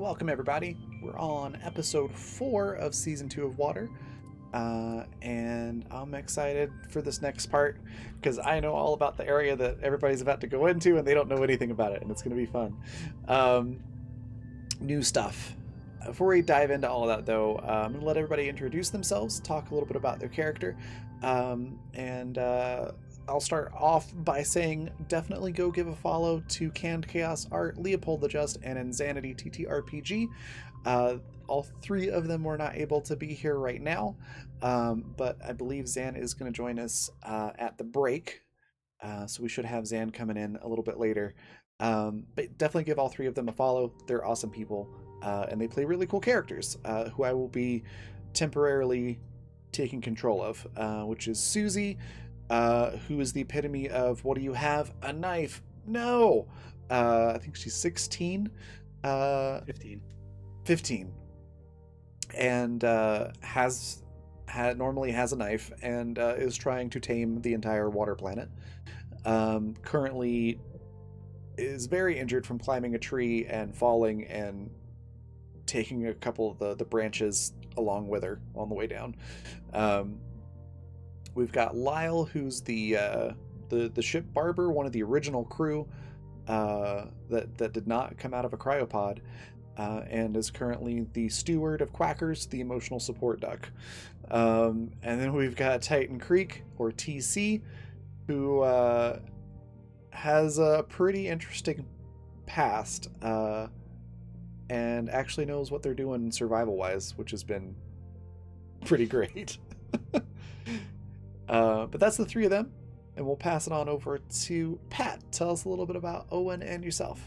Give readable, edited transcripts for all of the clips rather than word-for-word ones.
welcome everybody. We're on episode 4 of season 2 of Water, and I'm excited for this next part because I know all about the area that everybody's about to go into, and they don't know anything about it, and it's going to be fun. New stuff. Before we dive into all of that, though, I'm going to let everybody introduce themselves, talk a little bit about their character, and I'll start off by saying definitely go give a follow to Canned Chaos Art, Leopold the Just, and Insanity TTRPG. All three of them were not able to be here right now, but I believe Zan is going to join us at the break, so we should have Zan coming in a little bit later. But definitely give all three of them a follow. They're awesome people, and they play really cool characters, who I will be temporarily taking control of, which is Susie, who is the epitome of what do you have? A knife? No! I think she's 16. 15. And normally has a knife and is trying to tame the entire water planet. Currently is very injured from climbing a tree and falling and taking a couple of the branches along with her on the way down. We've got Lyle, who's the ship barber, one of the original crew that did not come out of a cryopod, and is currently the steward of Quackers, the emotional support duck. And then we've got Titan Creek, or TC, who has a pretty interesting past, and actually knows what they're doing survival-wise, which has been pretty great. But that's the three of them, and we'll pass it on over to Pat. Tell us a little bit about Owen and yourself.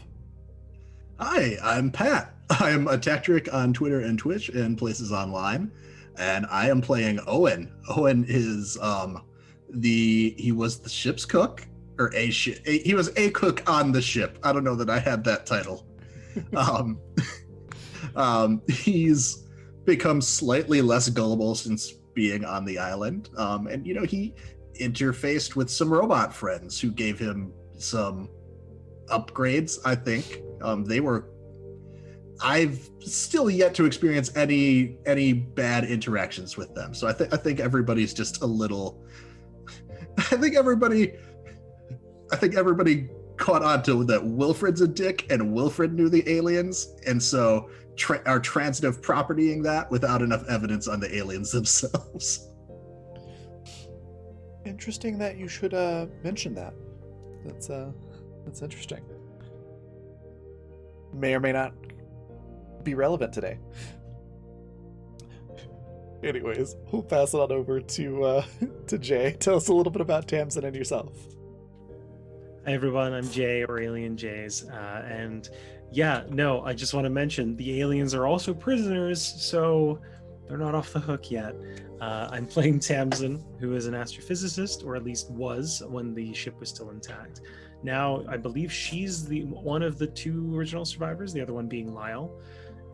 Hi, I'm Pat. I'm a Tactric on Twitter and Twitch and places online, and I am playing Owen. Owen is he was the ship's cook, or he was a cook on the ship. I don't know that I had that title. He's become slightly less gullible since being on the island, and he interfaced with some robot friends who gave him some upgrades. I think I've still yet to experience any bad interactions with them, so I think everybody's just a little I think everybody caught on to that Wilfred's a dick and Wilfred knew the aliens, and so are transitive propertying that without enough evidence on the aliens themselves. Interesting that you should mention that. That's interesting. May or may not be relevant today. Anyways, we'll pass it on over to Jay. Tell us a little bit about Tamsin and yourself. Hi everyone, I'm Jay, or Alien Jays, and I just want to mention the aliens are also prisoners, so they're not off the hook yet. I'm playing Tamsin, who is an astrophysicist, or at least was when the ship was still intact. Now, I believe she's one of the two original survivors, the other one being Lyle,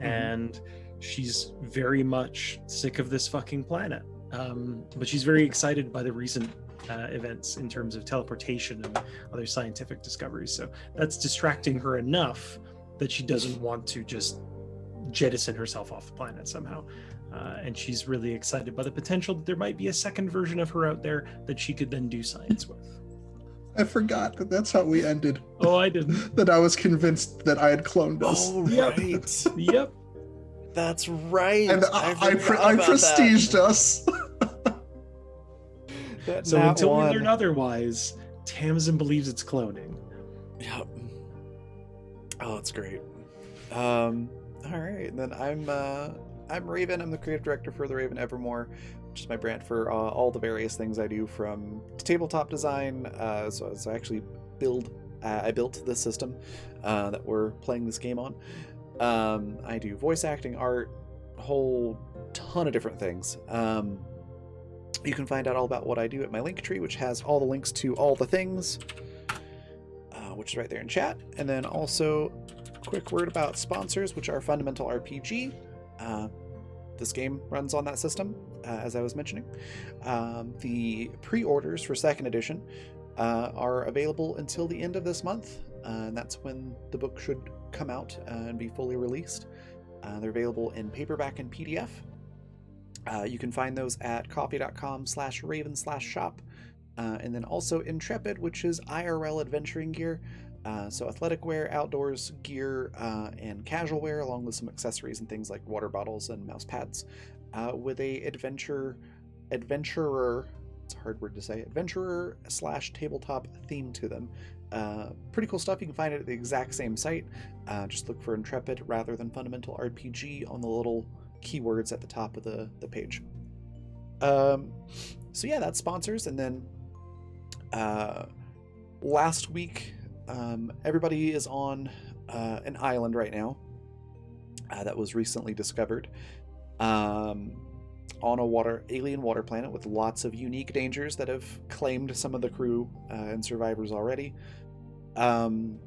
and she's very much sick of this fucking planet. But she's very excited by the recent events in terms of teleportation and other scientific discoveries, so that's distracting her enough that she doesn't want to just jettison herself off the planet somehow, and she's really excited by the potential that there might be a second version of her out there that she could then do science with. I forgot that that's how we ended. Oh, I didn't. That I was convinced that I had cloned us. Oh, right. Yep. That's right. And I prestiged us. So until we learn otherwise, Tamsin believes it's cloning. Yep. Oh, that's great. All right, and then I'm Raven. I'm the creative director for The Raven Evermore, which is my brand for all the various things I do, from tabletop design. So I actually I built this system that we're playing this game on. I do voice acting, art, a whole ton of different things. You can find out all about what I do at my Linktree, which has all the links to all the things, which is right there in chat. And then also, quick word about sponsors, which are Fundamental RPG. This game runs on that system, as I was mentioning. The pre-orders for 2nd edition are available until the end of this month, and that's when the book should come out and be fully released. They're available in paperback and PDF. You can find those at coffee.com/raven/shop. And then also Intrepid, which is IRL adventuring gear. So athletic wear, outdoors gear, and casual wear, along with some accessories and things like water bottles and mouse pads, with a adventurer, it's a hard word to say, adventurer/tabletop theme to them. Pretty cool stuff. You can find it at the exact same site. Just look for Intrepid rather than Fundamental RPG on the little keywords at the top of the page. So yeah, that's sponsors. And then last week, everybody is on an island right now that was recently discovered on a alien water planet with lots of unique dangers that have claimed some of the crew and survivors already. And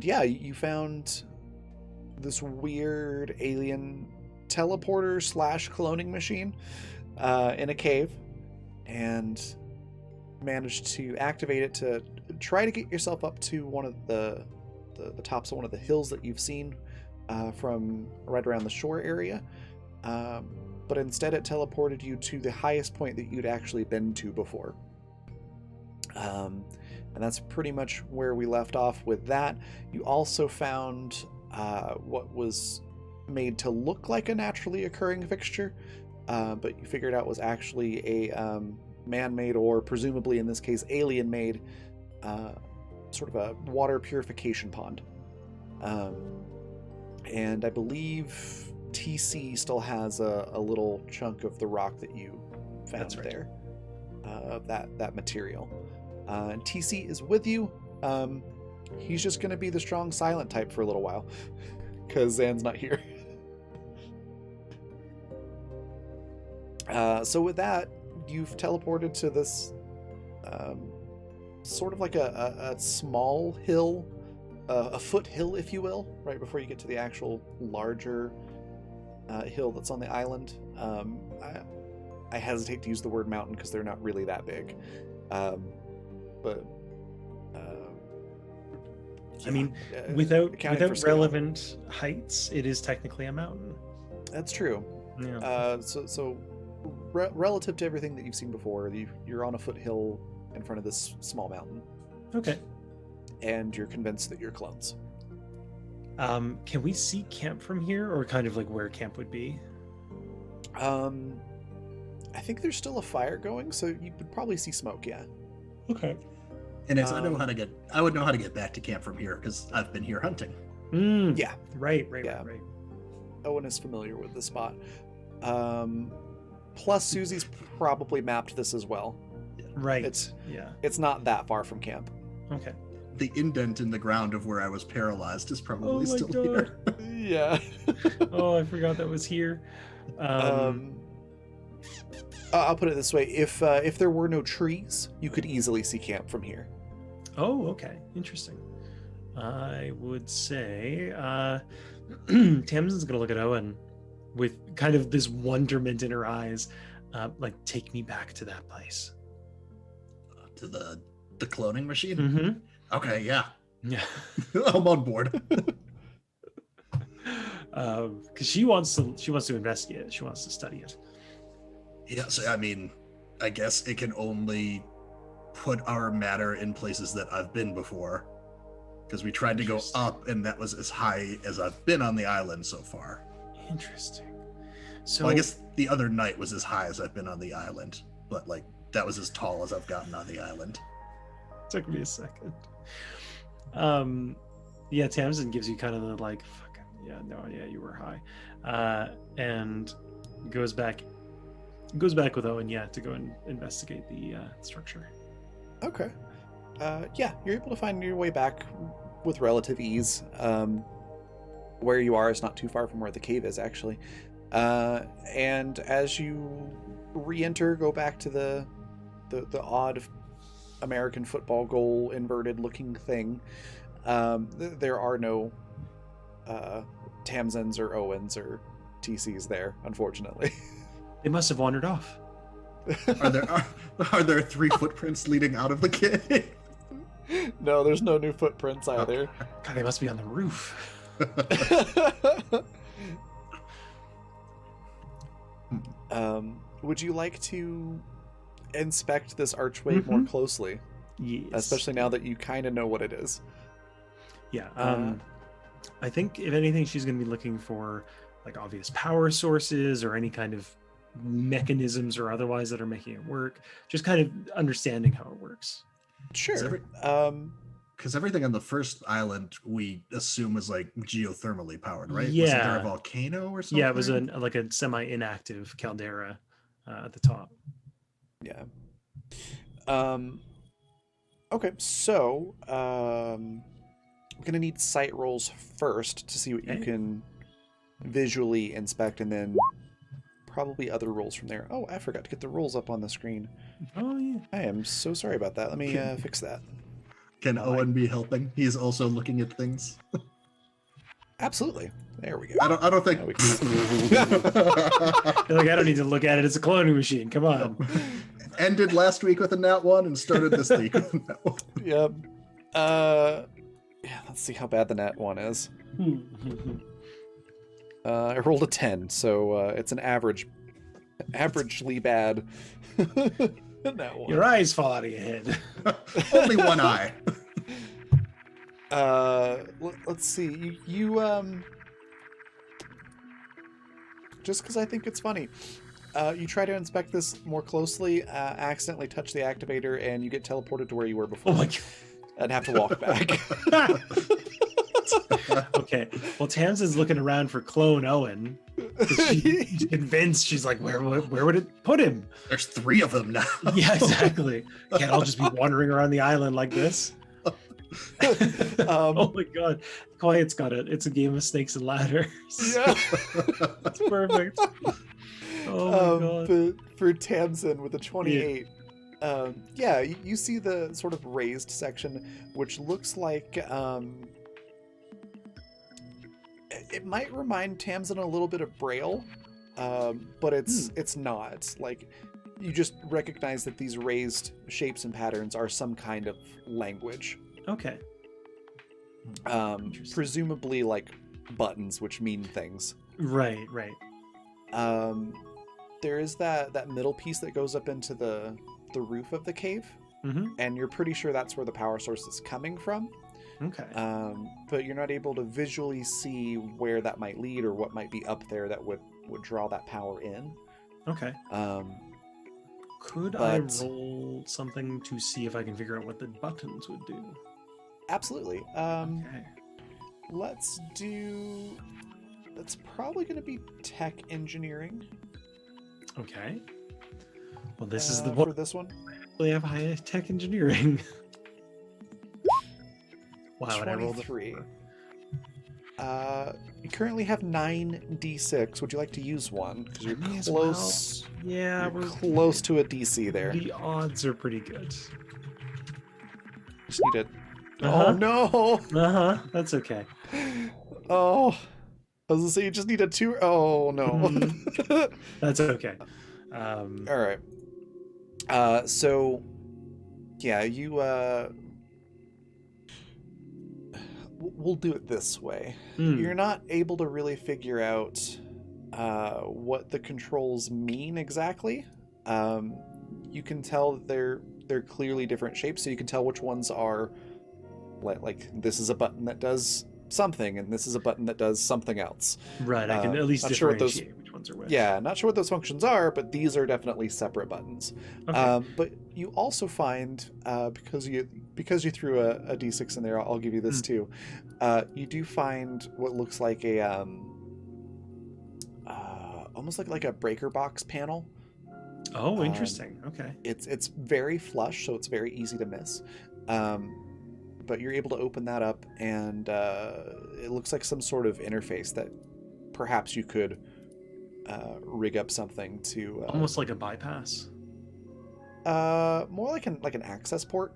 yeah, you found this weird alien teleporter / cloning machine in a cave, and managed to activate it to try to get yourself up to one of the tops of one of the hills that you've seen from right around the shore area. But instead it teleported you to the highest point that you'd actually been to before. And that's pretty much where we left off with that. You also found what was made to look like a naturally occurring fixture, but you figured out was actually a man-made, or presumably in this case alien-made, sort of a water purification pond. And I believe TC still has a little chunk of the rock that you found there, of that material. And TC is with you. He's just going to be the strong silent type for a little while, because Zan's not here. So with that, you've teleported to this sort of like a small hill, a foothill, if you will, right before you get to the actual larger hill that's on the island. I hesitate to use the word mountain because they're not really that big. But I mean, without relevant heights, it is technically a mountain. That's true. Yeah. So relative to everything that you've seen before, you're on a foothill in front of this small mountain. Okay. And you're convinced that you're clones. Can we see camp from here, or kind of like where camp would be? I think there's still a fire going, so you would probably see smoke. Yeah. Okay. And as I would know how to get back to camp from here because I've been here hunting. Yeah. Right. Owen is familiar with the spot. Plus, Susie's probably mapped this as well. Right. It's not that far from camp. Okay. The indent in the ground of where I was paralyzed is probably still here. Yeah. Oh, I forgot that was here. I'll put it this way: if there were no trees, you could easily see camp from here. Oh, okay. Interesting. I would say Tamsin's gonna look at Owen with kind of this wonderment in her eyes, like, take me back to that place. To the cloning machine? Mm-hmm. Okay, yeah. Yeah. I'm on board. Because she wants to investigate it. She wants to study it. Yeah, so I mean, I guess it can only put our matter in places that I've been before. Because we tried to go up, and that was as high as I've been on the island so far. Interesting. So well, I guess the other night was as high as I've been on the island, but like that was as tall as I've gotten on the island. Took me a second. Yeah, Tamsin gives you kind of the like, fucking, yeah, you were high. And goes back with Owen, to go and investigate the structure. Okay. Yeah, you're able to find your way back with relative ease. Where you are is not too far from where the cave is, actually. And as you re-enter, go back to the odd American football goal inverted looking thing. There are no Tamsins or Owens or TCs there, unfortunately. They must have wandered off. Are there 3 footprints leading out of the cave? No, there's no new footprints either. God, they must be on the roof. Would you like to inspect this archway more closely? Yes. Especially now that you kind of know what it is. Yeah. I think if anything, she's going to be looking for like obvious power sources or any kind of mechanisms or otherwise that are making it work. Just kind of understanding how it works. Sure. Because everything on the first island we assume is like geothermally powered, right? Yeah. Wasn't there a volcano or something? Yeah, it was like a semi-inactive caldera at the top. Yeah. Okay, so we're gonna need sight rolls first to see what you can visually inspect, and then probably other rolls from there. Oh, I forgot to get the rolls up on the screen. Oh yeah. I am so sorry about that. Let me fix that. Can Owen be helping? He's also looking at things. Absolutely. There we go. I don't think. Now we You're like, I don't need to look at it. It's a cloning machine. Come on. Ended last week with a nat 1 and started this week with a nat 1. Yep. Yeah, let's see how bad the nat 1 is. I rolled a 10, so it's an averagely bad nat 1. Your eyes fall out of your head. Only one eye. Let's see. You just because I think it's funny. You try to inspect this more closely, accidentally touch the activator, and you get teleported to where you were before. Oh my god. And have to walk back. Okay. Well, Tamsin's looking around for clone Owen. She's convinced. She's like, where would it put him? There's 3 of them now. Yeah, exactly. Can't all just be wandering around the island like this. Oh my god. Quiet's got it. It's a game of snakes and ladders. Yeah. That's perfect. Oh my god. But for Tamsin with a 28, yeah, you see the sort of raised section, which looks like it might remind Tamsin a little bit of Braille, but it's not. Like, you just recognize that these raised shapes and patterns are some kind of language. Okay. Presumably like buttons, which mean things. Right. There is that middle piece that goes up into the roof of the cave, and you're pretty sure that's where the power source is coming from. Okay. But you're not able to visually see where that might lead or what might be up there that would draw that power in. Okay. Could I roll something to see if I can figure out what the buttons would do? Absolutely. Okay. That's probably going to be tech engineering. Okay. Well, this is the for one. this one. They have high tech engineering. Wow, and I rolled 23. You currently have 9d6. Would you like to use one? Because you're May as close. well. Yeah, You're close to a DC there. The odds are pretty good. Just need it. Uh-huh. Oh no! That's okay. Oh, I was gonna say you just need a 2. Oh no. That's okay. All right. So, yeah, you. We'll do it this way. You're not able to really figure out what the controls mean exactly. You can tell that they're clearly different shapes, so you can tell which ones are like this is a button that does something, and this is a button that does something else. Right, I can at least not sure what differentiate which ones are which. Yeah, not sure what those functions are, but these are definitely separate buttons. Okay. But you also find, because you threw a d6 in there, I'll give you this too. You do find what looks like a almost like a breaker box panel. Oh, interesting. Okay. It's very flush, so it's very easy to miss. But you're able to open that up, and it looks like some sort of interface that perhaps you could rig up something to Almost like a bypass. more like an access port.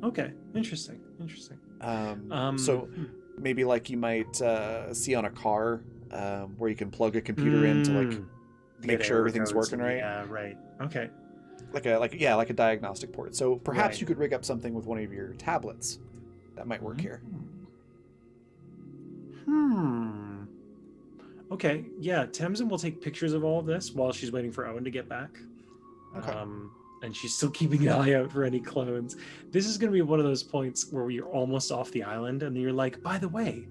Okay. Interesting. So maybe like you might see on a car where you can plug a computer in to like make sure everything's working right. Yeah, right. Okay. Like a diagnostic port. So perhaps you could rig up something with one of your tablets that might work here. Okay, yeah, Tamsin will take pictures of all of this while she's waiting for Owen to get back. Okay. And she's still keeping an eye out for any clones. This is going to be one of those points where you're almost off the island, and you're like, by the way,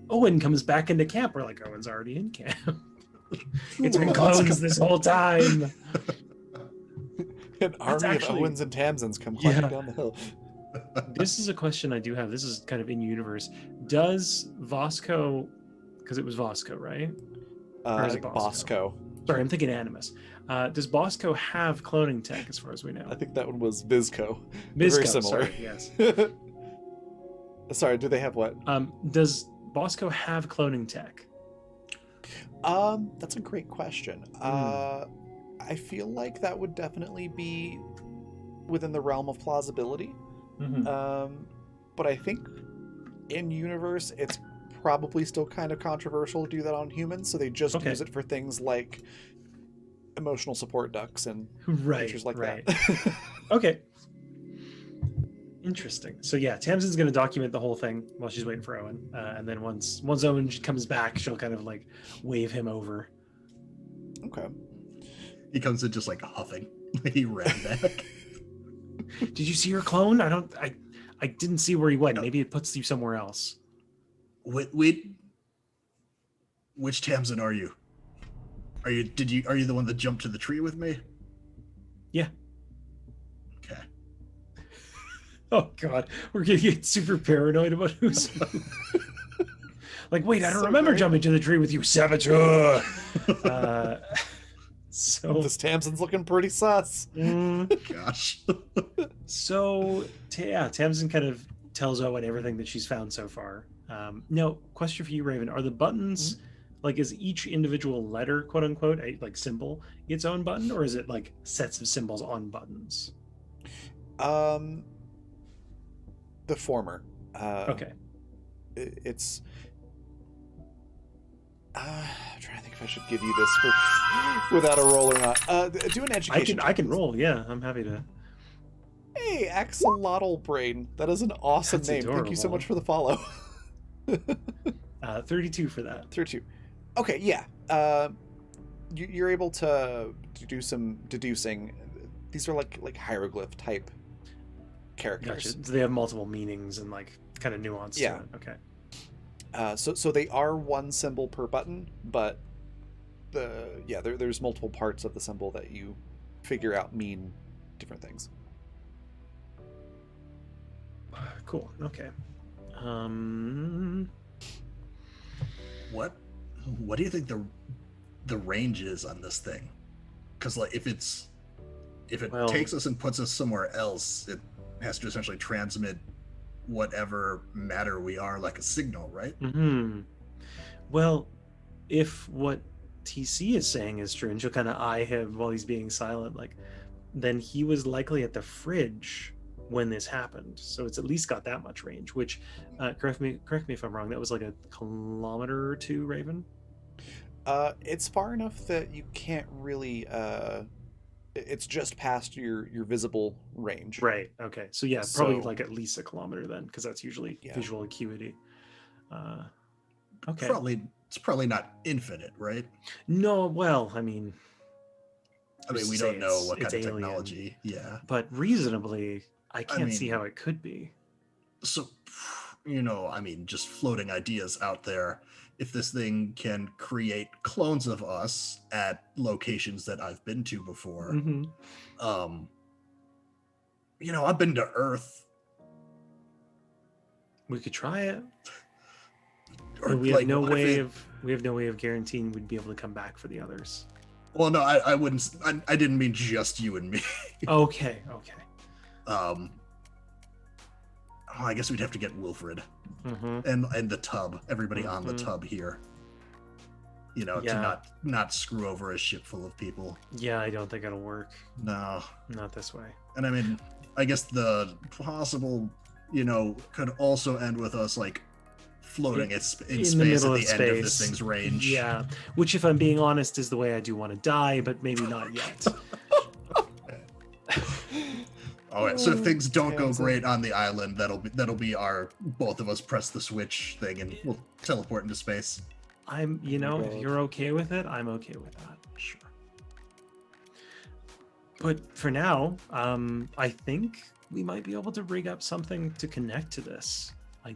Owen comes back into camp. We're like, Owen's already in camp. It's been clones this whole time. An army actually- of Owens and Tamsins come climbing Yeah. down the hill. This is a question I do have. This is kind of in universe. Does Vasco, because it was Vasco, right? Or is I it think Bosco? Sorry, I'm thinking Animus. Does Bosco have cloning tech, as far as we know? I think that one was Vizco. They're Vizco, very similar. sorry, yes. Sorry, do they have what? Does Bosco have cloning tech? That's a great question. Hmm. I feel like that would definitely be within the realm of plausibility. But I think in universe, it's probably still kind of controversial to do that on humans, so they just Okay. use it for things like emotional support ducks and Right, features like right. that. Okay. Interesting. So yeah, Tamsin's going to document the whole thing while she's waiting for Owen, and then once Owen comes back, she'll kind of like wave him over. Okay. He comes in just like huffing. He ran back. Did you see your clone? I didn't see where he went. Maybe it puts you somewhere else. Wait. Which Tamsin are you? Are you the one that jumped to the tree with me? Yeah. Okay. Oh God, we're gonna get super paranoid about who's who. Like, wait, I don't So remember great. jumping to the tree with you, saboteur. So, This Tamsin's looking pretty sus. Gosh. Tamsin kind of tells Owen everything that she's found so far. Now, question for you, Raven: are the buttons like, is each individual letter, quote unquote, like symbol, its own button, or is it like sets of symbols on buttons? The former. Okay. It's. I'm trying to think if I should give you this without a roll or not. Do an education. I can check, please. roll. Yeah, I'm happy to. Hey, Axolotl Brain. That is an awesome That's name. Thank you so adorable. much for the follow. 32 for that. 32. Okay, yeah. You're able to do some deducing. These are like hieroglyph type characters. Gotcha. So they have multiple meanings and like kind of nuance Yeah. to it. Okay. So they are one symbol per button, but there's multiple parts of the symbol that you figure out mean different things. Cool. Okay. What do you think the range is on this thing? Because like if it Well- takes us and puts us somewhere else, it has to essentially transmit whatever matter we are like a signal, right? Well, if what TC is saying is true, and she'll kind of eye him while he's being silent, like, then he was likely at the fridge when this happened. So it's at least got that much range. Which, correct me if I'm wrong. That was like a kilometer or two, Raven. It's far enough that you can't really. It's just past your visible range. Right. Okay. So yeah, probably So- like at least a kilometer then, because that's usually Yeah. visual acuity. Okay. It's probably not infinite, right? No. Well, I mean, I mean, we say don't know what it's kind of alien. technology. Yeah. but reasonably, I can't see mean- how it could be. So, I mean, just floating ideas out there. If this thing can create clones of us at locations that I've been to before, Mhm. I've been to Earth. We could try it. Or, But we have like, no what if way it- of guaranteeing we'd be able to come back for the others. Well, no, I wouldn't. I didn't mean just you and me. Okay. I guess we'd have to get Wilfred Mm-hmm. and the tub, everybody on the Mhm. tub here. Yeah. To not screw over a ship full of people. Yeah, I don't think it'll work. No, Not this way. and I mean, I guess the possible, could also end with us like floating in In space the at middle the of end of this space. thing's range. Yeah. Which, if I'm being honest, is the way I do want to die, but maybe not yet. All right, so if things don't go Tamsin. great on the island, that'll be our both of us press the switch thing, and we'll teleport into space. You know, if God. you're okay with it, I'm okay with that. Sure. But for now, I think we might be able to rig up something to connect to this. I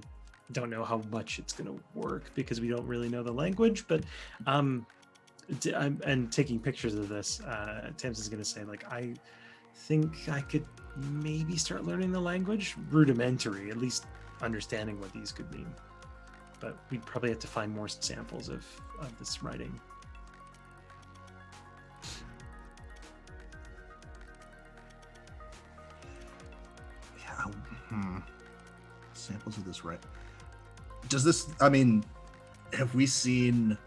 don't know how much it's going to work because we don't really know the language, but and taking pictures of this, Tamsin's going to say, like, I think I could maybe start learning the language, rudimentary, at least understanding what these could mean. But we'd probably have to find more samples of this writing. Yeah. Samples of this, right? Does this? I mean, have we seen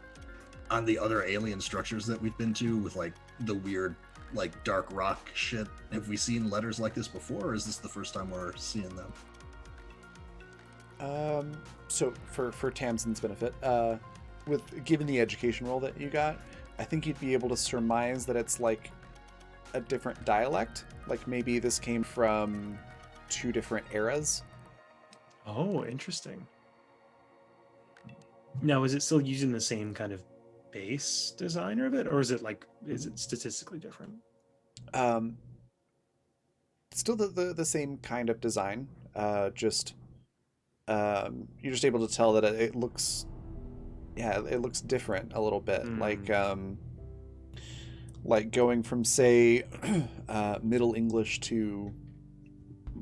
on the other alien structures that we've been to with like the weird, like dark rock shit? Have we seen letters like this before, or is this the first time we're seeing them? So for Tamsin's benefit, with given the education role that you got, I think you'd be able to surmise that it's like a different dialect. Like maybe this came from 2 different eras. Oh, interesting. Now, is it still using the same kind of base design of it, or is it statistically different? Still the same kind of design. Just you're just able to tell that it looks, it looks different a little bit. Like going from, say, Middle English to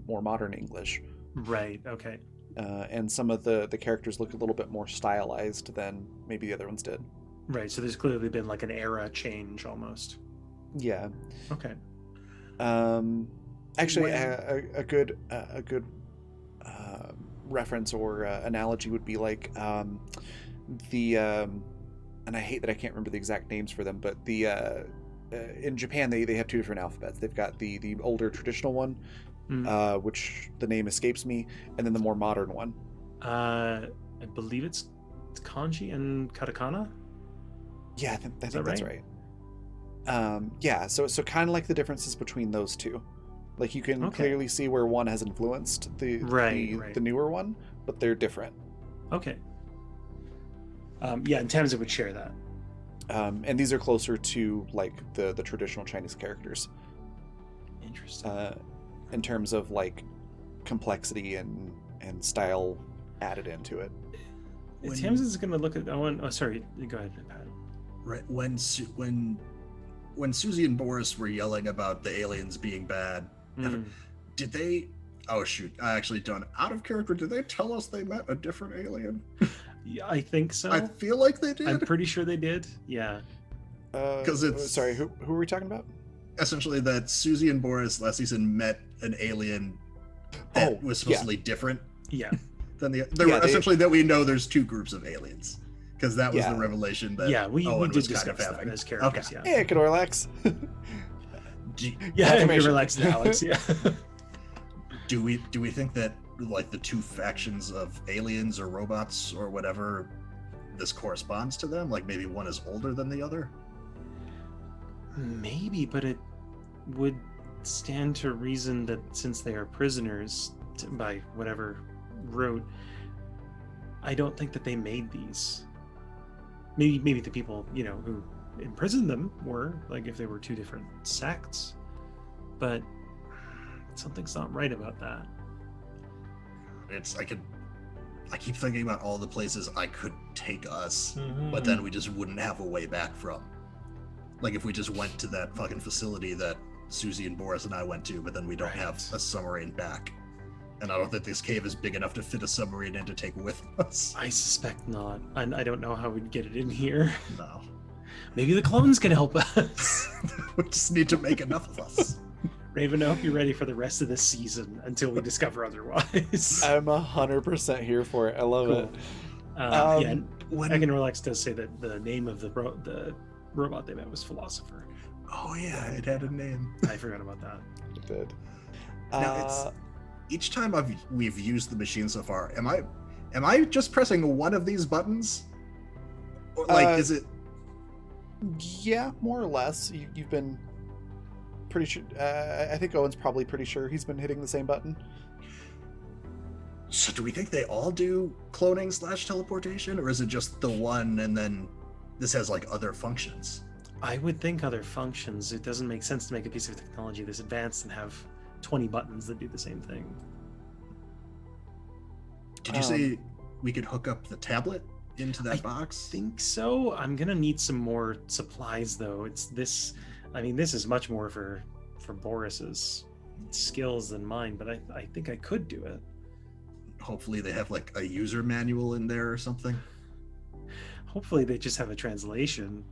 more modern English. Right. Okay. And some of the characters look a little bit more stylized than maybe the other ones did. Right. So there's clearly been like an era change almost. Yeah. Okay. Actually, a good reference or analogy would be like and I hate that I can't remember the exact names for them, but in Japan they have 2 different alphabets. They've got the older traditional one, which the name escapes me, and then the more modern one. I believe it's kanji and katakana. Yeah, I think that's right? right. Yeah, so kind of like the differences between those 2. Like you can clearly see where one has influenced the newer one, but they're different. Okay. Yeah, and Tamsin would share that. And these are closer to like the traditional Chinese characters. Interesting. In terms of like complexity and style added into it. Tamsin's going to look at Owen. Oh, sorry. Go ahead, Pat. Right when Susie and Boris were yelling about the aliens being bad, did they? Oh shoot! I actually don't. Out of character, did they tell us they met a different alien? Yeah, I think so. I feel like they did. I'm pretty sure they did. Yeah. Because it's sorry. Who are we talking about? Essentially, that Susie and Boris last season met an alien that was supposedly different. Yeah. Than essentially that we know there's 2 groups of aliens. Because that was the revelation that we Owen did was discuss kind of that as characters. Okay. Hey, Cadorlax. Yeah, relax, Alex. Yeah. Do we think that like the 2 factions of aliens or robots or whatever, this corresponds to them? Like maybe one is older than the other? Maybe, but it would stand to reason that since they are prisoners by whatever route, I don't think that they made these. Maybe the people, who imprisoned them were, like, if they were 2 different sects, but something's not right about that. I keep thinking about all the places I could take us, but then we just wouldn't have a way back from. Like if we just went to that fucking facility that Susie and Boris and I went to, but then we don't have a submarine back. And I don't think this cave is big enough to fit a submarine in to take with us. I suspect not. And I don't know how we'd get it in here. No. Maybe the clones can help us. We just need to make enough of us. Raven, I hope you're ready for the rest of this season until we discover otherwise. I'm 100% here for it. I love it. And Egan Relax does say that the name of the robot they met was Philosopher. Oh yeah, it had a name. I forgot about that. It did. Now each time we've used the machine so far, am I just pressing one of these buttons? Or, like, is it? Yeah, more or less. You've been pretty sure. I think Owen's probably pretty sure he's been hitting the same button. So do we think they all do cloning / teleportation, or is it just the one and then this has like other functions? I would think other functions. It doesn't make sense to make a piece of technology this advanced and have 20 buttons that do the same thing. Did you say we could hook up the tablet into that box? I think so. I'm gonna need some more supplies though. It's this. I mean, this is much more for Boris's skills than mine, but I think I could do it. Hopefully they have like a user manual in there or something. Hopefully they just have a translation.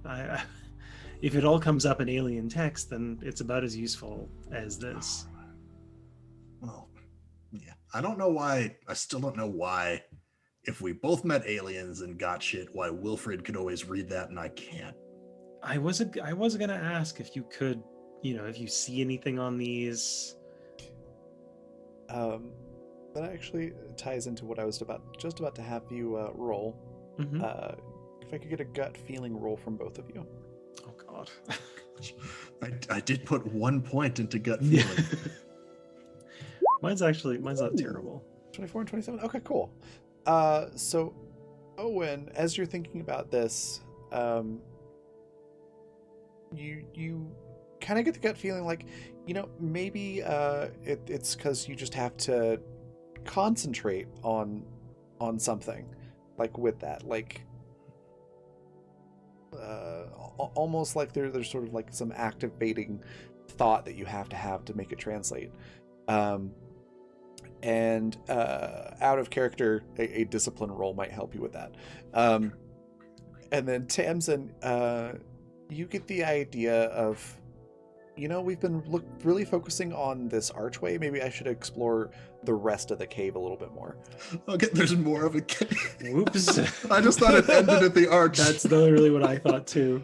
If it all comes up in alien text, then it's about as useful as this. Well, yeah. I don't know why. I still don't know why. If we both met aliens and got shit, why Wilfred could always read that and I can't. I was gonna ask if you could, if you see anything on these. That actually ties into what I was just about to have you roll. Mm-hmm. If I could get a gut feeling roll from both of you. Oh God. I did put 1 point into gut feeling. Mine's not terrible. 24 and 27. Okay, cool. So Owen, as you're thinking about this, you kind of get the gut feeling like, maybe it's because you just have to concentrate on something, like with that, like almost like there's sort of like some activating thought that you have to make it translate. And out of character, a discipline roll might help you with that. And then Tamsin, you get the idea of, we've been really focusing on this archway. Maybe I should explore the rest of the cave a little bit more. Okay, there's more of a cave. Whoops. I just thought it ended at the arch. That's literally what I thought too.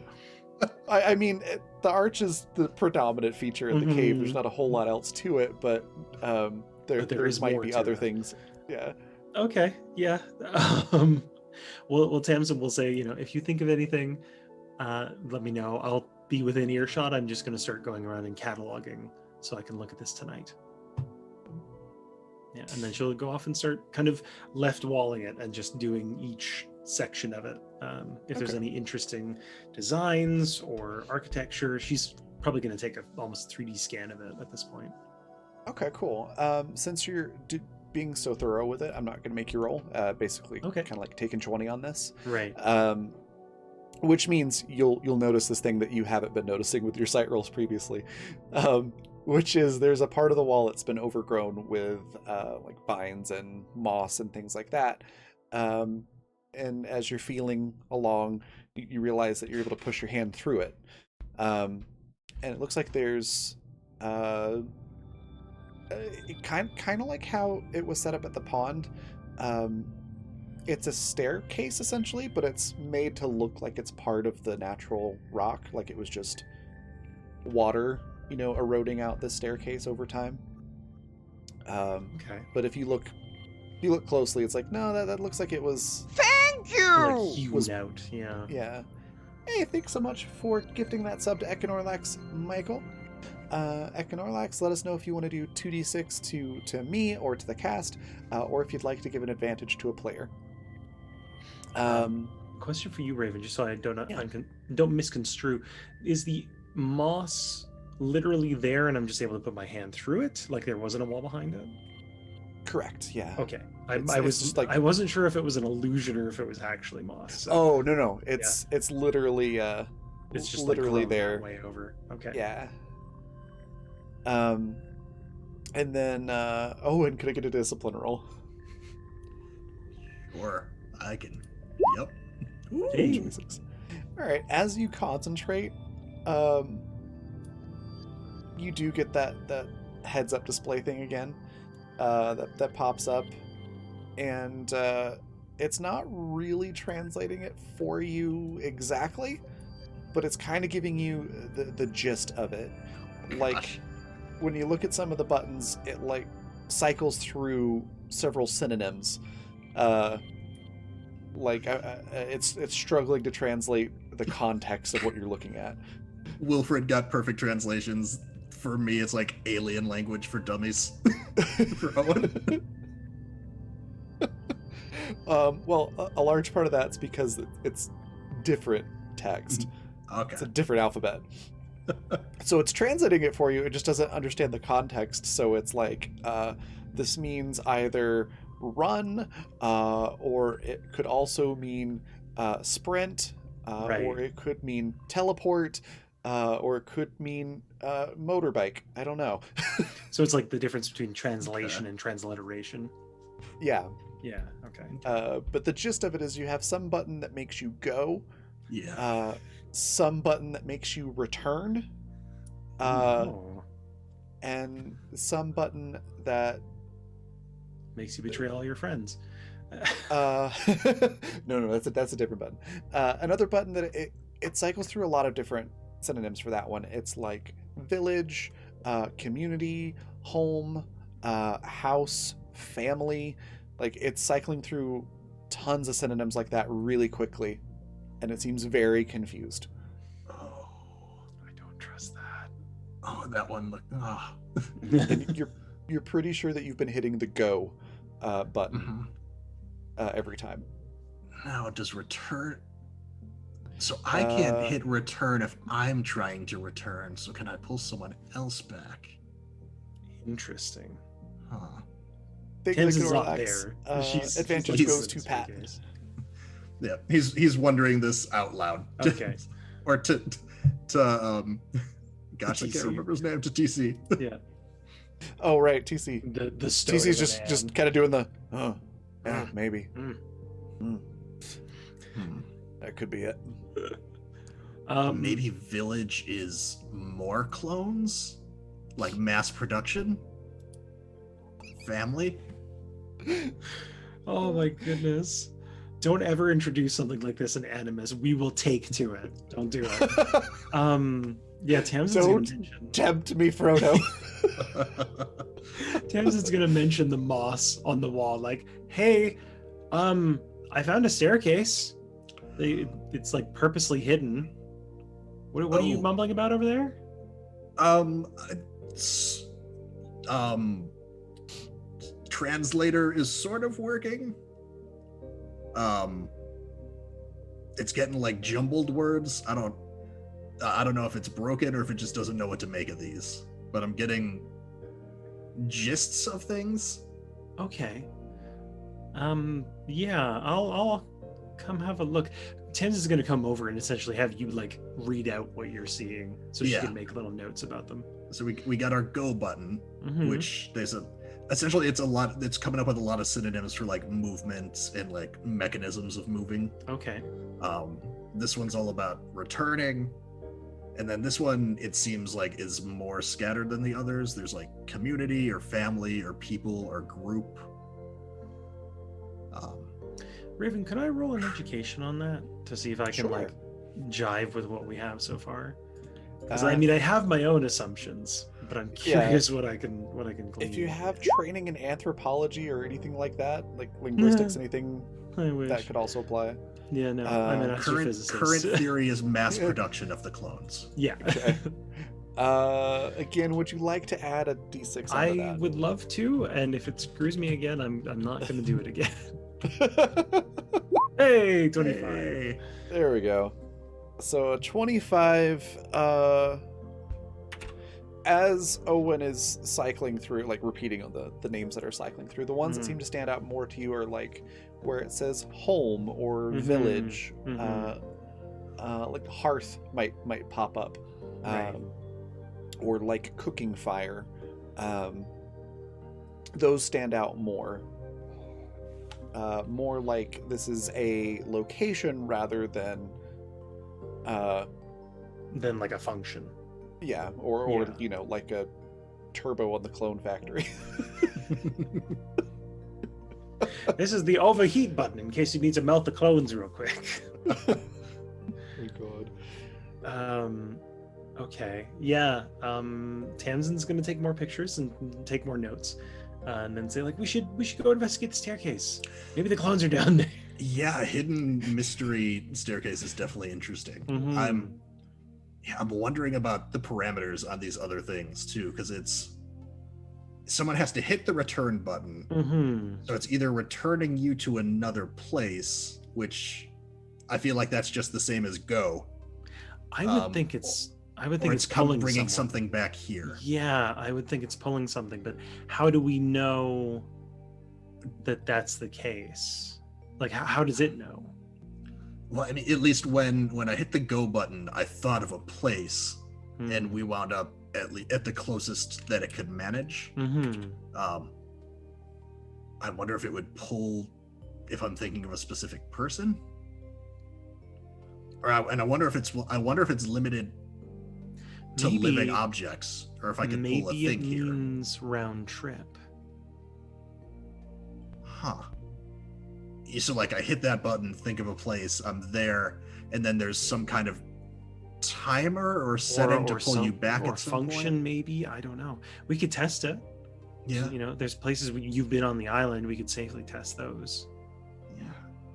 I mean, the arch is the predominant feature in the cave. There's not a whole lot else to it, but there might be other things. Yeah. Okay. Yeah. Well, Tamsin will say, if you think of anything, let me know. I'll be within earshot. I'm just going to start going around and cataloging so I can look at this tonight. Yeah, and then she'll go off and start kind of left walling it and just doing each section of it. If there's any interesting designs or architecture, she's probably going to take a almost 3D scan of it at this point. Okay, cool. Since you're being so thorough with it, I'm not going to make you roll. Basically, okay. Kind of like taking 20 on this. Right. Which means you'll notice this thing that you haven't been noticing with your sight rolls previously, which is there's a part of the wall that's been overgrown with like vines and moss and things like that. And as you're feeling along, you realize that you're able to push your hand through it, and it looks like there's kind of like how it was set up at the pond. It's a staircase essentially, but it's made to look like it's part of the natural rock, like it was just water, eroding out the staircase over time. Okay. But if you look closely, it's like, no, that looks like it was. Thank you. Like hewed out. Yeah. Yeah. Hey, thanks so much for gifting that sub to Econorlax, Michael. Econorlax, let us know if you want to do 2d6 to me or to the cast, or if you'd like to give an advantage to a player. Question for you, Raven, just so I don't misconstrue. Is the moss literally there and I'm just able to put my hand through it? Like there wasn't a wall behind it? Correct, yeah. Okay. It's just like, I wasn't sure if it was an illusion or if it was actually moss. So. Oh, no. It's literally it's just literally like there. Way over. Okay. Yeah. And then Owen, could I get a discipline roll? Sure, I can. Yep. Ooh, Hey. Jesus. All right. As you concentrate, you do get that heads up display thing again. That pops up, and it's not really translating it for you exactly, but it's kind of giving you the gist of it. Like when you look at some of the buttons, it like cycles through several synonyms. It's struggling to translate the context of what you're looking at. Wilfred got perfect translations For me, it's like alien language for dummies. For Owen. Well, a large part of that's because it's different text. Okay. It's a different alphabet. So it's translating it for you. It just doesn't understand the context. So it's like, this means either run, or it could also mean sprint, Right. or it could mean teleport, or it could mean motorbike. I don't know. So it's like the difference between translation and transliteration. Yeah. Yeah. Okay. But the gist of it is you have some button that makes you go, Yeah. some button that makes you return, Oh. and some button that Makes you betray all your friends. no, that's a different button. Another button that it cycles through a lot of different synonyms for that one. It's like village, community, home, house, family. Like it's cycling through tons of synonyms like that really quickly, and it seems very confused. Oh, I don't trust that. oh, that one looked. Oh. And you're pretty sure that you've been hitting the go button Mhm. every time. Now, does return. So I can't hit return if I'm trying to return. So can I pull someone else back? Interesting. Huh. Big Tim's is ignore not X. there. She's Advantage she's goes in to this Pat. case. Yeah, he's wondering this out loud. Okay. Or to gosh, I TC. can't remember his name. To TC. Yeah. Oh right, TC. The story TC's of a just man. kind of doing the yeah, Mm. maybe Hmm. that could be it. Maybe Village is more clones, like mass production. Family. Oh my goodness. Don't ever introduce something like this in Animus. We will take to it. Don't do it. Yeah, Tamsin's gonna Don't mention tempt me, Frodo. Tamsin's gonna mention the moss on the wall, like, hey, I found a staircase. It's like purposely hidden. What are you Oh. mumbling about over there? It's, translator is sort of working. It's getting like jumbled words. I don't know if it's broken or if it just doesn't know what to make of these, but I'm getting gists of things. Okay. Yeah, I'll come have a look. Thames is gonna come over and essentially have you like read out what you're seeing, so she Yeah. can make little notes about them. So we got our go button, Mhm. which there's essentially it's a lot. It's coming up with a lot of synonyms for like movements and like mechanisms of moving. Okay. This one's all about returning, and then this one it seems like is more scattered than the others. There's like community or family or people or group. Raven, can I roll an education on that to see if I can Sure. like jive with what we have so far? Because Uh, I mean, I have my own assumptions, but I'm Yeah. curious what I can glean. If you have training in anthropology or anything like that, like linguistics, anything I wish. that could also apply. Yeah, no, I'm an Current astrophysicist. theory is mass production of the clones. Yeah. Okay. Again, would you like to add a d6 I onto would love to, and if it screws me again, I'm not going to do it again. that? Hey, 25. Hey. There we go. So a 25, as Owen is cycling through, like repeating on the names that are cycling through, the ones that Mhm. seem to stand out more to you are like where it says home or Mhm. village, Mhm. like hearth might pop up, Right. or like cooking fire. Those stand out more. More like this is a location rather than Then like a function. yeah, or Yeah. you know, like a turbo on the clone factory. This is the overheat button in case you need to melt the clones real quick. Oh god. Okay. Yeah. Tamsin's gonna take more pictures and take more notes. And then say like we should go investigate the staircase. Maybe the clones are down there. Yeah, hidden mystery staircase is definitely interesting. Mhm. Yeah, I'm wondering about the parameters on these other things too, because it's someone has to hit the return button. Mm-hmm. So it's either returning you to another place, which I feel like that's just the same as go, I would think it's. I would or think it's it's pulling bringing someone. something back here. Yeah, I would think it's pulling something, but how do we know that that's the case? Like, how does it know? Well, I mean, at least when I hit the go button, I thought of a place, Hmm. and we wound up at the closest that it could manage. Mm-hmm. I wonder if it would pull if I'm thinking of a specific person, and I wonder if it's limited to living objects, or if I could pull a Maybe thing it here. means round trip. Huh. So like I hit that button, think of a place, I'm there, and then there's some kind of timer or setting to pull you back or at some function, point. maybe. I don't know. We could test it. Yeah. You know, there's places you've been on the island. We could safely test those. Yeah.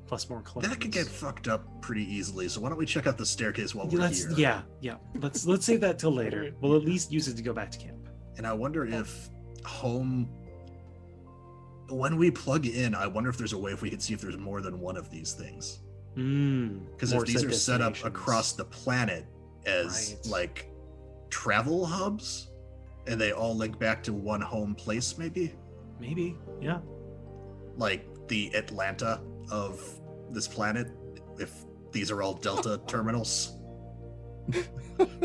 Plus more clones. That could get fucked up pretty easily. So why don't we check out the staircase while we're here? Yeah. Let's save that till later. We'll at least use it to go back to camp. And I wonder if home, when we plug in, I wonder if there's a way if we could see if there's more than one of these things. Because if these are set up across the planet as Right. like travel hubs, and they all link back to one home place, maybe Yeah. like the Atlanta of this planet, if these are all Delta terminals.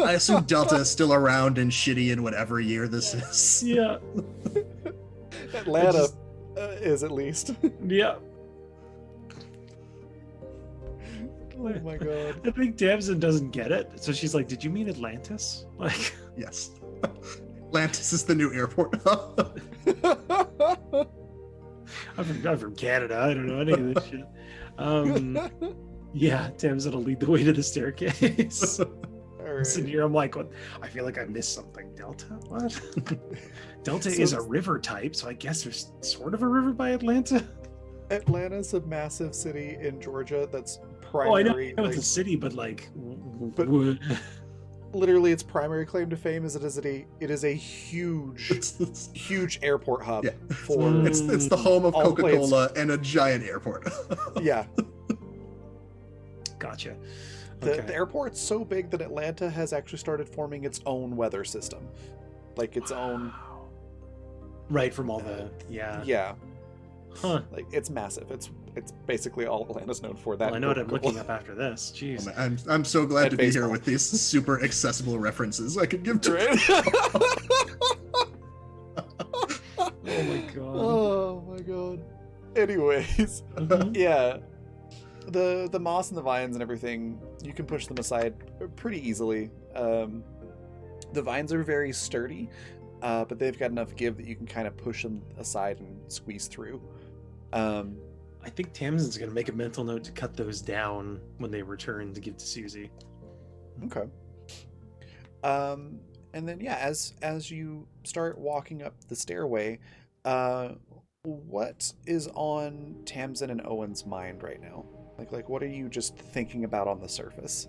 I assume Delta is still around and shitty in whatever year this is. Yeah. Atlanta is at least. Yeah. Oh my god. I think Damson doesn't get it, so she's like, "Did you mean Atlantis?" Like, Yes. Atlantis is the new airport. I'm from Canada. I don't know any of this shit. Yeah, Damson will lead the way to the staircase. Alright. Sitting here, I'm like, "What? I feel like I missed something. Delta? What? Delta So is a it's- river type, so I guess there's sort of a river by Atlanta." Atlanta's a massive city in Georgia that's Oh, I know, primary. it's a city, but like, But- literally, its primary claim to fame is it is a huge airport hub Yeah. for It's the home of All planes. Coca-Cola and a giant airport. yeah. Gotcha. The airport's so big that Atlanta has actually started forming its own weather system, like its own. Wow. Right, from all the Yeah, Huh. like it's massive. It's basically all Atlanta's known for. That Well, I know what I'm Coca-Cola. looking up after this. Jeez. Oh, man, I'm so glad And to be here baseball. with these super accessible references I could give to. Oh my god. Oh my god. Anyways, Mhm. yeah, the moss and the vines and everything, you can push them aside pretty easily. The vines are very sturdy, but they've got enough give that you can kind of push them aside and squeeze through. I think Tamsin's gonna make a mental note to cut those down when they return to give to Susie. Okay. And then yeah, as you start walking up the stairway, what is on Tamsin and Owen's mind right now? Like what are you just thinking about on the surface?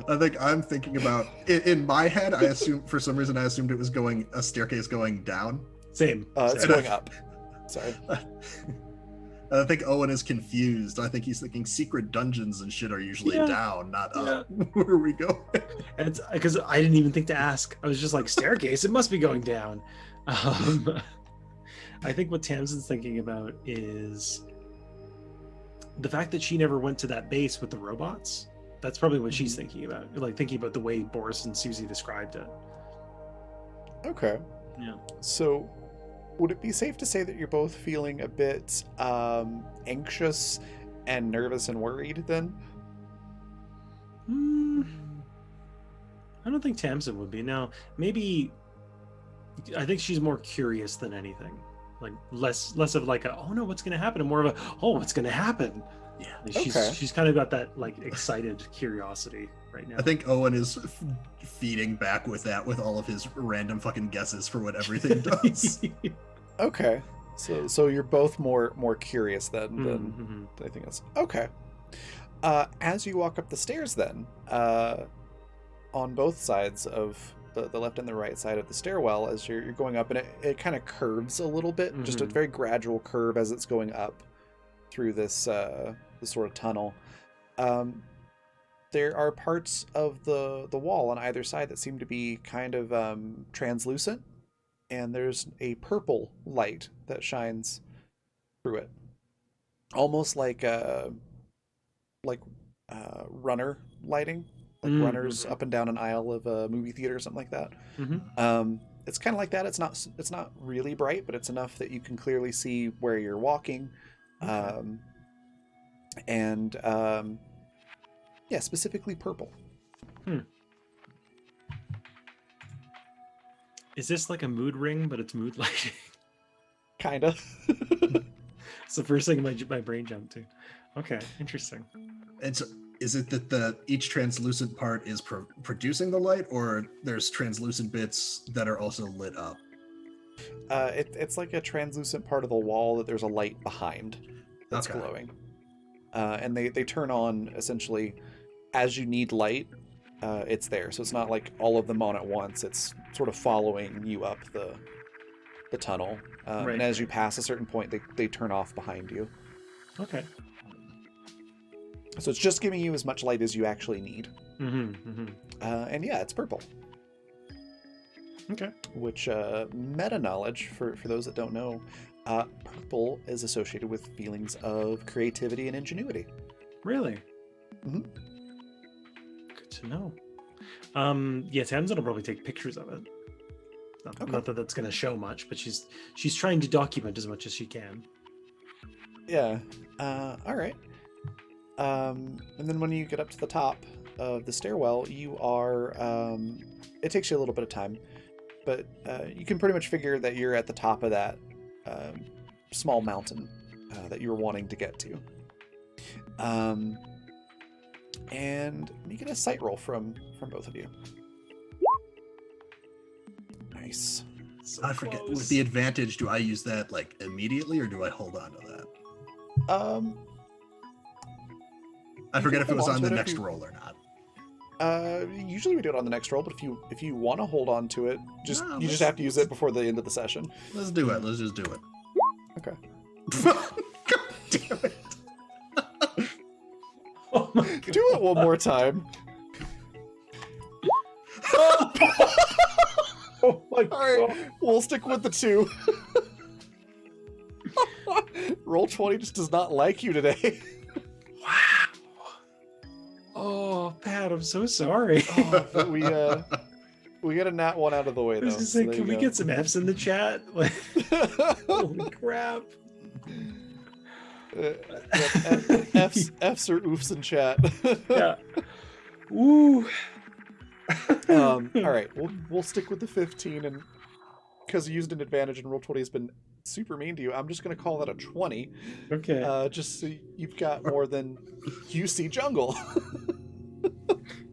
I think I'm thinking about in my head. I assume for some reason I assumed it was going a staircase going down. Same. It's Same. going up. Sorry. I think Owen is confused. I think he's thinking secret dungeons and shit are usually Yeah. down, not up. Where are we going? And it's because I didn't even think to ask. I was just like, staircase, it must be going down. I think what Tamsin's thinking about is the fact that she never went to that base with the robots. That's probably what she's thinking about. Like thinking about the way Boris and Susie described it. Okay. Yeah. So, would it be safe to say that you're both feeling a bit anxious and nervous and worried then? I don't think Tamsin would be. No, maybe. I think she's more curious than anything. Like less of like a oh no what's gonna happen and more of a oh what's gonna happen. Yeah. Like, Okay. she's kind of got that like excited curiosity right now. I think Owen is feeding back with that with all of his random fucking guesses for what everything does. Okay. So you're both more curious than Mhm. I think that's okay. As you walk up the stairs, then, on both sides of the left and the right side of the stairwell, as you're going up, and it kind of curves a little bit, just a very gradual curve as it's going up through this sort of tunnel. There are parts of the wall on either side that seem to be kind of translucent, and there's a purple light that shines through it, almost like runner lighting, like runners up and down an aisle of a movie theater or something like that. It's kind of like that. It's not really bright, but it's enough that you can clearly see where you're walking. Yeah, specifically purple. Is this like a mood ring, but it's mood lighting? Kinda. It's the first thing my brain jumped to. Okay, interesting. Is it that each translucent part is producing the light, or there's translucent bits that are also lit up? It's like a translucent part of the wall that there's a light behind that's glowing. And they turn on essentially as you need light. It's there, so it's not like all of them on at once. It's sort of following you up the tunnel, and as you pass a certain point, they turn off behind you. Okay. So it's just giving you as much light as you actually need. And yeah, it's purple. Okay. Which meta knowledge for those that don't know, purple is associated with feelings of creativity and ingenuity. Really? Good to know. Yeah, Tamsin will probably take pictures of it. Not that that's going to show much, but she's trying to document as much as she can. Yeah. All right. And then when you get up to the top of the stairwell, you are. It takes you a little bit of time, but you can pretty much figure that you're at the top of that small mountain that you were wanting to get to. And you get a sight roll from both of you. Nice. So I forget. close. With the advantage, do I use that like immediately, or do I hold on to that? I forget if it was on the next roll or not. Usually we do it on the next roll, but if you want to hold on to it, you just have to use it before the end of the session. Let's do it. Let's just do it. Okay. God damn it. Oh my God. Do it one more time. Oh my All right, God. we'll stick with the 2. Roll20 just does not like you today. Wow. Oh, Pat, I'm so sorry. But we get a nat 1 out of the way I though. was just so like, there can you we go. get some F's in the chat? Like, holy crap. F's or oofs in chat. Yeah. Ooh. All right, we'll stick with the 15, and because you used an advantage and Roll20 has been super mean to you, I'm just gonna call that a 20. Okay. Just so you've got more than UC Jungle.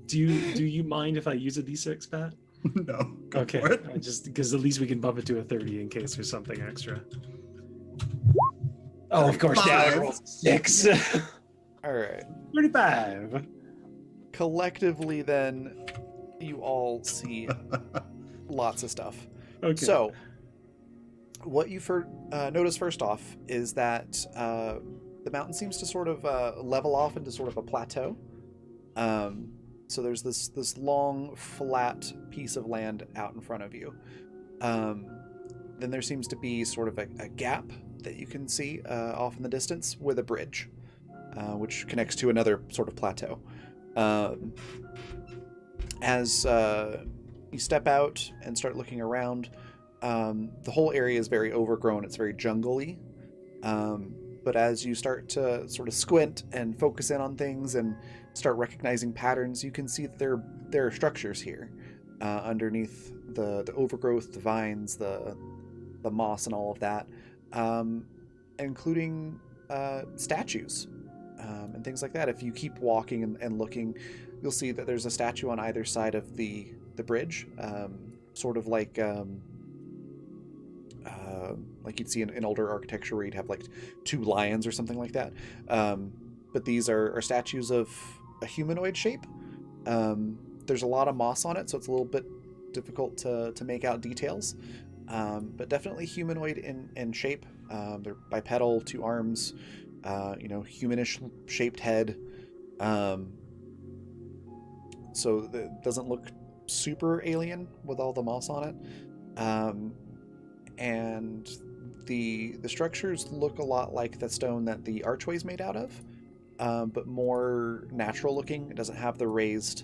Do you mind if I use a D6, Pat? No. Go Okay. for it. Just because at least we can bump it to a 30 in case there's something extra. Oh, of course. Now I rolled 6. All right. 35. Collectively, then, you all see lots of stuff. Okay. So, what you notice first off is that the mountain seems to sort of level off into sort of a plateau. So there's this long, flat piece of land out in front of you. Then there seems to be sort of a gap that you can see off in the distance with a bridge, which connects to another sort of plateau. As you step out and start looking around, the whole area is very overgrown. It's very jungle-y. But as you start to sort of squint and focus in on things and start recognizing patterns, you can see that there are structures here underneath the overgrowth, the vines, the moss, and all of that, including statues and things like that. If you keep walking and looking, you'll see that there's a statue on either side of the bridge, sort of like you'd see in older architecture where you'd have like 2 lions or something like that. but these are statues of a humanoid shape. There's a lot of moss on it, so it's a little bit difficult to make out details. But definitely humanoid in shape. They're bipedal, 2 arms, humanish shaped head. So it doesn't look super alien with all the moss on it. And the structures look a lot like the stone that the archway's made out of, but more natural looking. It doesn't have the raised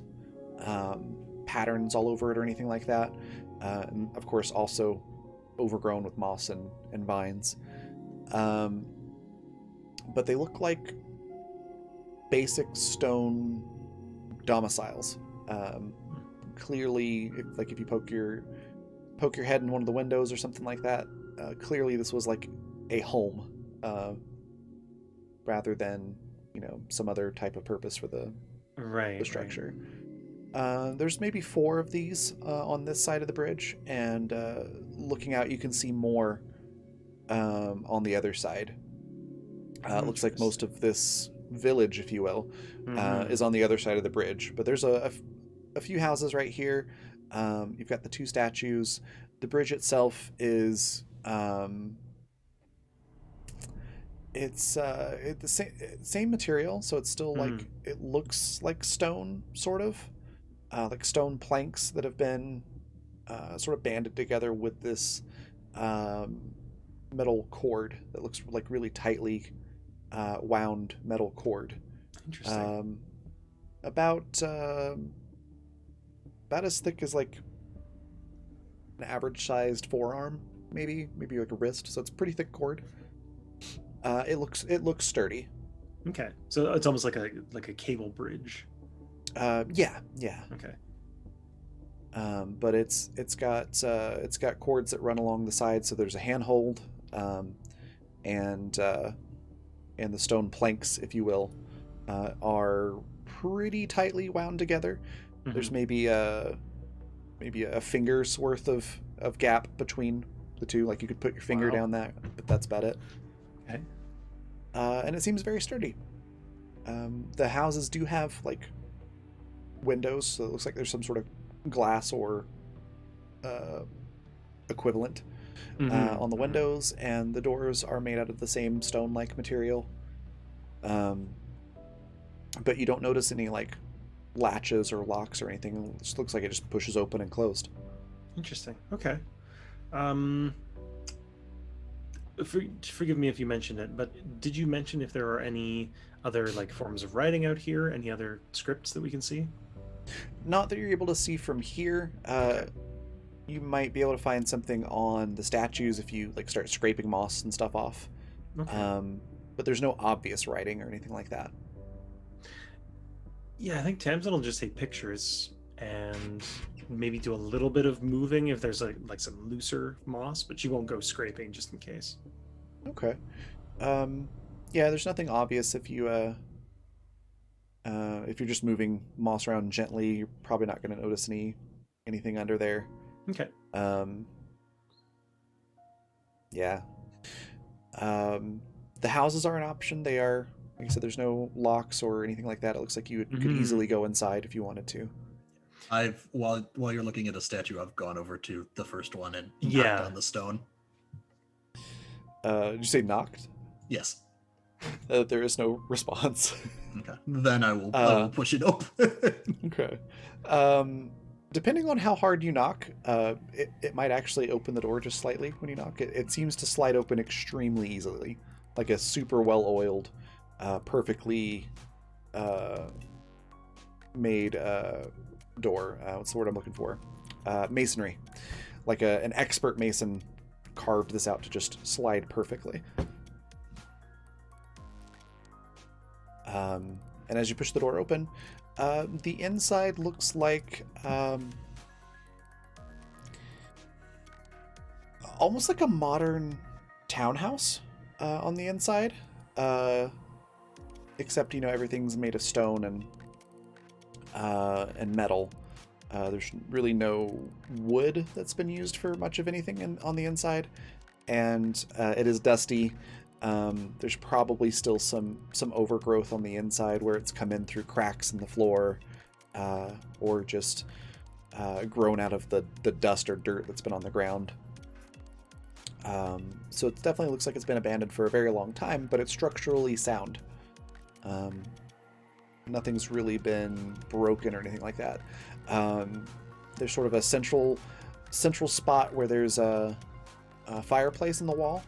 patterns all over it or anything like that. And of course also overgrown with moss and vines. But they look like basic stone domiciles. Clearly, if you poke your head in one of the windows or something like that, clearly this was like a home, rather than some other type of purpose for the structure. There's maybe 4 of these on this side of the bridge, and looking out you can see more on the other side. It looks like most of this village, if you will, is on the other side of the bridge, but there's a few houses right here. You've got the 2 statues. The bridge itself is it's the same material, so it's still like, it looks like stone, sort of like stone planks that have been sort of banded together with this metal cord that looks like really tightly wound metal cord. Interesting. About as thick as like an average sized forearm, maybe like a wrist. So it's pretty thick cord. It looks sturdy. Okay, so it's almost like a cable bridge. Yeah. Okay. But it's got cords that run along the side, so there's a handhold, and the stone planks, if you will, are pretty tightly wound together. Mm-hmm. There's maybe a finger's worth of gap between the two. Like you could put your finger down that, but that's about it. Okay. And it seems very sturdy. The houses do have like windows, so it looks like there's some sort of glass or equivalent on the windows, and the doors are made out of the same stone-like material. But you don't notice any like latches or locks or anything. It just looks like it just pushes open and closed. Interesting. Okay. Forgive me if you mentioned it, but did you mention if there are any other like forms of writing out here? Any other scripts that we can see? Not that you're able to see from here. Okay. You might be able to find something on the statues if you like start scraping moss and stuff off. Okay. But there's no obvious writing or anything like that. Yeah, I think Tamsin will just take pictures and maybe do a little bit of moving if there's like some looser moss, but she won't go scraping just in case. Okay. Yeah, there's nothing obvious if you're just moving moss around gently. You're probably not going to notice anything under there. Okay. Yeah. The houses are an option. They are, like I said, there's no locks or anything like that. It looks like you could easily go inside if you wanted to. While you're looking at a statue, I've gone over to the first one and knocked on the stone. Did you say knocked? Yes. There is no response. Okay. Then I will push it open. Okay. Depending on how hard you knock, it might actually open the door just slightly when you knock. It seems to slide open extremely easily, like a super well-oiled, perfectly made door. What's the word I'm looking for? Masonry. Like an expert mason carved this out to just slide perfectly. And as you push the door open, the inside looks like almost like a modern townhouse on the inside, except everything's made of stone and metal. There's really no wood that's been used for much of anything on the inside, and it is dusty. There's probably still some overgrowth on the inside where it's come in through cracks in the floor, or just grown out of the dust or dirt that's been on the ground. So it definitely looks like it's been abandoned for a very long time, but it's structurally sound. Nothing's really been broken or anything like that. There's sort of a central spot where there's a fireplace in the wall,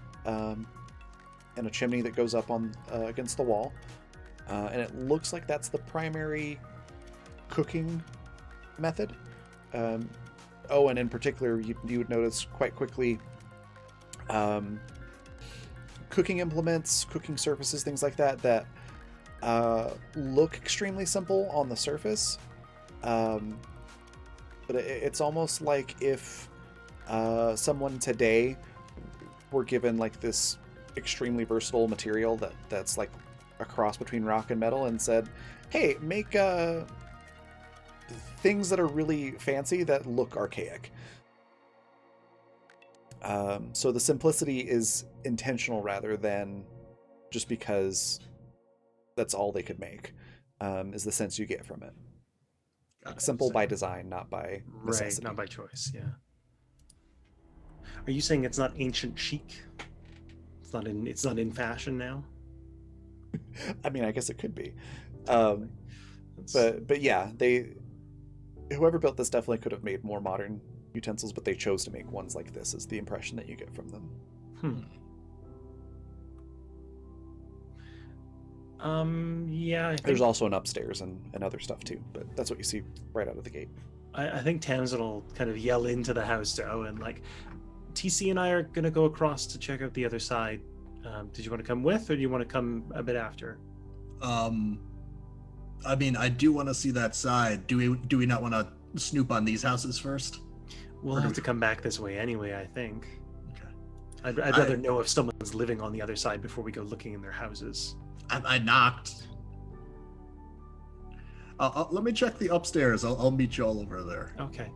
and a chimney that goes up on against the wall, and it looks like that's the primary cooking method. And in particular, you would notice quite quickly cooking implements, cooking surfaces, things like that look extremely simple on the surface, but it's almost like if someone today were given like this extremely versatile material that's like a cross between rock and metal and said, hey, make things that are really fancy that look archaic. So the simplicity is intentional rather than just because that's all they could make, is the sense you get from it. Simple by design, not by necessity. Right, not by choice. Yeah. Are you saying it's not ancient chic? It's not in fashion now? I mean, I guess it could be. But yeah, whoever built this definitely could have made more modern utensils, but they chose to make ones like this, is the impression that you get from them. Yeah. There's also an upstairs and other stuff too, but that's what you see right out of the gate. I think Tamsin will kind of yell into the house to Owen, like, TC and I are going to go across to check out the other side. Did you want to come with, or do you want to come a bit after? I mean, I do want to see that side. Do we not want to snoop on these houses first? We'll have to come back this way anyway, I think. Okay. I'd rather know if someone's living on the other side before we go looking in their houses. I knocked. Let me check the upstairs. I'll meet you all over there. Okay.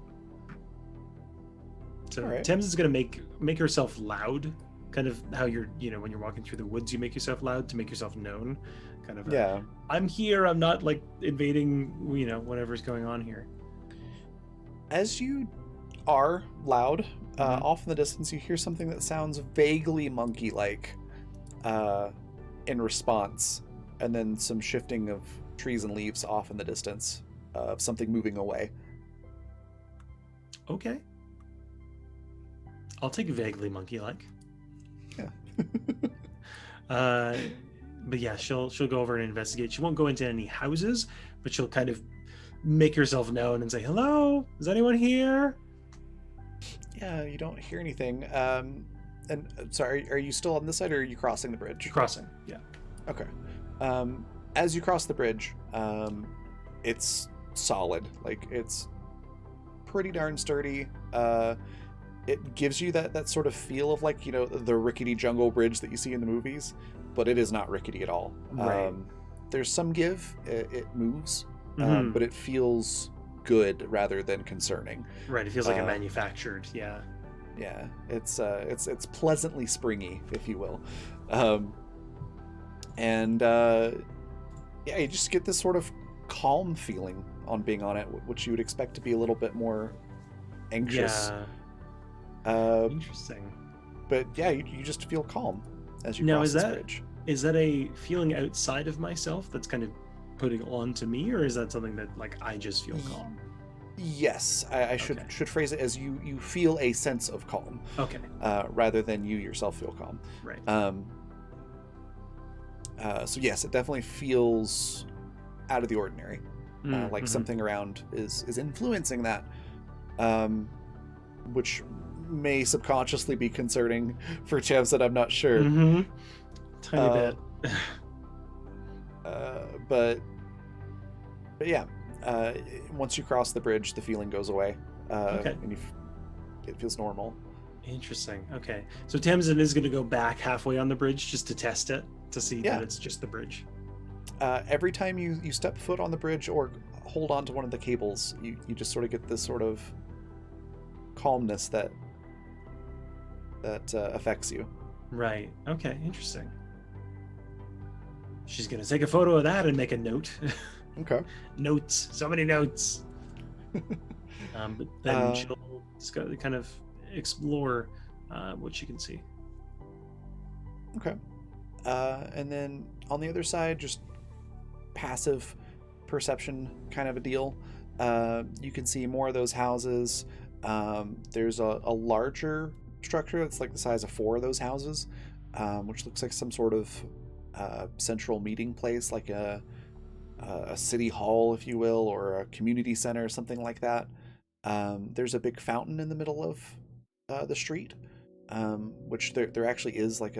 So All right. Thames is going to make herself loud, kind of how you're, when you're walking through the woods, you make yourself loud to make yourself known. Kind of, Yeah. I'm here. I'm not like invading, whatever's going on here. As you are loud, off in the distance, you hear something that sounds vaguely monkey-like in response, and then some shifting of trees and leaves off in the distance, of something moving away. Okay. I'll take vaguely monkey-like. Yeah. But yeah, she'll go over and investigate. She won't go into any houses, but she'll kind of make herself known and say, "Hello, is anyone here?" Yeah, you don't hear anything. And sorry, are you still on this side, or are you crossing the bridge? Crossing, yeah. Okay. As you cross the bridge, it's solid. Like, it's pretty darn sturdy. It gives you that sort of feel of, like, the rickety jungle bridge that you see in the movies, but it is not rickety at all. Right. There's some give. It moves, Mhm. but it feels good rather than concerning. Right, it feels like a manufactured, yeah. Yeah, it's pleasantly springy, if you will. Yeah, you just get this sort of calm feeling on being on it, which you would expect to be a little bit more anxious. Yeah. Interesting. But yeah, you just feel calm as you Now, cross is this that- bridge. Is that a feeling outside of myself that's kind of putting on to me, or is that something that, like, I just feel calm? Yes, I should Okay. should phrase it as you feel a sense of calm, Okay, rather than you yourself feel calm. right. So yes, it definitely feels out of the ordinary. Like Mhm. something around is influencing that, which may subconsciously be concerning for Chevs, I'm not sure. Mhm. Tiny bit. But yeah, once you cross the bridge, the feeling goes away, Okay. and it feels normal. Interesting. Okay. So Tamsin is going to go back halfway on the bridge just to test it, to see Yeah. that it's just the bridge. Every time you step foot on the bridge or hold on to one of the cables, you just sort of get this sort of calmness that affects you. Right. Okay. Interesting. she's gonna take a photo of that and make a note. Okay. Notes, so many notes. But then Uh, she'll just kind of explore what she can see. Okay. And then on the other side, just passive perception kind of a deal. You can see more of those houses. There's a larger structure that's like the size of 4 of those houses, which looks like some sort of central meeting place, like a city hall, if you will, or a community center, something like that. There's a big fountain in the middle of the street, which there actually is like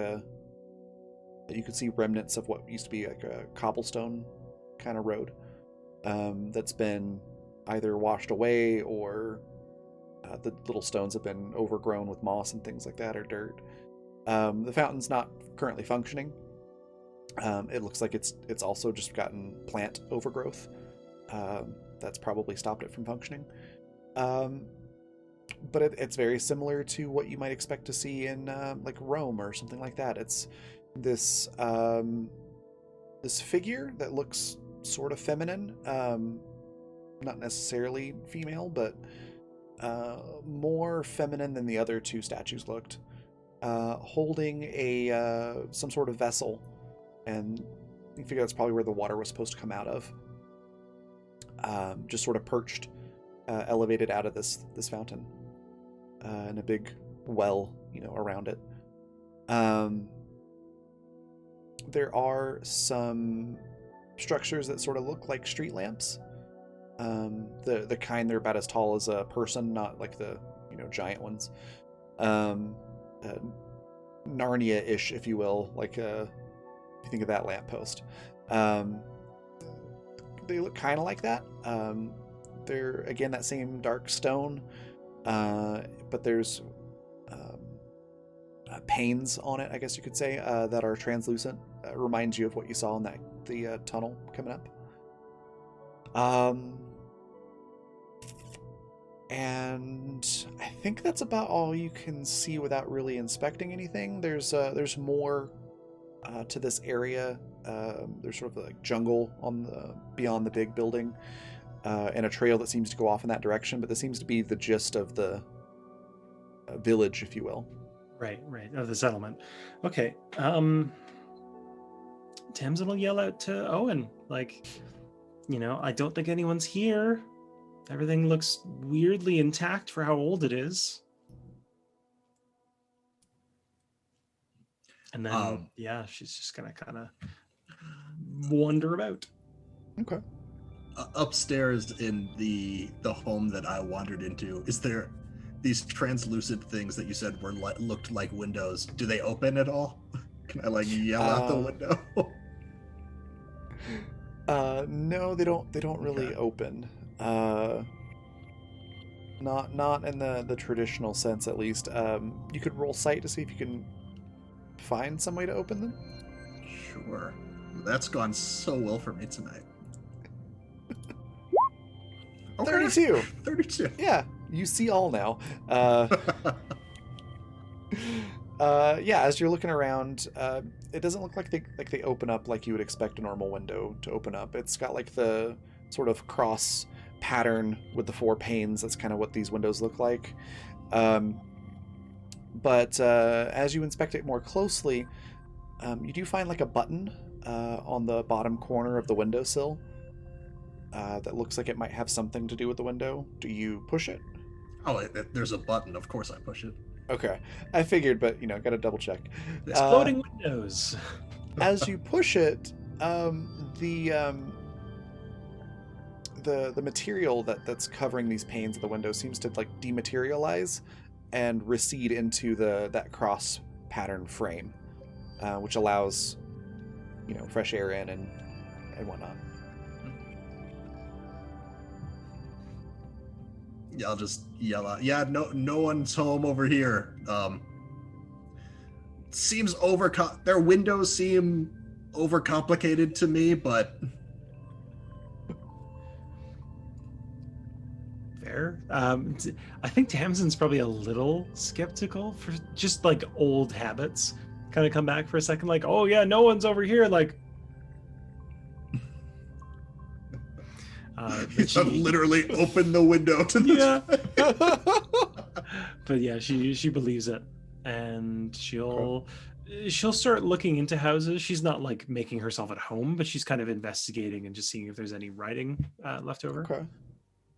you can see remnants of what used to be like a cobblestone kind of road that's been either washed away or the little stones have been overgrown with moss and things like that, or dirt. The fountain's not currently functioning. It looks like it's also just gotten plant overgrowth. That's probably stopped it from functioning. But it's very similar to what you might expect to see in like Rome or something like that. It's this this figure that looks sort of feminine, not necessarily female, but more feminine than the other 2 statues looked, holding some sort of vessel, and you figure that's probably where the water was supposed to come out of. Just sort of perched, elevated out of this fountain, and a big well, around it. There are some structures that sort of look like street lamps. The kind they're about as tall as a person, not like the giant ones. Narnia-ish, if you will, like if you think of that lamppost. They look kind of like that. They're again that same dark stone, but there's panes on it, I guess you could say, that are translucent. Reminds you of what you saw in the tunnel coming up. And I think that's about all you can see without really inspecting anything. There's more to this area. There's sort of like jungle beyond the big building, and a trail that seems to go off in that direction. But this seems to be the gist of the village, if you will. Right, of the settlement. Okay. Tamsin will yell out to Owen, like, I don't think anyone's here. Everything looks weirdly intact for how old it is. And then, she's just gonna kind of wander about. Okay. Upstairs in the home that I wandered into, is there these translucent things that you said looked like windows? Do they open at all? Can I yell out the window? No, they don't really open. Not in the traditional sense, at least. You could roll sight to see if you can find some way to open them. Sure. That's gone so well for me tonight. Okay. 32. 32. Yeah, you see all now. As you're looking around, it doesn't look like they open up like you would expect a normal window to open up. It's got like the sort of cross pattern with the 4 panes. That's kind of what these windows look like. But as you inspect it more closely, you do find like a button on the bottom corner of the windowsill that looks like it might have something to do with the window. Do you push it? Oh, there's a button. Of course I push it. Okay. I figured, but, gotta double check. Exploding windows. As you push it, the material that's covering these panes of the window seems to dematerialize and recede into that cross pattern frame, which allows fresh air in and whatnot. Yeah, I'll just yell out. Yeah, no one's home over here. Seems their windows seem overcomplicated to me, but fair. I think Tamsin's probably a little skeptical for just old habits kind of come back for a second. Oh yeah, no one's over here. But I've literally opened the window to the yeah. But yeah, she believes it, and she'll start looking into houses. She's not like making herself at home, but she's kind of investigating and just seeing if there's any writing left over. Okay.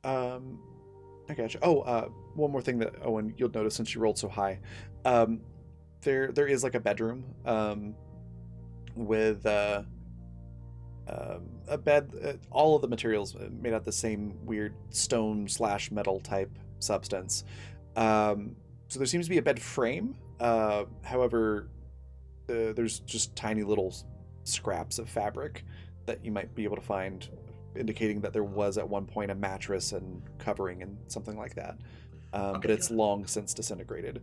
I gotcha. Oh, one more thing that Owen you'll notice since you rolled so high, there is like a bedroom, with a bed. All of the materials made out the same weird stone/metal type substance. So there seems to be a bed frame. However, there's just tiny little scraps of fabric that you might be able to find, indicating that there was at one point a mattress and covering and something like that. But it's long since disintegrated.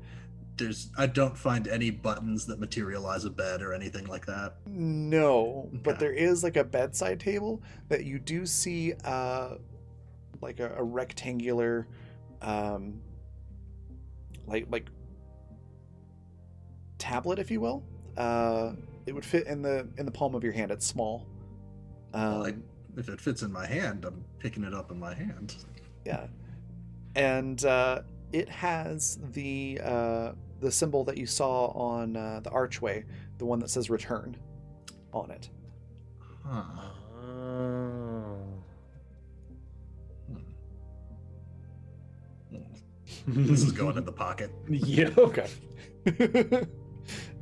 I don't find any buttons that materialize a bed or anything like that. No, but Okay. there is like a bedside table that you do see, like a rectangular, like tablet, if you will. It would fit in the palm of your hand. It's small. If it fits in my hand, I'm picking it up in my hand. Yeah, and it has the symbol that you saw on the archway, the one that says "Return" on it. Huh. Oh. This is going in the pocket. Yeah. Okay.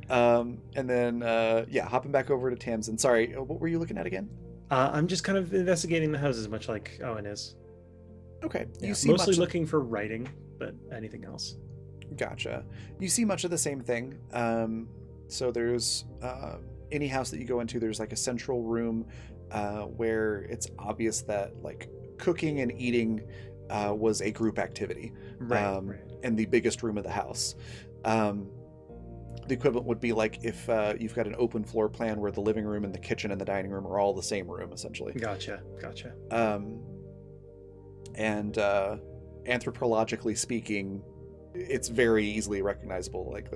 And then yeah, hopping back over to Tamsin. Sorry, what were you looking at again? I'm just kind of investigating the houses, much like Owen is. Okay, Yeah, you see mostly much. looking for writing, but anything else. Gotcha. You see much of the same thing. So there's any house that you go into, there's like a central room where it's obvious that like cooking and eating was a group activity. Right. In the biggest room of the house. The equivalent would be like if you've got an open floor plan where the living room and the kitchen and the dining room are all the same room, essentially. Gotcha. And anthropologically speaking, it's very easily recognizable. Like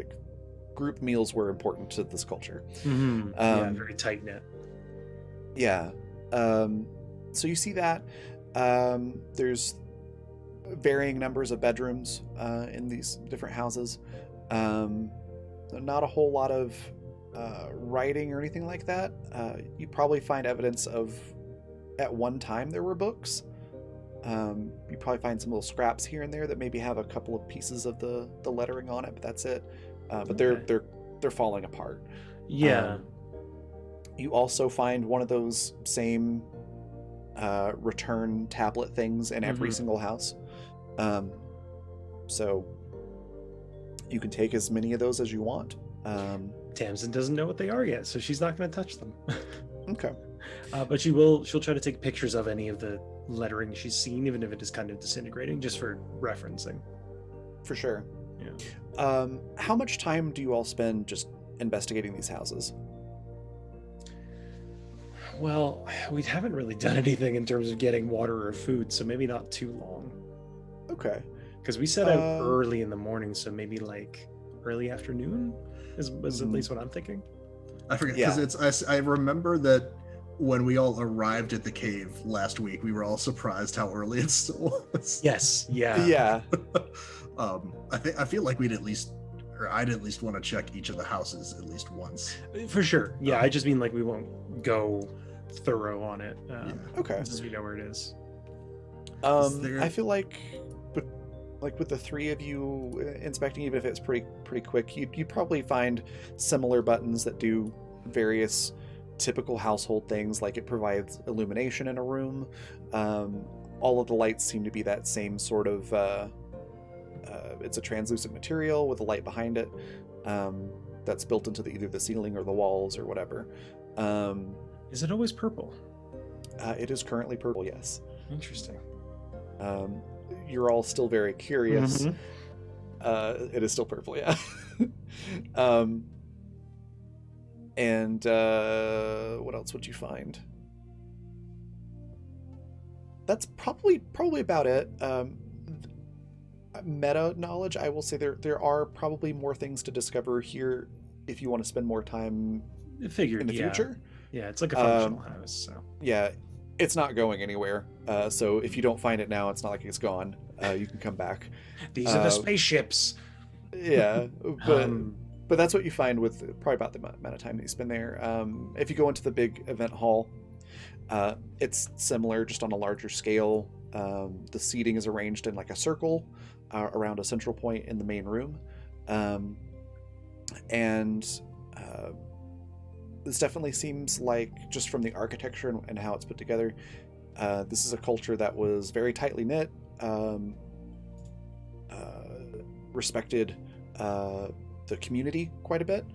group meals were important to this culture. Yeah, very tight knit. Yeah. So you see that there's varying numbers of bedrooms in these different houses. Not a whole lot of writing or anything like that. You probably find evidence of at one time there were books. You probably find some little scraps here and there that maybe have a couple of pieces of the lettering on it, but that's it. But Okay. they're falling apart. Yeah. You also find one of those same return tablet things in every Mhm. single house. So you can take as many of those as you want. Tamsin doesn't know what they are yet, so she's not going to touch them. Okay. But she'll try to take pictures of any of the lettering she's seen, even if it is kind of disintegrating, just for referencing. For sure. Yeah. How much time do you all spend just investigating these houses? Well, we haven't really done anything in terms of getting water or food, so maybe not too long. Okay. Because we set out Uh, early in the morning, so maybe like early afternoon is at Mhm. least what I'm thinking. I forget Yeah. because I remember that when we all arrived at the cave last week, we were all surprised how early it still was. Yes. Yeah. Yeah. I feel like I'd at least want to check each of the houses at least once. For sure. Yeah. I just mean like we won't go thorough on it. Okay. Since we know where it is. there- I feel like with the three of you inspecting, even if it's pretty quick, you'd probably find similar buttons that do various typical household things, like it provides illumination in a room. All of the lights seem to be that same sort of it's a translucent material with a light behind it, that's built into either the ceiling or the walls or whatever. Is it always purple? It is currently purple, yes. Interesting. You're all still very curious. Mhm. It is still purple, yeah. And what else would you find? That's probably about it. Meta knowledge, I will say there are probably more things to discover here if you want to spend more time It figured. in the yeah. future. Yeah. It's like a functional house. So. Yeah, it's not going anywhere. So if you don't find it now, it's not like it's gone. You can come back. These are the spaceships. Yeah, but Um, but that's what you find with probably about the amount of time that you spend there. If you go into the big event hall, it's similar, just on a larger scale. The seating is arranged in like a circle around a central point in the main room, and this definitely seems like, just from the architecture and how it's put together, this is a culture that was very tightly knit, respected the community quite a bit,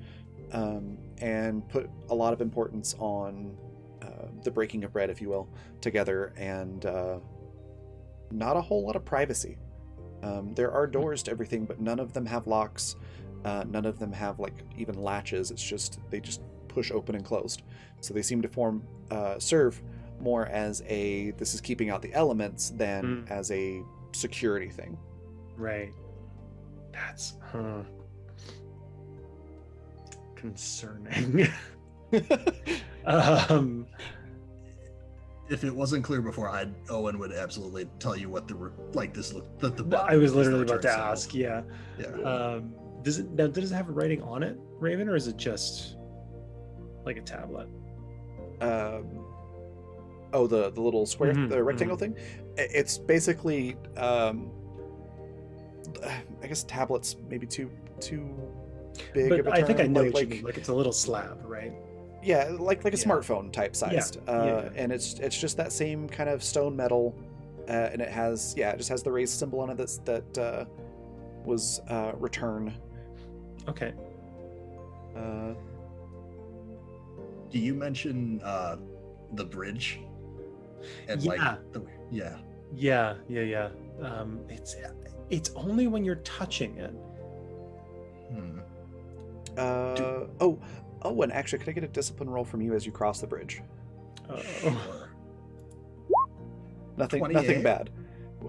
and put a lot of importance on the breaking of bread, if you will, together, and not a whole lot of privacy. There are doors to everything, but none of them have locks. None of them have like even latches. It's just they just push open and closed. So they seem to serve more as a this is keeping out the elements than as a security thing. right. That's concerning. um, If it wasn't clear before, Owen would absolutely tell you what this look that the I was literally is the about to return ask. Yeah. Yeah. Does it have writing on it, Raven, or is it just like a tablet? Oh, the little square, Mhm, the rectangle thing. It's basically, I guess tablets maybe too big But of a I think I term, know what you mean. Like it's a little slab, right? yeah, like a Yeah. smartphone type sized. Yeah. And it's just that same kind of stone metal, and it just has the raised symbol on it that was return. Okay. Do you mention the bridge? And Yeah. yeah. Yeah. It's only when you're touching it. Hmm. And actually, could I get a discipline roll from you as you cross the bridge? Oh. Sure. Nothing 28. bad.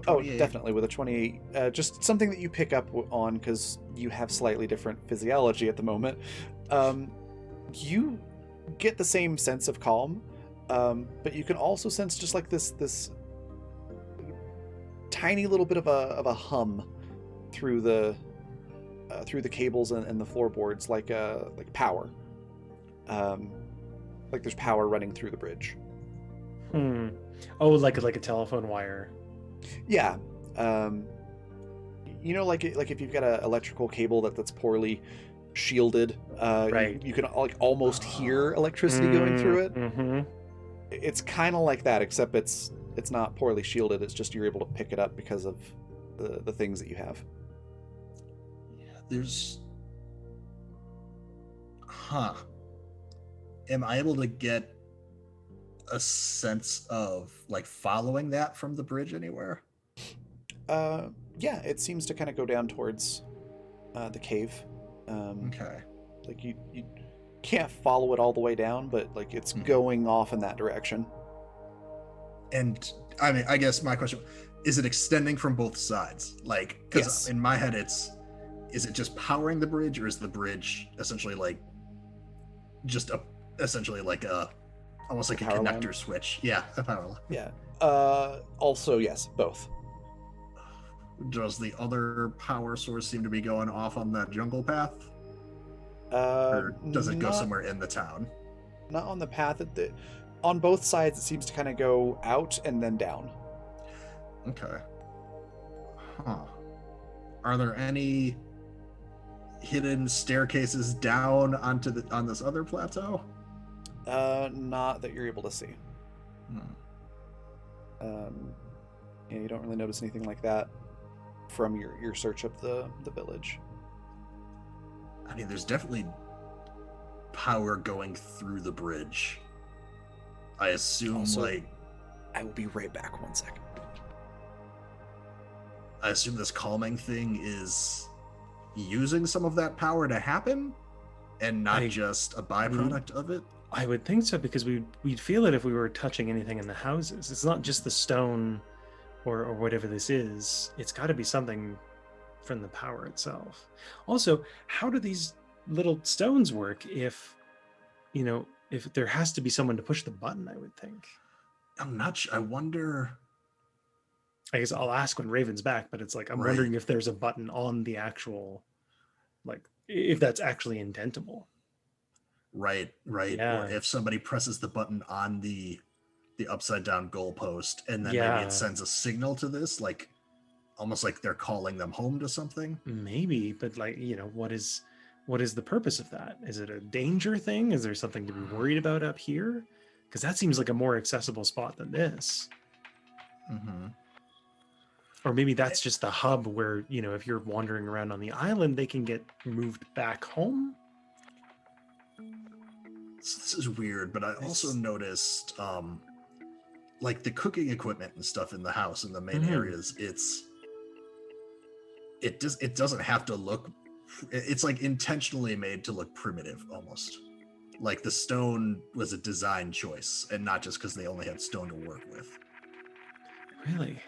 28. Oh, definitely with a 28. Just something that you pick up on because you have slightly different physiology at the moment. You get the same sense of calm, but you can also sense just like this tiny little bit of a hum through the cables and the floorboards, like power. Like there's power running through the bridge. Oh, like a telephone wire. Yeah. Like if you've got an electrical cable that's poorly shielded, Right. you can like almost hear electricity going through it. Mm-hmm. It's kind of like that, except it's not poorly shielded. It's just you're able to pick it up because of the things that you have. There's am I able to get a sense of like following that from the bridge anywhere? Yeah, it seems to kind of go down towards the cave. Okay. Like you can't follow it all the way down, but like it's going off in that direction. And I mean, I guess my question is, it extending from both sides? Like, because Yes. in my head, is it just powering the bridge, or is the bridge essentially like just essentially like almost like a power connector line? switch? Yeah, a power line. Yeah. Also, yes, both. Does the other power source seem to be going off on that jungle path, or does it go Not- somewhere in the town? Not on the path. On both sides, it seems to kind of go out and then down. Okay. Are there any hidden staircases down on this other plateau? Not that you're able to see. Yeah, you don't really notice anything like that from your search of the village. I mean, there's definitely power going through the bridge. I assume, Also, I will be right back. 1 second. I assume this calming thing is using some of that power to happen, and not just a byproduct of it. I would think so, because we'd feel it if we were touching anything in the houses. It's not just the stone or whatever this is. It's got to be something from the power itself. Also, how do these little stones work if there has to be someone to push the button, I would think. I'm not sure. I wonder. I guess I'll ask when Raven's back, but it's like I'm Right. wondering if there's a button on the actual, like, if that's actually indentable. Right. Yeah. Or if somebody presses the button on the upside down goalpost, and then maybe Yeah. it sends a signal to this, like almost like they're calling them home to something. Maybe, but like, what is the purpose of that? Is it a danger thing? Is there something to be worried about up here? Because that seems like a more accessible spot than this. Mm-hmm. Or maybe that's just the hub where, if you're wandering around on the island, they can get moved back home. This is weird, but I also noticed like the cooking equipment and stuff in the house in the main areas, it doesn't have to look, it's like intentionally made to look primitive almost. Like the stone was a design choice and not just because they only had stone to work with. Really?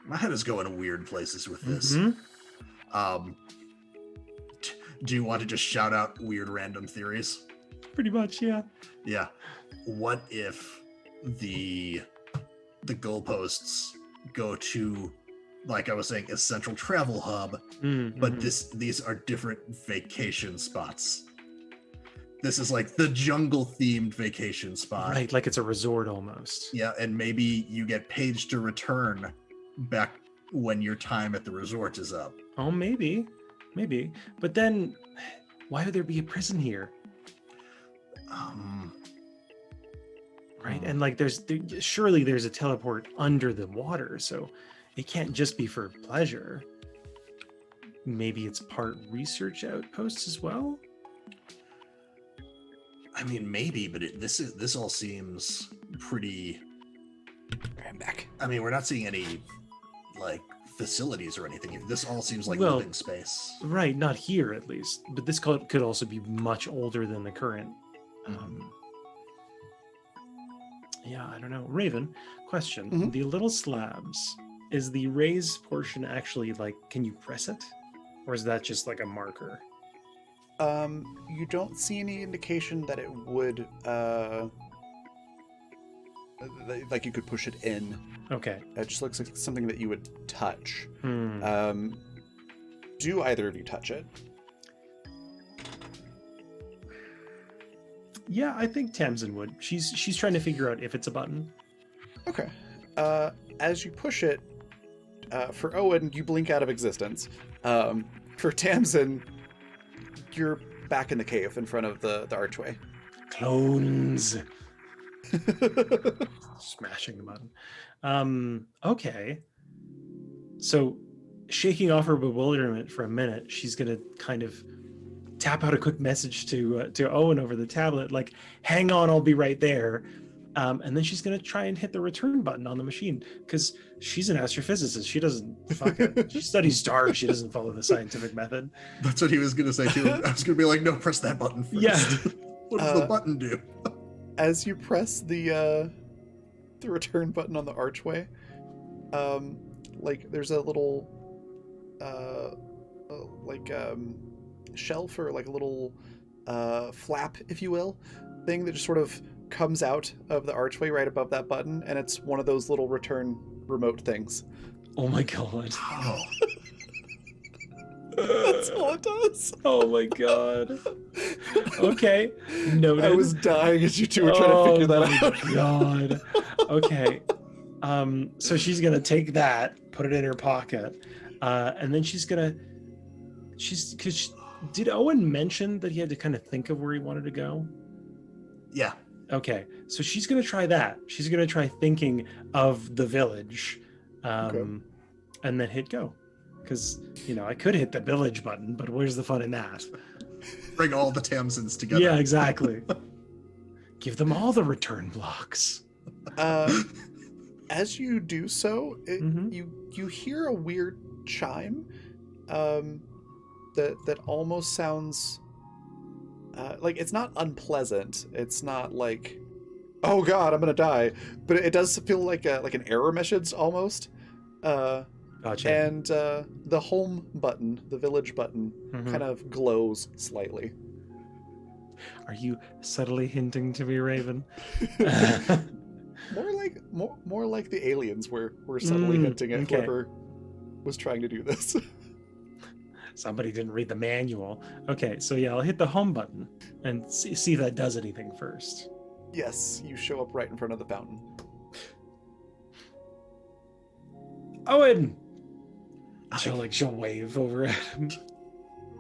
My head is going weird places with this. Do you want to just shout out weird random theories? Pretty much, yeah. Yeah. What if the goalposts go to, like I was saying, a central travel hub, but these are different vacation spots. This is like the jungle themed vacation spot. Right, like it's a resort almost. Yeah, and maybe you get paged to return back when your time at the resort is up. Oh, maybe. But then why would there be a prison here? Right, and like surely there's a teleport under the water, so it can't just be for pleasure. Maybe it's part research outpost as well. I mean, maybe, but this all seems pretty. I'm back. I mean, we're not seeing any like facilities or anything. This all seems like Well, living space. Right, not here at least. But this could also be much older than the current. Yeah, I don't know. Raven, question: the little slabs, is the raised portion actually like? Can you press it, or is that just like a marker? You don't see any indication that it would, like you could push it in. Okay. It just looks like something that you would touch. Hmm. Do either of you touch it? Yeah, I think Tamsin would. She's trying to figure out if it's a button. Okay. As you push it, for Owen, you blink out of existence. For Tamsin, you're back in the cave in front of the archway. Clones. Smashing the button. Okay. So, shaking off her bewilderment for a minute, she's gonna kind of tap out a quick message to Owen over the tablet, like, "Hang on, I'll be right there." And then she's gonna try and hit the return button on the machine because she's an astrophysicist. She doesn't fuck it. She studies stars. She doesn't follow the scientific method. That's what he was gonna say too. I was gonna be like, no, press that button first. Yeah. What does the button do? As you press the return button on the archway, like there's a little shelf or like a little flap, if you will, thing that just sort of comes out of the archway right above that button, and it's one of those little return remote things. Oh my god. Oh. That's all it does. Oh my god. Okay. Noted. I was dying as you two were trying to figure that out. God. Okay. So she's gonna take that, put it in her pocket, and then did Owen mention that he had to kind of think of where he wanted to go? Yeah. Okay, so she's gonna try that. She's gonna try thinking of the village, and then hit go. Because I could hit the village button, but where's the fun in that? Bring all the Tamsins together. Yeah, exactly. Give them all the return blocks. As you do so, you hear a weird chime that almost sounds like it's not unpleasant. It's not like, oh god, I'm gonna die, but it does feel like an error message almost. Gotcha. And the home button, the village button, kind of glows slightly. Are you subtly hinting to me, Raven? More like the aliens were subtly hinting at okay. whoever was trying to do this. Somebody didn't read the manual. Okay, so yeah, I'll hit the home button and see if that does anything first. Yes, you show up right in front of the fountain. Owen! She'll wave over at him.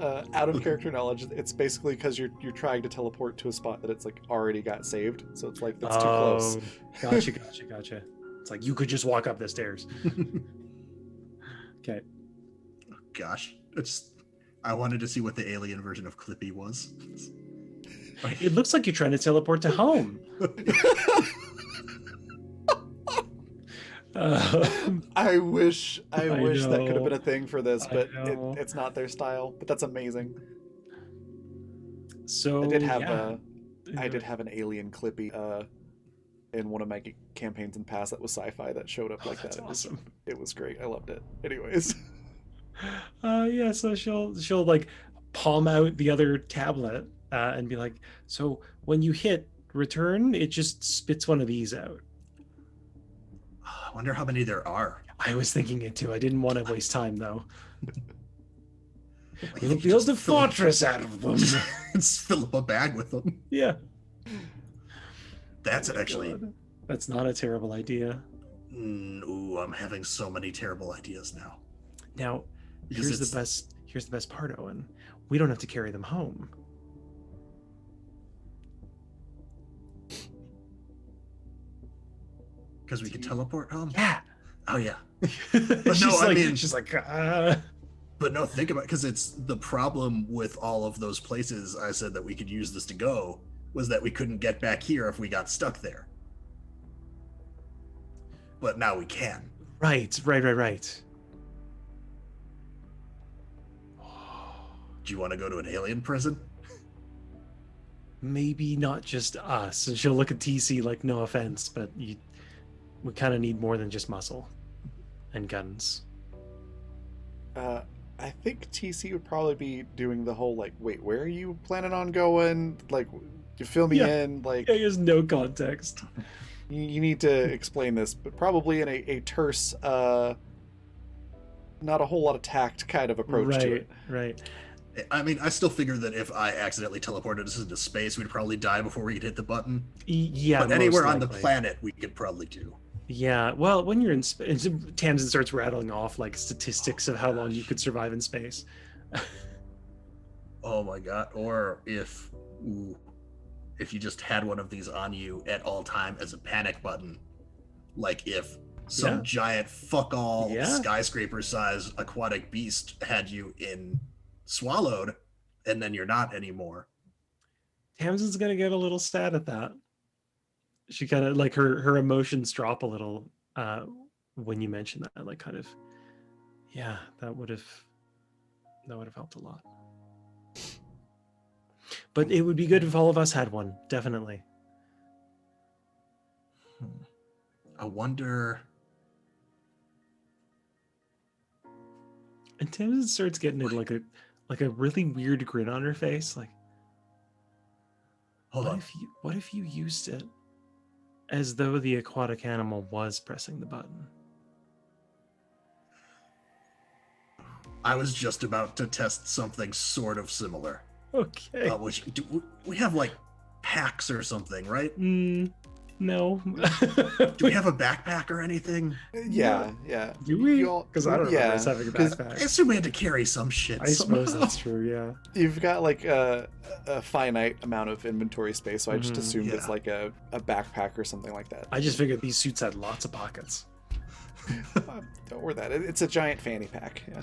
Out of character knowledge, it's basically because you're trying to teleport to a spot that it's like already got saved, so it's like that's too close. Gotcha. It's like you could just walk up the stairs. Okay. Gosh, I wanted to see what the alien version of Clippy was. It looks like you're trying to teleport to home. I wish that could have been a thing for this, but know. it's not their style. But that's amazing. So I did have an alien Clippy in one of my campaigns in past that was sci-fi that showed up like that. Awesome. It was great. I loved it. Anyways. Yeah, so she'll like palm out the other tablet and be like, so when you hit return, it just spits one of these out. I wonder how many there are. I was thinking it too. I didn't want to waste time though. Like, We'll build a fortress out of them. Just fill up a bag with them. Yeah. That's actually. God. That's not a terrible idea. Ooh, I'm having so many terrible ideas now. Now, Because here's the best part, Owen. We don't have to carry them home. Because we can teleport home? Yeah. Oh, yeah. But no, I mean- she's like, But no, think about it, because it's the problem with all of those places I said that we could use this to go was that we couldn't get back here if we got stuck there. But now we can. Right. Do you want to go to an alien prison? Maybe not just us. And she'll look at TC like, no offense, but we kind of need more than just muscle and guns. I think TC would probably be doing the whole like, wait, where are you planning on going? Like, you fill me in. Like, He has no context. you need to explain this, but probably in a terse, not a whole lot of tact kind of approach to it. Right. I mean, I still figure that if I accidentally teleported us into space, we'd probably die before we could hit the button. Yeah. But anywhere most on the likely. planet, we could probably do. Yeah. Well, when you're in space, Tamsin starts rattling off like statistics of how long you could survive in space. Oh my god! Or if you just had one of these on you at all time as a panic button, like if some giant fuck all skyscraper-sized aquatic beast had you in swallowed, and then you're not anymore. Tamsin's gonna get a little sad at that. She kind of like her emotions drop a little when you mention that. Like, kind of, yeah, that would have helped a lot. But it would be good if all of us had one, definitely. I wonder. And Tamsin starts getting it like a really weird grin on her face. Like, Hold on. What if you used it as though the aquatic animal was pressing the button? I was just about to test something sort of similar. Okay. Which we have like packs or something, right? No. Do we have a backpack or anything? Yeah. Do we? You all- Because I don't remember us having a 'cause I backpack. assume we had to carry some shit. I suppose somehow. that's true, yeah. You've got like a finite amount of inventory space, so I just assumed it's Yeah. like a backpack or something like that. I just figured these suits had lots of pockets. Don't worry that. It's a giant fanny pack. Yeah.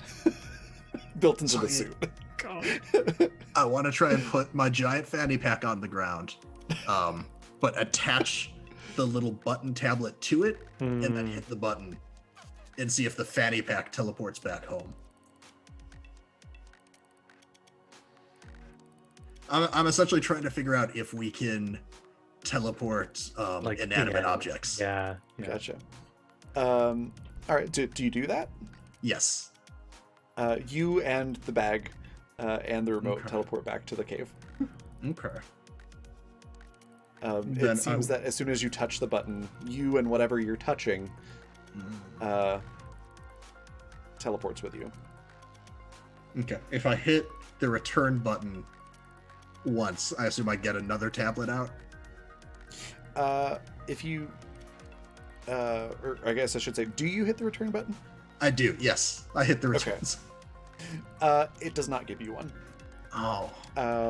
Built into the suit. God. I want to try and put my giant fanny pack on the ground, but attach the little button tablet to it, and then hit the button and see if the fanny pack teleports back home. I'm essentially trying to figure out if we can teleport inanimate objects. Yeah. Gotcha. All right. Do you do that? Yes. You and the bag and the remote Okay. teleport back to the cave. Okay. Then It seems that as soon as you touch the button, you and whatever you're touching teleports with you. Okay. If I hit the return button once, I assume I get another tablet out. If you, or I guess I should say, do you hit the return button? I do. Yes, I hit the returns. It does not give you one. Oh.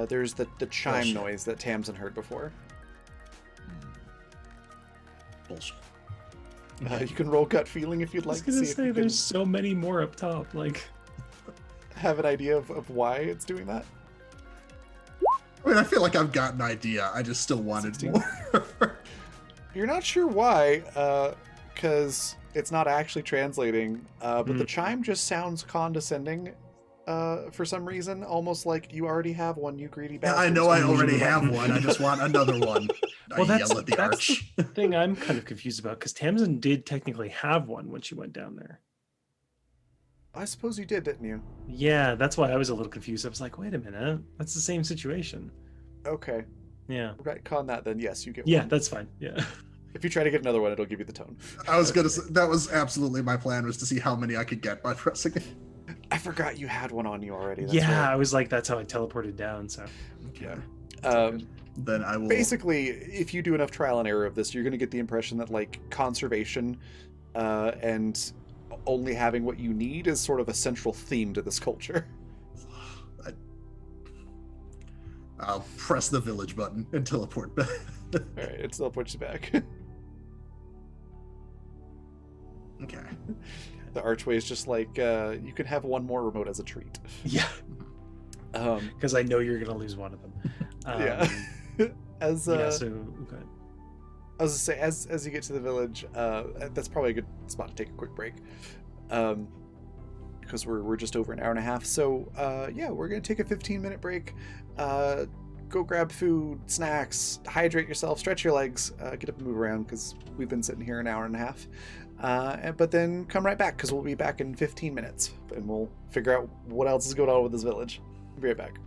There's the chime Bullshit. noise that Tamsin heard before. Bullshit. You can roll gut feeling if you'd I like was to gonna see if say you can there's so many more up top. Like, have an idea of why it's doing that. I mean, I feel like I've got an idea. I just still wanted 16. more. You're not sure why, because it's not actually translating, but the chime just sounds condescending for some reason, almost like you already have one, you greedy Yeah, bastard. I know I already have one. I just want another one. well, I that's yell at the that's arch. the thing I'm kind of confused about because Tamsin did technically have one when she went down there. I suppose you did, didn't you? Yeah, that's why I was a little confused. I was like, wait a minute, that's the same situation. Okay. Yeah. Retcon that then, yes, you get Yeah, one. that's fine. Yeah. If you try to get another one, it'll give you the tone. I was gonna say that was absolutely my plan, was to see how many I could get by pressing it. I forgot you had one on you already. That's yeah, I right. was like, that's how I teleported down. So Yeah. Then I will. Basically, if you do enough trial and error of this, you're going to get the impression that like conservation and only having what you need is sort of a central theme to this culture. I'll press the village button and teleport back. All right, it still puts you back. Okay. The archway is just like you can have one more remote as a treat. yeah, Um, because I know you're gonna lose one of them. yeah. As yeah. So okay. I was gonna say, as you get to the village, that's probably a good spot to take a quick break, because we're just over an hour and a half. So yeah, we're gonna take a 15-minute break. Go grab food, snacks, hydrate yourself, stretch your legs, get up and move around because we've been sitting here an hour and a half. But then come right back because we'll be back in 15 minutes and we'll figure out what else is going on with this village. Be right back.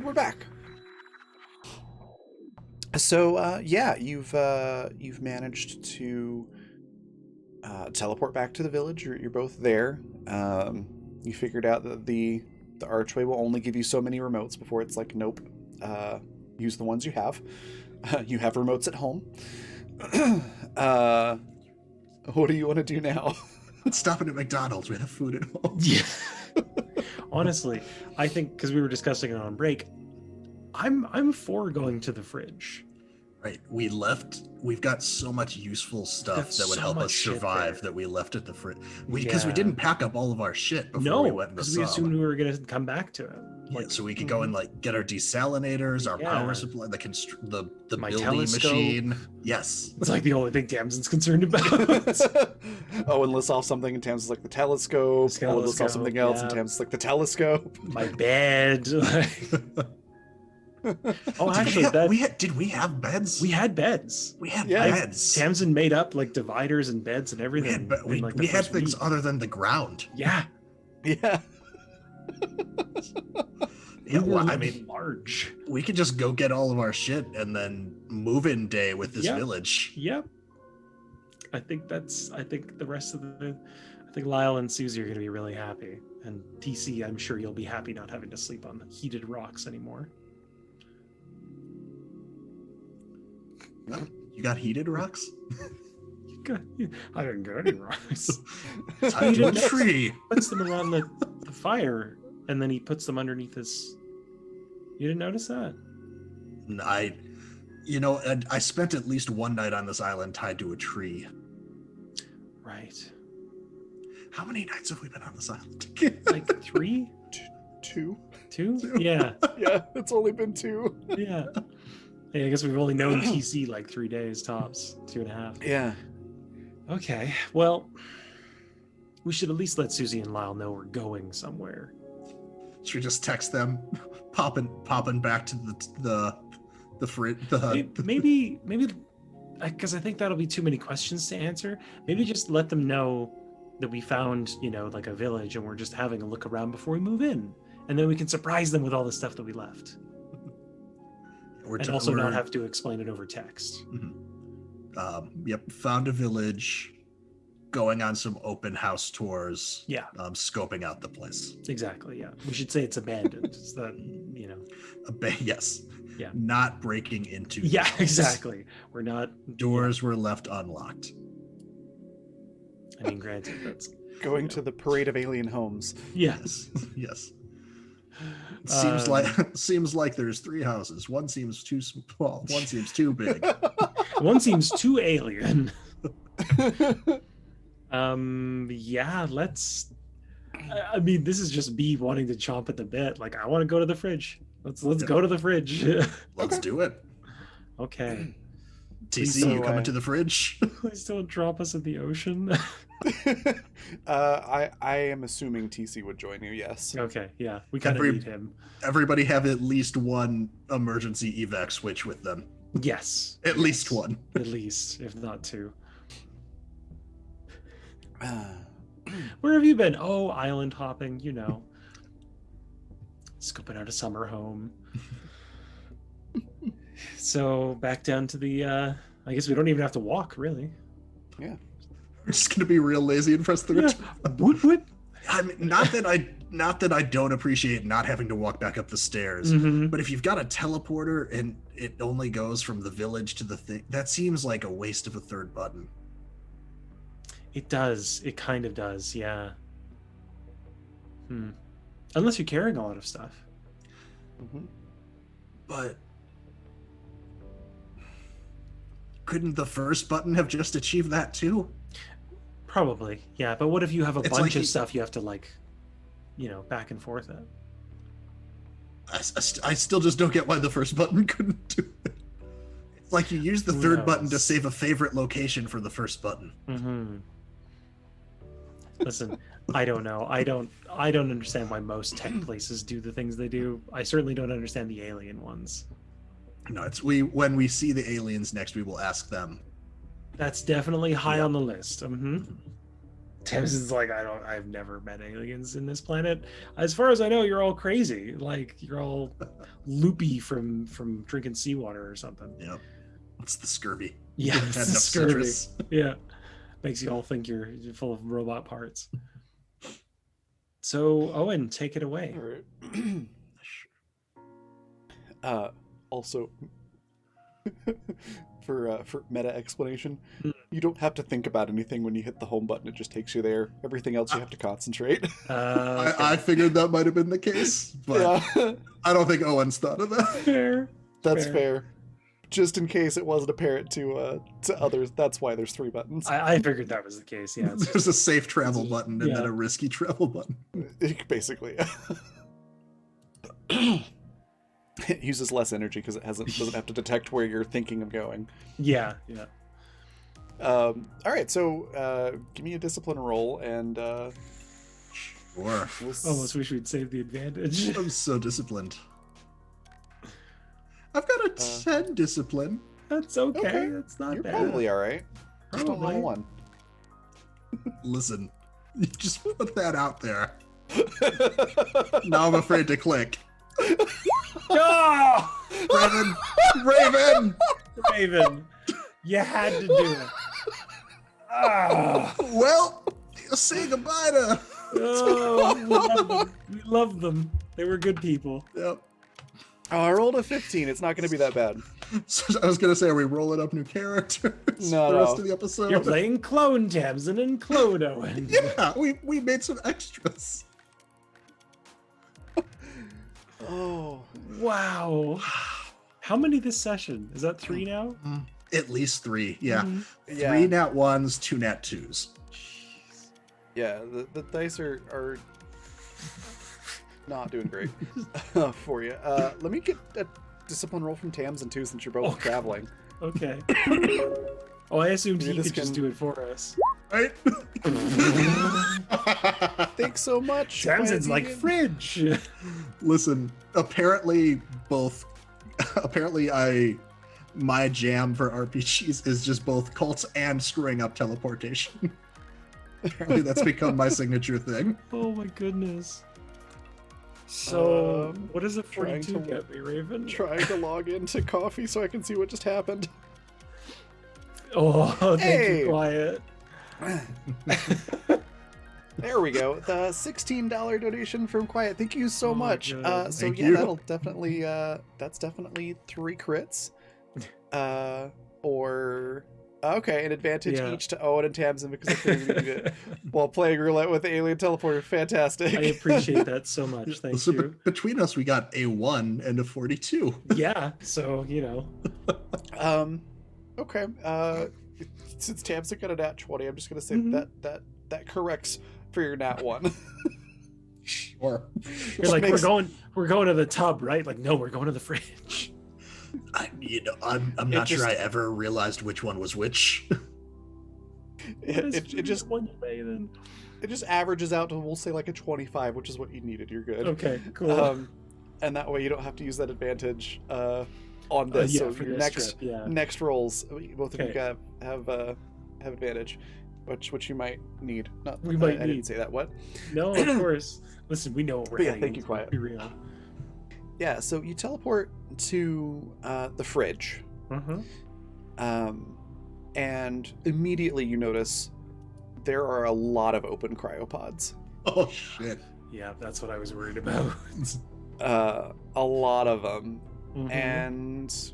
And we're back. So yeah, you've managed to teleport back to the village. You're both there. You figured out that the archway will only give you so many remotes before it's like, nope, use the ones you have. You have remotes at home. What do you want to do now? Stopping at McDonald's. We have food at home. Yeah. Honestly, I think because we were discussing it on break, I'm for going to the fridge. Right. We've got so much useful stuff that would so help much us shit survive there. that we left at the fridge. Because we Yeah. didn't pack up all of our shit before we went in the because we sub. assumed we were gonna come back to it. Yeah, so we could go and like get our desalinators, our Yeah. power supply, the My building telescope. machine. Yes. It's like the only thing Tamsin's concerned about. Owen lists off something, and Tam's like the telescope. The Owen lists off something else, and yeah. Tam's like the telescope. My bed. Oh, actually, did we have beds? we had beds. We had Yeah. beds. Tamsin made up like dividers and beds and we everything. had, be- we, in, like, the we had first things week. other than the ground. Yeah. Yeah. Yeah, We were well, I living mean, large. we could just go get all of our shit and then move in day with this Yeah. village. Yep. I think Lyle and Susie are going to be really happy. And TC, I'm sure you'll be happy not having to sleep on heated rocks anymore. You got heated rocks? I didn't get any rocks. Tied to a didn't- tree. Puts them around the fire, and then he puts them underneath his. You didn't notice that? I spent at least one night on this island tied to a tree. Right. How many nights have we been on this island? Like 3? 2. 2? Yeah. Yeah, it's only been 2. Yeah. Hey, I guess we've only known TC like 3 days tops, 2.5. Yeah. Okay. Well, we should at least let Susie and Lyle know we're going somewhere. Should we just text them, popping back to the fridge? Maybe, because I think that'll be too many questions to answer. Maybe just let them know that we found, like a village, and we're just having a look around before we move in, and then we can surprise them with all the stuff that we left, and also not have to explain it over text. Found a village, going on some open house tours. Yeah. Scoping out the place. Exactly. Yeah. We should say it's abandoned. So that Yes. Yeah. Not breaking into. the Yeah. house. Exactly. We're not. Doors were left unlocked. I mean, granted, that's Going to the parade of alien homes. yes. Yes. Seems like there's 3 houses. One seems too small. One seems too big. One seems too alien. Yeah. Let's. I mean, this is just me wanting to chomp at the bit. Like, I want to go to the fridge. Let's go to the fridge. Let's do it. Okay. TC, So, you coming to the fridge? Please don't drop us in the ocean. I am assuming TC would join you, yes. Okay, yeah, we kind of need him. Everybody have at least one emergency evac switch with them. Yes, At least one. at least, if not 2. Uh, Where have you been? Oh, island hopping, Scoping out a summer home. So back down to the. I guess we don't even have to walk, really. yeah. We're just gonna be real lazy and press the Yeah. Woot woot. I mean, not that I don't appreciate not having to walk back up the stairs, Mhm. but if you've got a teleporter and it only goes from the village to the thing, that seems like a waste of a third button. It does. It kind of does. Yeah. Unless you're carrying a lot of stuff. Mhm. But couldn't the first button have just achieved that too? Probably. Yeah. But what if you have a It's bunch like of you- stuff you have to back and forth at? I still just don't get why the first button couldn't do it. It's like you use the Who third button to knows? save a favorite location for the first button. Mm-hmm. Listen, I don't know. I don't understand why most tech places do the things they do. I certainly don't understand the alien ones. No, when we see the aliens next, we will ask them. That's definitely high Yeah. on the list. Tamsin's like, I've never met aliens in this planet. As far as I know, you're all crazy. Like you're all loopy from drinking seawater or something. Yep. It's the scurvy. Yeah, Had it's enough the scurvy. citrus. Yeah, makes you all think you're full of robot parts. So Owen, take it away. All right. Also, for meta explanation, you don't have to think about anything when you hit the home button. It just takes you there. Everything else you have to concentrate. I figured that might have been the case, but Yeah, I don't think Owen's thought of that. Fair. that's Fair. fair. Just in case it wasn't apparent to others, that's why there's 3 buttons. I figured that was the case. Yeah. It's There's a safe travel button and Yeah. then a risky travel button. Basically. It uses less energy because it doesn't have to detect where you're thinking of going. yeah. All right, so give me a discipline roll, and Sure. we'll Almost wish we'd saved the advantage. I'm so disciplined. I've got a 10 discipline. That's okay. Okay. That's not you're bad. probably all right. Just don't roll Probably. 1. Listen, you just put that out there. Now I'm afraid to click. Oh! Raven! Raven! Raven, you had to do it. Ah. Well, say goodbye to. Oh, we love them. We love them. They were good people. Yep. Oh, I rolled a 15. It's not going to be that bad. So I was gonna say, are we rolling up new characters No, for the rest no. of the episode? You're playing Clone Tamsin and Clone Owen. Yeah, we made some extras. Oh, Wow. How many this session? Is that 3 now? At least 3, yeah. Mhm. yeah. 3 nat 1s, 2 nat 2s. Yeah, the dice are not doing great for you. Let me get a discipline roll from Tamsin too, since you're both Oh, traveling. Okay. Oh, I assumed Maybe he this could just can- do it for us. Right? Thanks so much. Tamsin's like Quiet fridge. Listen, apparently my jam for RPGs is just both cults and screwing up teleportation. Apparently that's become my signature thing. Oh my goodness. So, what does a trying 42 to- get me, Raven? Trying to log into coffee so I can see what just happened. Oh, thank Hey! you, Quiet. There we go. The $16 donation from Quiet. Thank you so Oh my much. God. So Thank yeah, you. that'll definitely that's definitely 3 crits. Or okay, an advantage Yeah. each to Owen and Tamsin because they couldn't even do it while playing roulette with the alien teleporter. Fantastic. I appreciate that so much. Thank So you. between us, we got a 1 and a 42. Yeah, so, you know. Okay. Since Tamsin got a nat 20, I'm just gonna say Mhm. that corrects for your nat 1. Sure. You're like, makes- we're going to the tub, right? Like, no, we're going to the fridge. I'm not just- sure I ever realized which one was which. It just one you may then. it just averages out to, we'll say, like a 25, which is what you needed. You're good. Okay, cool. And that way you don't have to use that advantage on this. Yeah, So for your this next trip, yeah. next rolls, both of you Okay. have advantage, which you might need. Not We might I didn't need. say that. What? No, of course. Listen, we know what we're But yeah, heading thank you, into, Quiet. Be real. Yeah. So you teleport to the fridge, Uh-huh. and immediately you notice there are a lot of open cryopods. Oh shit. Yeah, that's what I was worried about. A lot of them. Mhm. And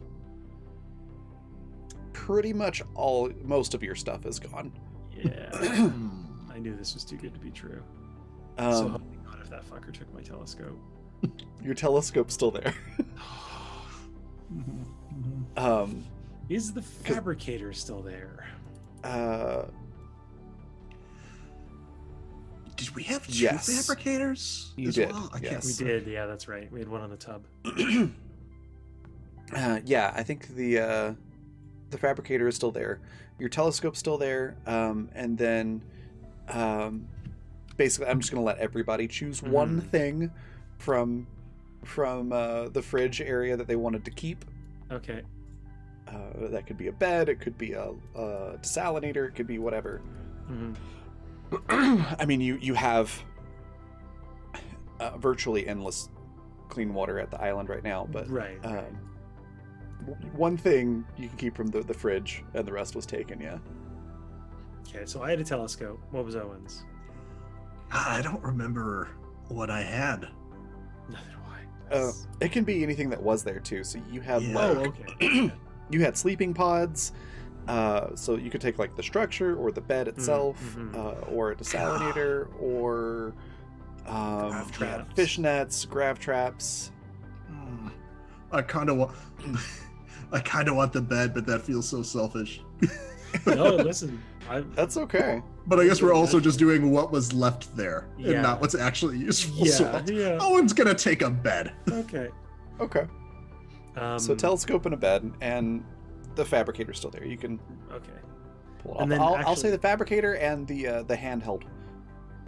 pretty much most of your stuff is gone. Yeah, I knew this was too good to be true. So Um, help me God if that fucker took my telescope. your telescope's still there. um, Is the fabricator still there? Did we have 2 Yes. fabricators? You as did, well? I yes. We did, yeah, that's right. We had one on the tub. yeah, I think the fabricator is still there. Your telescope's still there. And then basically, I'm just gonna let everybody choose one thing from the fridge area that they wanted to keep. Okay. That could be a bed, it could be a desalinator, it could be whatever. Mhm. I mean, you have virtually endless clean water at the island right now, but Right. one thing you can keep from the fridge, and the rest was taken. Yeah. Okay, so I had a telescope. What was Owen's? I don't remember what I had. Neither do I. It can be anything that was there too. So you had Yeah. Oh, like okay. you had sleeping pods. So you could take like the structure or the bed itself, or a desalinator, or Grav traps. fish nets, grav traps. I kind of want. I kind of want the bed, but that feels so selfish. No, listen. That's okay. But I guess we're also just doing what was left there Yeah. and not what's actually useful. Yeah, So yeah. Owen's gonna take a bed. Okay. Okay. So telescope and a bed, and the fabricator's still there. You can Okay. pull it And off. then I'll say actually- the fabricator and the handheld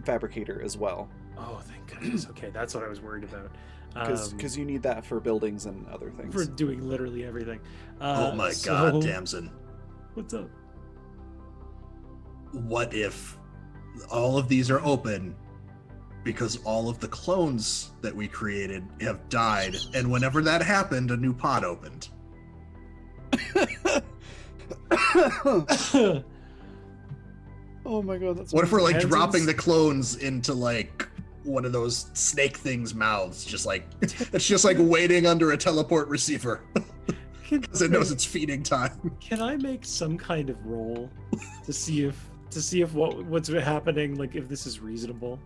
fabricator as well, Oh, thank goodness. Okay, that's what I was worried about. because you need that for buildings and other things. for doing literally everything. Oh my So- god, Damson. What's up? What if all of these are open because all of the clones that we created have died, and whenever that happened, a new pod opened? Oh my god, that's What if we're like Depends dropping on- the clones into like one of those snake things' mouths, just like it's just like waiting under a teleport receiver because it knows it's feeding time. Can I make some kind of roll to see if what's happening, like if this is reasonable?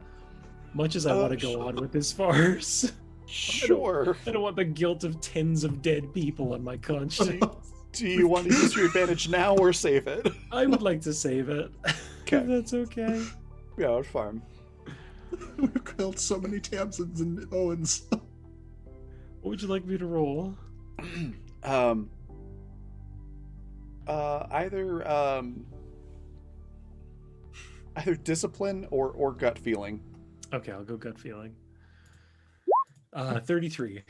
Much as I want to go on with this farce, Sure. I don't want the guilt of tens of dead people on my conscience. Do you want to use your advantage now or save it? I would like to save it. Okay. If that's okay. Yeah, it's fine. We've killed so many Tamsons and Owens. What would you like me to roll? Either discipline or gut feeling. Okay, I'll go gut feeling. 33.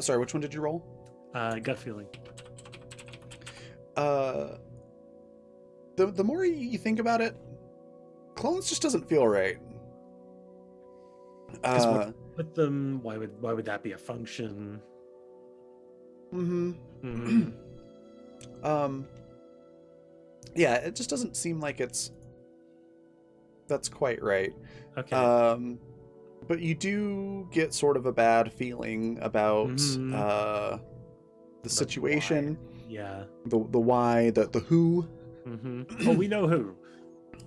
Sorry, which one did you roll? Gut feeling. The more you think about it, clones just doesn't feel right. With them, why would that be a function? Mm-hmm. Mhm. Yeah, it just doesn't seem like that's quite right. Okay. But you do get sort of a bad feeling about Mhm. the situation, Yeah. the why, the who. Oh, we know who.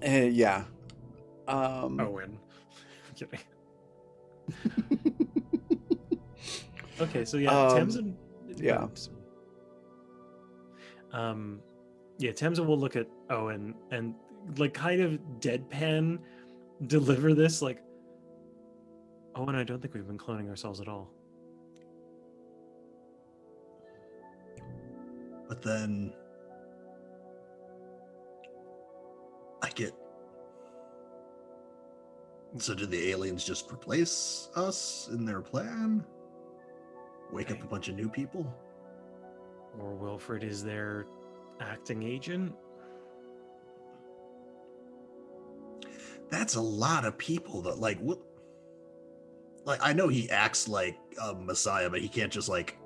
Yeah. Owen. I'm kidding. Okay, so yeah, Tamsin. yeah. Yeah, Tamsin will look at Owen and like kind of deadpan deliver this like, Owen, I don't think we've been cloning ourselves at all. But then I get. So did the aliens just replace us in their plan? Wake up a bunch of new people? Or Wilfred is their acting agent? That's a lot of people that like what, like I know he acts like a messiah, but he can't just like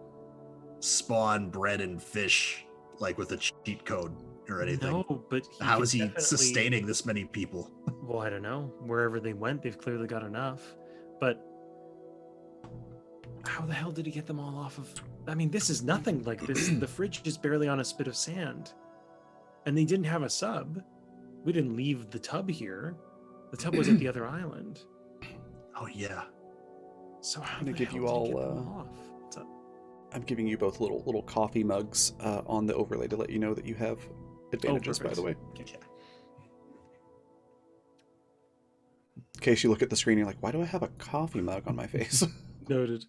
spawn bread and fish like with a cheat code or anything. No, but How can is he definitely- sustaining this many people? Well, I don't know. Wherever they went, they've clearly got enough. But how the hell did he get them all off of? I mean, this is nothing like this. The fridge is barely on a spit of sand. And they didn't have a sub. We didn't leave the tub here. The tub was at the other island. Oh yeah. So how gonna the give hell you did he all, get them off? What's up? I'm giving you both little coffee mugs on the overlay to let you know that you have advantages, by the way. Okay. In case you look at the screen, you're like, why do I have a coffee mug on my face? Noted.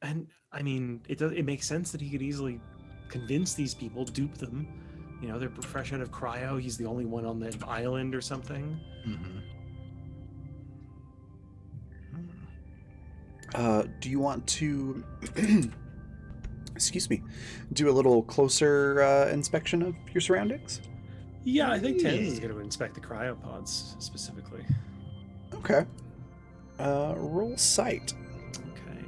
And I mean, it makes sense that he could easily convince these people, dupe them. You know, they're fresh out of cryo. He's the only one on the island or something. Mhm. Do you want to, excuse me, do a little closer inspection of your surroundings? Yeah, I think Tens is Yeah. going to inspect the cryopods specifically. Okay. Roll sight. Okay.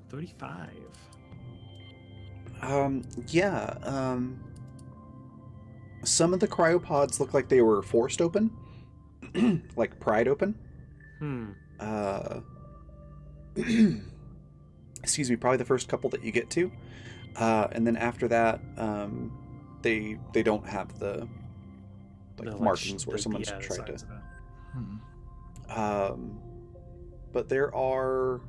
35. Yeah. Some of the cryopods look like they were forced open, like pried open. Uh, excuse me, probably the first couple that you get to, and then after that, they don't have the No, markings where the someone's tried to. signs of that. But there are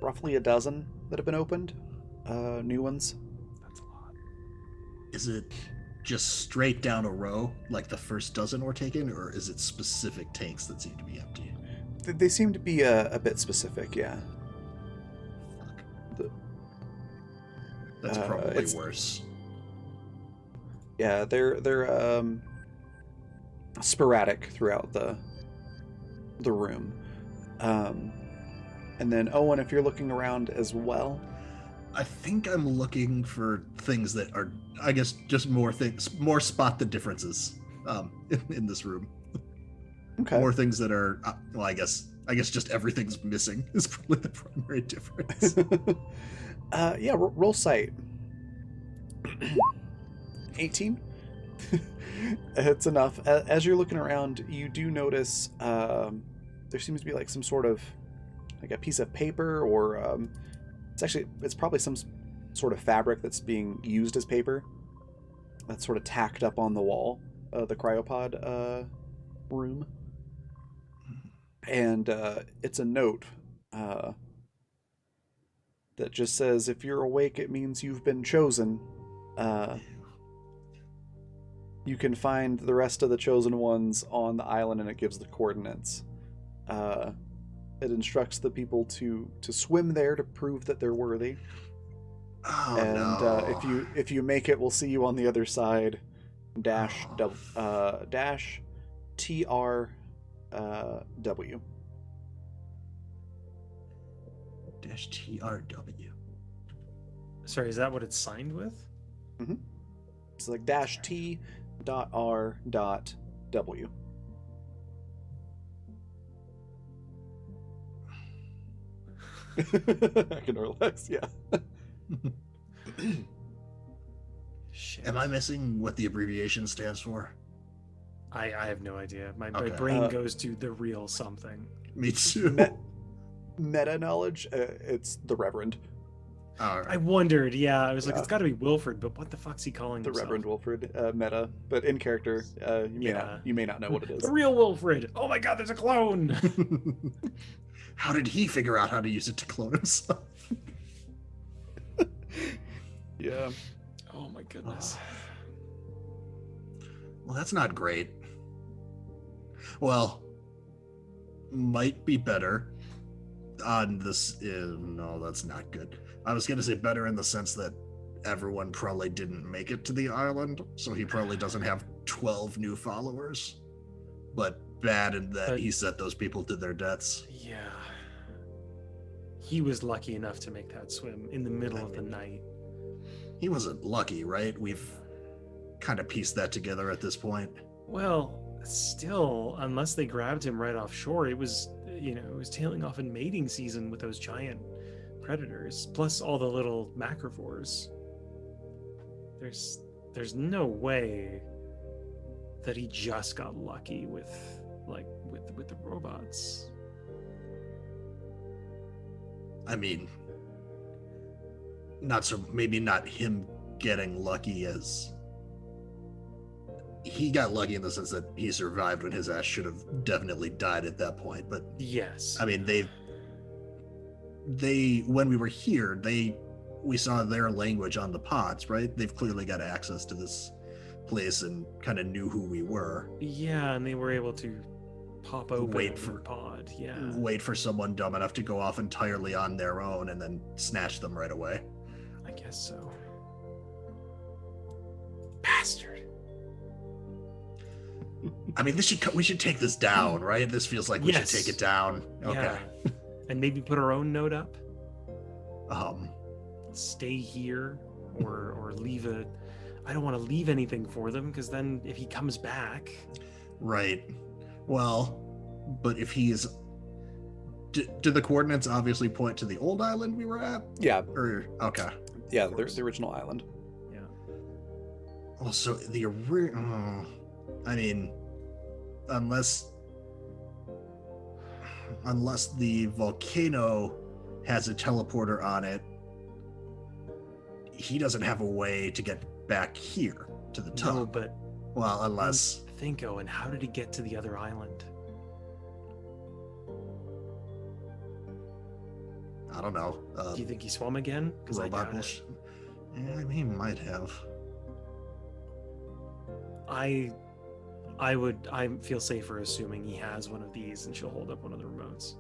roughly a dozen that have been opened, new ones. That's a lot. Is it just straight down a row, like the first dozen were taken, or is it specific tanks that seem to be empty? They seem to be a bit specific, yeah. Fuck. The- That's probably it's- worse. Yeah, they're sporadic throughout the room. And then Owen, if you're looking around as well, I think I'm looking for things that are, I guess, just more spot the differences in this room. okay. More things that are, well, I guess just everything's missing is probably the primary difference. Yeah, roll sight. 18. It's enough. As you're looking around, you do notice there seems to be like some sort of like a piece of paper, or it's probably some sort of fabric that's being used as paper. That's sort of tacked up on the wall of the cryopod room, and it's a note that just says, "If you're awake, it means you've been chosen. You can find the rest of the chosen ones on the island," and it gives the coordinates. It instructs the people to swim there to prove that they're worthy. Oh And no! if you make it, we'll see you on the other side. Dash TR W. Dash TRW. Sorry, is that what it's signed with? It's like dash T dot R dot W. I can relax, yeah. Shit. Am I missing what the abbreviation stands for? I have no idea. My Okay. brain goes to the real something. Me too. Meta knowledge, it's the Reverend. All right. I wondered, yeah. I was like, Yeah. it's got to be Wilfred, but what the fuck's he calling The himself? Reverend Wilfred, meta, but in character, you may not know what it is. The real Wilfred. Oh my god, there's a clone. How did he figure out how to use it to clone himself? Yeah. Oh my goodness. Well, that's not great. Well, might be better on this. No, that's not good. I was going to say better in the sense that everyone probably didn't make it to the island, so he probably doesn't have 12 new followers. But bad in that But- he sent those people to their deaths. Yeah. He was lucky enough to make that swim in the middle of the night. He wasn't lucky, right? We've kind of pieced that together at this point. Well, still, unless they grabbed him right offshore, it was, it was tailing off in mating season with those giant predators, plus all the little macrovores. There's no way that he just got lucky with the robots. I mean, maybe not him getting lucky as he got lucky in the sense that he survived when his ass should have definitely died at that point. But Yes. I mean, they when we were here, we saw their language on the pods, right? They've clearly got access to this place and kind of knew who we were. Yeah, and they were able to pop open Wait a for- new pod. Yeah. Wait for someone dumb enough to go off entirely on their own and then snatch them right away. I guess so. Bastard. I mean, we should take this down, right? This feels like we should Yes. take it down. Okay. Yeah. And maybe put our own note up. Um, Stay here, or leave a. I don't want to leave anything for them because then if he comes back, right. Well, but if he's, do the coordinates obviously point to the old island we were at? Yeah, Or okay. yeah, Of course. the original island. yeah. Also, I mean, unless the volcano has a teleporter on it, he doesn't have a way to get back here to the top. No, but Well, unless think, Owen, how did he get to the other island? I don't know. Do you think he swam again? Because I Robot doubt it. bullshit. Yeah, I mean, he might have. I feel safer assuming he has one of these and she'll hold up one of the remotes.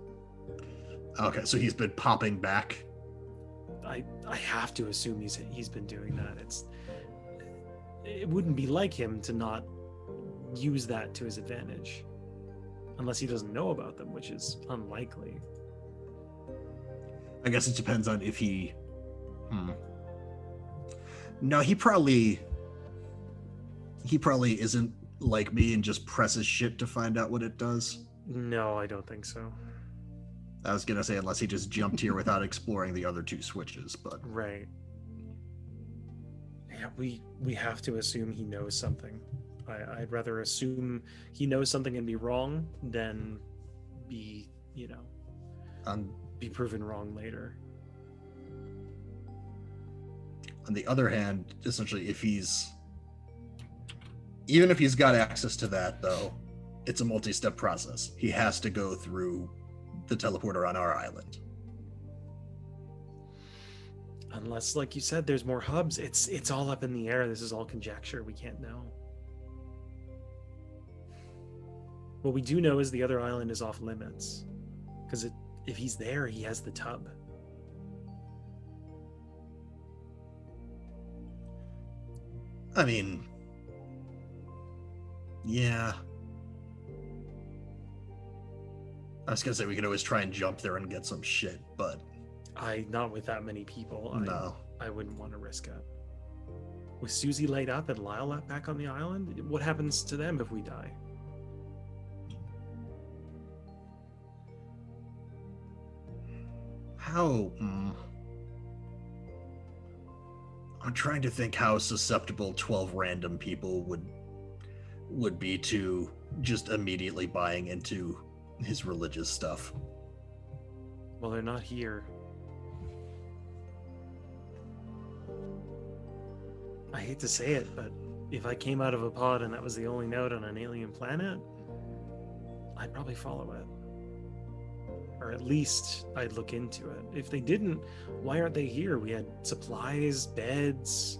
Okay, so he's been popping back. I have to assume he's been doing that. It wouldn't be like him to not use that to his advantage. Unless he doesn't know about them, which is unlikely. I guess it depends on if he. No, he probably isn't like me and just presses shit to find out what it does. No, I don't think so. I was gonna say unless he just jumped here without exploring the other two switches, but Right. Yeah, we have to assume he knows something. I'd rather assume he knows something and be wrong than be, be proven wrong later. on the other hand, essentially, even if he's got access to that, though, it's a multi-step process. He has to go through the teleporter on our island. Unless, like you said, there's more hubs. It's all up in the air. This is all conjecture. We can't know. What we do know is the other island is off limits. Because if he's there, he has the tub. I mean, yeah. I was gonna say we could always try and jump there and get some shit, but Not with that many people. no. I wouldn't want to risk it. With Susie laid up and Lyle back on the island, what happens to them if we die? How? I'm trying to think how susceptible 12 random people would be to just immediately buying into his religious stuff. Well, they're not here. I hate to say it, but if I came out of a pod and that was the only note on an alien planet, I'd probably follow it. Or at least I'd look into it. If they didn't, why aren't they here? We had supplies, beds.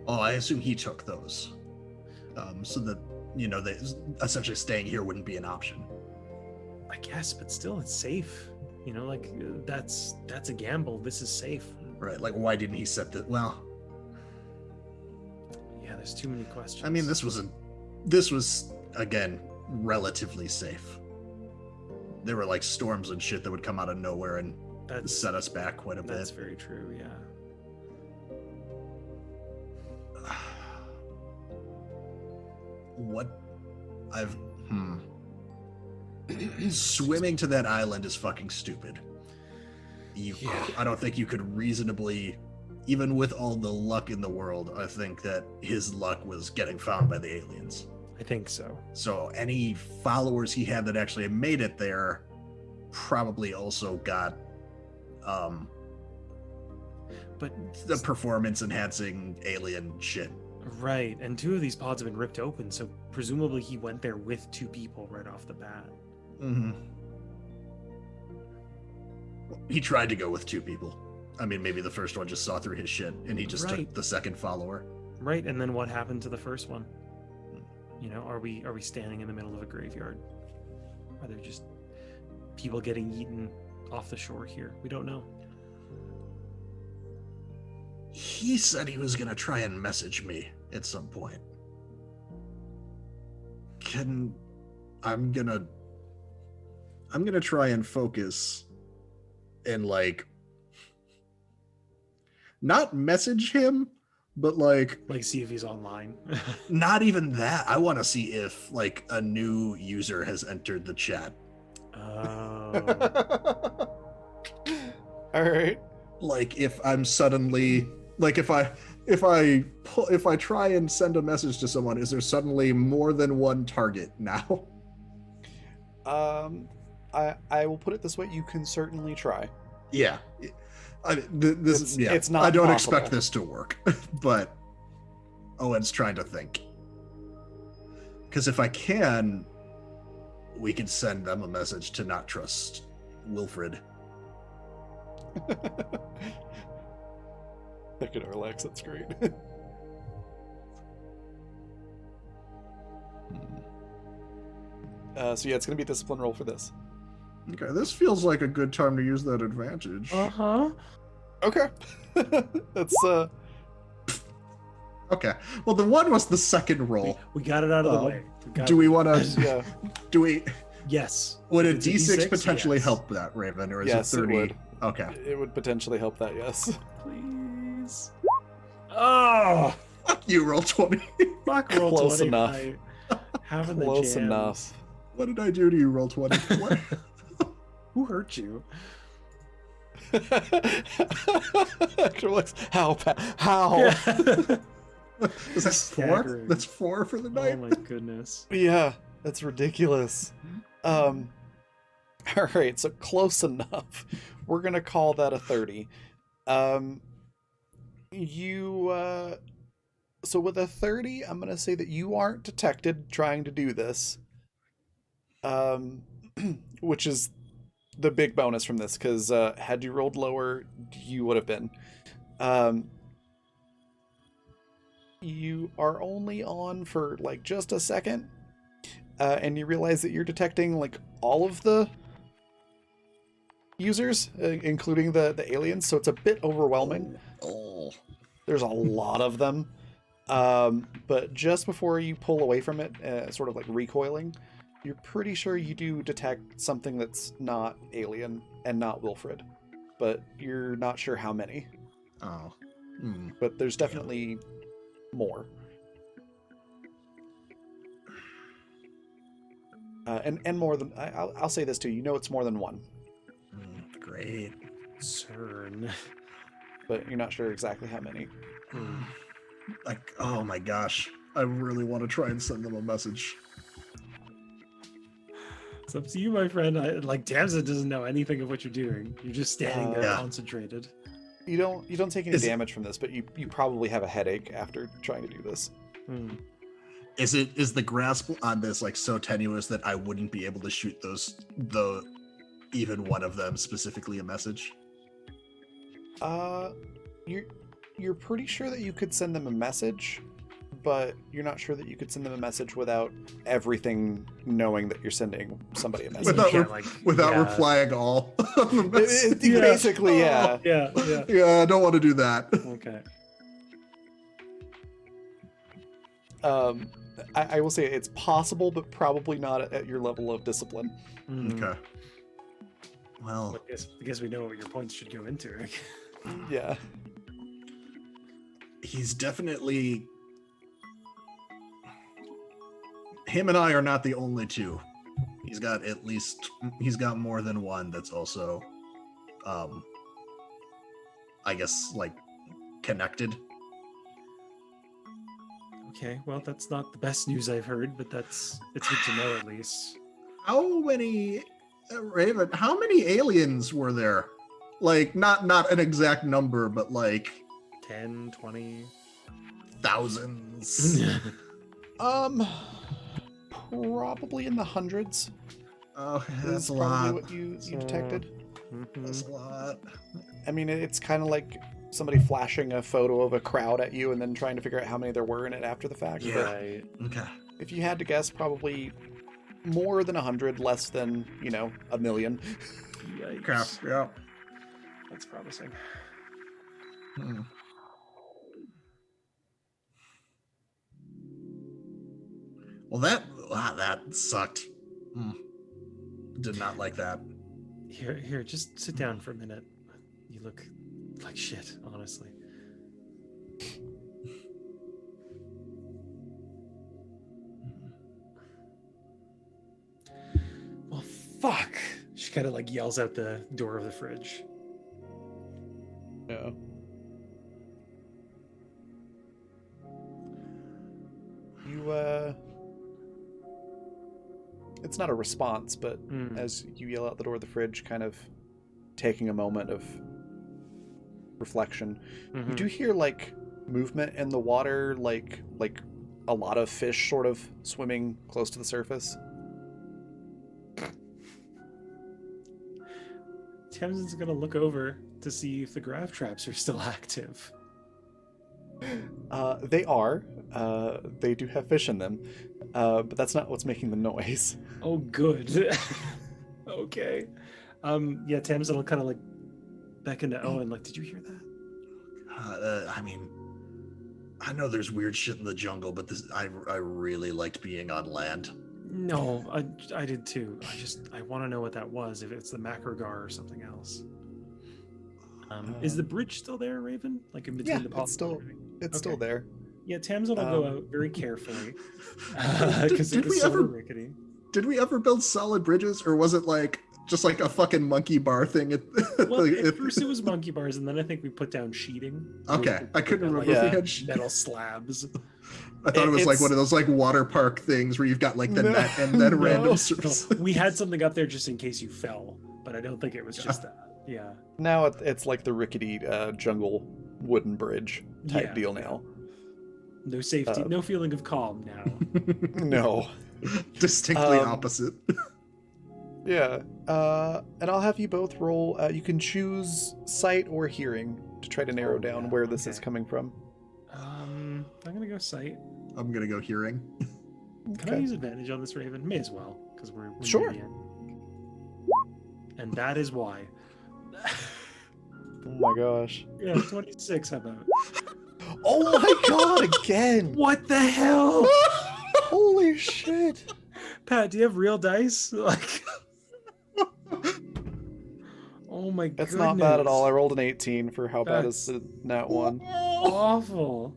Oh, I assume he took those. So that, they essentially staying here wouldn't be an option. I guess, but still, it's safe. That's a gamble. This is safe. Right, like why didn't he set the, well, Yeah, there's too many questions. I mean, this was again relatively safe. There were like storms and shit that would come out of nowhere and set us back quite a bit. That's very true, yeah. What swimming to that island is fucking stupid. Yeah. I don't think you could reasonably, even with all the luck in the world, I think that his luck was getting found by the aliens. I think so. So any followers he had that actually made it there probably also got But the performance enhancing alien shit. right, and 2 of these pods have been ripped open, so presumably he went there with 2 people right off the bat. Mm-hmm. He tried to go with 2 people. I mean, maybe the first one just saw through his shit and he just Right. took the second follower. Right, and then what happened to the first one? Are we standing in the middle of a graveyard? Are there just people getting eaten off the shore here? We don't know. He said he was gonna try and message me at some point. I'm gonna try and focus and like not message him, but like Like, see if he's online. not even that. I want to see if like a new user has entered the chat. Oh. All right. Like if I'm suddenly like if I try and send a message to someone, is there suddenly more than one target now? I will put it this way: you can certainly try. Yeah. It's not I don't possible. expect this to work, but Owen's trying to think. Because if I can, we can send them a message to not trust Wilfred. Look at our Lex. That's great. So yeah, it's gonna be a discipline roll for this. Okay, this feels like a good time to use that advantage. Uh-huh. Okay. That's Okay. Well, the one was the second roll. We got it out of the way. Do we want to? yeah. Do we? Yes. Would a If it's a D6 D6, potentially yes. help that, Raven, or is Yes, it it 30? would. Okay. It would potentially help that. Yes. Please. Oh, Fuck you, roll 20. fuck, roll Close 20. enough. Having the Close jams. enough. What did I do to you, roll 20? What? Who hurt you? Hector looks, how? How? Yeah. Is that 4? Staggering. That's 4 for the Oh night. my goodness. Yeah, that's ridiculous. All right, so close enough. We're gonna call that a 30. So with a 30, I'm gonna say that you aren't detected trying to do this. Which is the big bonus from this, because had you rolled lower, you would have been. You are only on for like just a second, and you realize that you're detecting like all of the users, including the aliens, so it's a bit overwhelming. Oh. There's a lot of them. But just before you pull away from it, sort of like recoiling, you're pretty sure you do detect something that's not alien and not Wilfred, but you're not sure how many. Oh. Hmm. But there's definitely more. And more than I'll say this too. You know it's more than one, Great. CERN. but you're not sure exactly how many. Like, oh my gosh. I really want to try and send them a message. It's up to you, my friend. Like, Tamsin doesn't know anything of what you're doing. You're just standing there Yeah. concentrated. You don't take any Is it- damage from this, but you probably have a headache after trying to do this. Is the grasp on this like so tenuous that I wouldn't be able to shoot even one of them specifically a message? You're pretty sure that you could send them a message, but you're not sure that you could send them a message without everything knowing that you're sending somebody a message. Without, can't, without yeah. replying all of the message. Yeah. Basically, yeah. Yeah, yeah. Yeah, I don't want to do that. Okay. I will say it's possible, but probably not at your level of discipline. Okay. Well, I guess we know what your points should go into. Yeah. he's definitely. Him and I are not the only two. He's got more than one that's also, I guess, like, connected. Okay, well, that's not the best news I've heard, but it's good to know at least. How many, Raven, how many aliens were there? Like, not an exact number, but like 10, 20. thousands. Probably in the hundreds. Oh, Is that's a probably lot. what you detected. That's a lot. I mean, it's kind of like somebody flashing a photo of a crowd at you and then trying to figure out how many there were in it after the fact. Yeah. But Right. Okay. if you had to guess, probably more than 100, less than, 1 million. Yikes. Okay. Yeah. That's promising. Hmm. Well, that sucked. Did not like that. Here, just sit down for a minute. You look like shit, honestly. Well, fuck. She kind of like yells out the door of the fridge. Yeah. You it's not a response, but as you yell out the door of the fridge, kind of taking a moment of reflection, you do hear like movement in the water, like a lot of fish sort of swimming close to the surface. Tamsin's gonna look over to see if the grav traps are still active. They are. They do have fish in them, but that's not what's making the noise. Oh, good. Okay. Yeah, Tamsin will kind of like beckon to Owen, like, did you hear that? I mean, I know there's weird shit in the jungle, but I really liked being on land. No, I did too. I want to know what that was, if it's the Macrogar or something else. Is the bridge still there, Raven? Like in between Yeah, the pots? it's still there. Yeah, Tamsin will go out very carefully because it was so rickety. Did we ever build solid bridges, or was it like just like a fucking monkey bar thing? Well, at first it was monkey bars, and then I think we put down sheeting. Okay, I couldn't remember if we had metal slabs. I thought it was like one of those like water park things where you've got like the net and then random surface. No, we had something up there just in case you fell, but I don't think it was just that. Yeah. Now it's like the rickety jungle wooden bridge type deal now. No safety, no feeling of calm now. No. Distinctly opposite. Yeah. And I'll have you both roll. You can choose sight or hearing to try to narrow down where this is coming from. I'm gonna go sight. I'm gonna go hearing. Can I use advantage on this, Raven? May as well, because we're sure. near the end. And that is why. Oh my gosh. Yeah, 26. How about? Oh my god! Again. What the hell? Holy shit! Pat, do you have real dice? Like. Oh my god. That's not bad at all. I rolled an 18 for how bad is the nat one. Awful.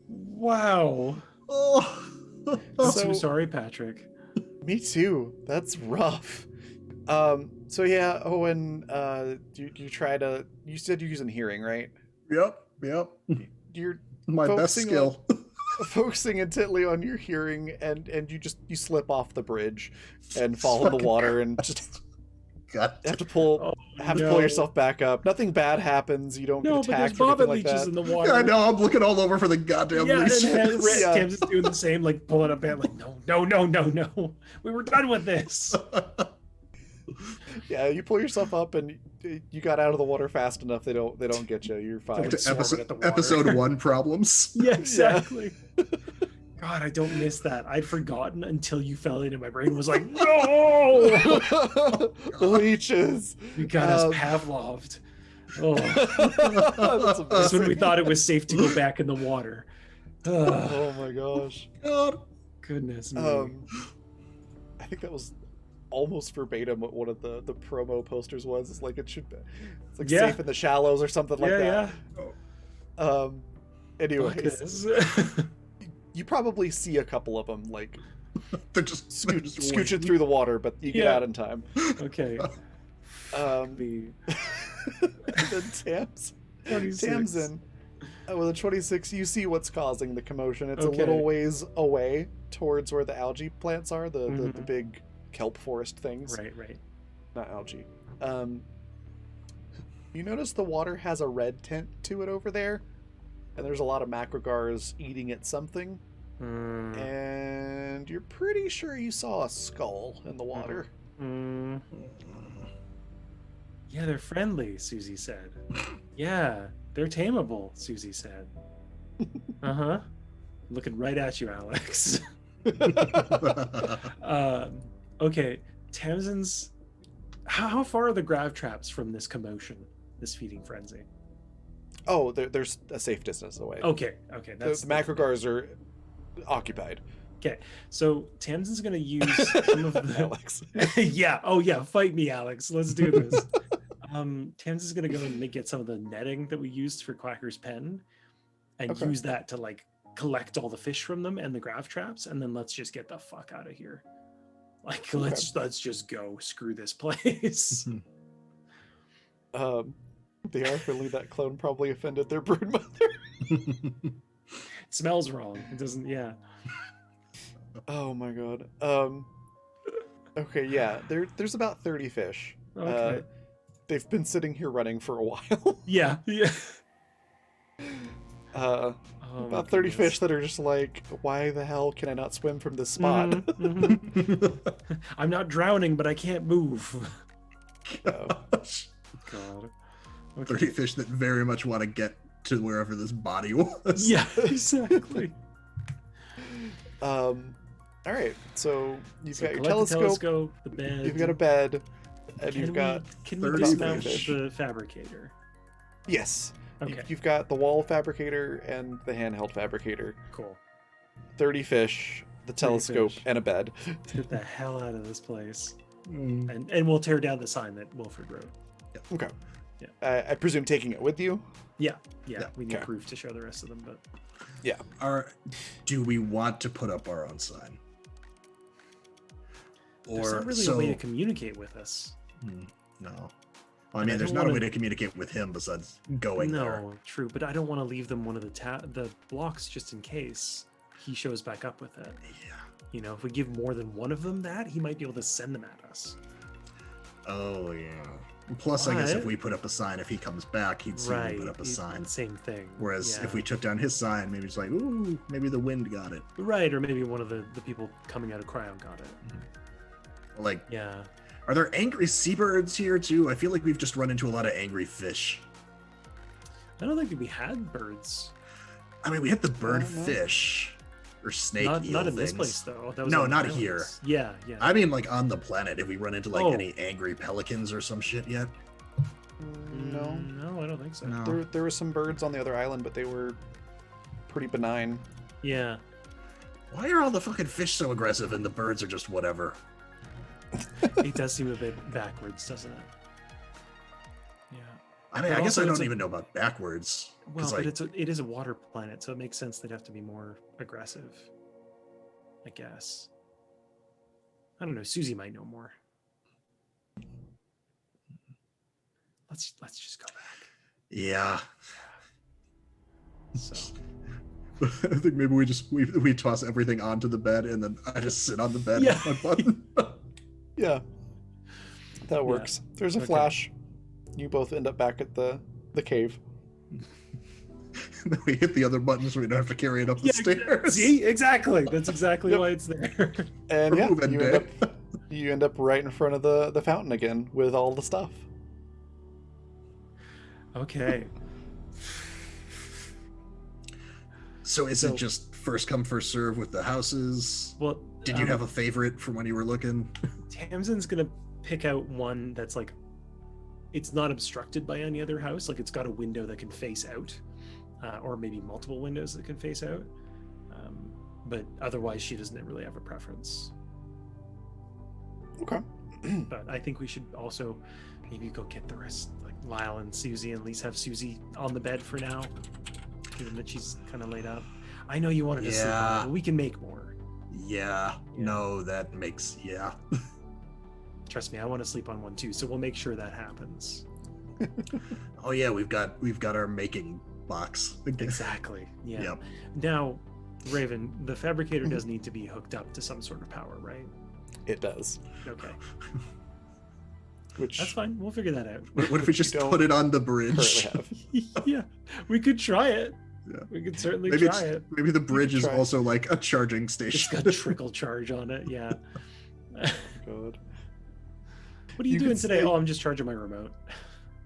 Wow. Oh. I'm so sorry, Patrick. Me too. That's rough. So yeah, Owen, you try to. You said you're using hearing, right? Yep. You're my best skill. Focusing intently on your hearing, and you slip off the bridge and fall in the water, and just have to pull yourself back up. Nothing bad happens. You don't get attacked or anything like that. In the water. Yeah, I know. I'm looking all over for the goddamn leeches. And Tam's is doing the same, like pulling up and like, no. We were done with this. Yeah, you pull yourself up and you got out of the water fast enough. They don't get you. You're fine. Episode 1 problems. Yeah, exactly. God, I don't miss that. I'd forgotten until you fell in, and my brain was like, no! Leeches. You got us Pavloved. Oh. That's when we thought it was safe to go back in the water. Oh my gosh. God. Goodness me. I think that was almost verbatim what one of the promo posters was. It's like safe in the shallows or something like that. Yeah. Anyways, you probably see a couple of them like they're just scooching through the water, but you get out in time. Okay. And then Tamsin, with a 26, you see what's causing the commotion. It's a little ways away towards where the algae plants are, the big kelp forest things. Right. Not algae. You notice the water has a red tint to it over there, and there's a lot of macrogars eating at something. And you're pretty sure you saw a skull in the water. Yeah, they're friendly, Susie said. Yeah, they're tameable, Susie said. Looking right at you, Alex. Okay, Tamsin's. How far are the grav traps from this commotion, this feeding frenzy? Oh, there's a safe distance away. Okay. The macrogars are occupied. Okay, so Tamsin's gonna use some of the Alex. yeah. Oh yeah, fight me, Alex. Let's do this. Tamsin's gonna go and get some of the netting that we used for Quacker's pen, and Okay. use that to like collect all the fish from them and the grav traps, and then let's just get the fuck out of here. Like let's just go. Screw this place. They are friendly. That clone probably offended their brood mother. It smells wrong. It doesn't. Yeah. Oh my god. Okay, yeah. There's about 30 fish. Okay. They've been sitting here running for a while. Yeah. Yeah. Uh, Oh, my about 30 goodness. fish that are just like, why the hell can I not swim from this spot? Mhm, mhm. I'm not drowning, but I can't move. Oh. God. 30 fish that very much want to get to wherever this body was. Yeah, exactly. All right. So you've So got your collect the telescope, the bed. you've got a bed, and you've got Can we 30 dismount fish. the fabricator? yes. Okay, You've got the wall fabricator and the handheld fabricator. cool. 30 fish, the 30 telescope, fish. and a bed. Let's get the hell out of this place, Mm. and we'll tear down the sign that Wilfred wrote. Okay. Yeah. I presume taking it with you. Yeah, Yeah, we need okay. proof to show the rest of them, but Do we want to put up our own sign? there's not really a way to communicate with us. No. Well, I And mean, I there's don't not a wanna- way to communicate with him besides going there. No, true, but I don't want to leave them one of the blocks just in case he shows back up with it. Yeah. You know, if we give more than one of them that, he might be able to send them at us. Oh, yeah. Plus, I guess if But- we put up a sign, if he comes back, he'd see we put up a sign. Same thing. Whereas yeah. if we took down his sign, maybe it's like, ooh, maybe the wind got it. Right, or maybe one of the people coming out of Cryon got it. Like, Yeah. are there angry seabirds here too? I feel like we've just run into a lot of angry fish. I don't think that we had birds. I mean, we hit the bird No. fish or snake Not eel in this things. place though. That was No, on the not islands. here. Yeah, yeah. I mean, like on the planet, if we run into like Oh. any angry pelicans or some shit yet. No. No, I don't think so. No. There were some birds on the other island, but they were pretty benign. Yeah. Why are all the fucking fish so aggressive and the birds are just whatever? It does seem a bit backwards, doesn't it? Yeah. I mean, But I guess also I it's don't a- even know about backwards. Well, 'cause, but like, it is a water planet, so it makes sense they'd have to be more aggressive. I guess. I don't know. Susie might know more. Let's just go back. yeah. So I think maybe we toss everything onto the bed and then I just sit on the bed Yeah. with my button. Yeah. That works. There's a Okay. flash. You both end up back at the cave. Then we hit the other button so we don't have to carry it up the stairs. See, exactly. That's exactly Yep. why it's there. And We're yeah, moving day. you end up right in front of the fountain again with all the stuff. Okay. So is So- it just first come first serve with the houses? Well, Did you have a favorite from when you were looking? Tamsin's gonna pick out one that's like, it's not obstructed by any other house. Like it's got a window that can face out, or maybe multiple windows that can face out. But otherwise, she doesn't really have a preference. Okay. But I think we should also maybe go get the rest, like Lyle and Susie, and at least have Susie on the bed for now, given that she's kind of laid up. I know you wanted to sleep on Yeah. it, but we can make more. Yeah. No, that makes Trust me, I want to sleep on one too, so we'll make sure that happens. Oh yeah, we've got our making box. Exactly. Yeah. Yep. Now, Raven, the fabricator does need to be hooked up to some sort of power, right? It does. Okay. Which That's fine. We'll figure that out. What if we just don't put it on the bridge? currently have. Yeah. We could try it. Yeah. We could certainly Maybe try it. maybe the bridge is try. also like a charging It's station. got trickle charge on it. Yeah. God. What are you, You doing could today? say- Oh, I'm just charging my remote.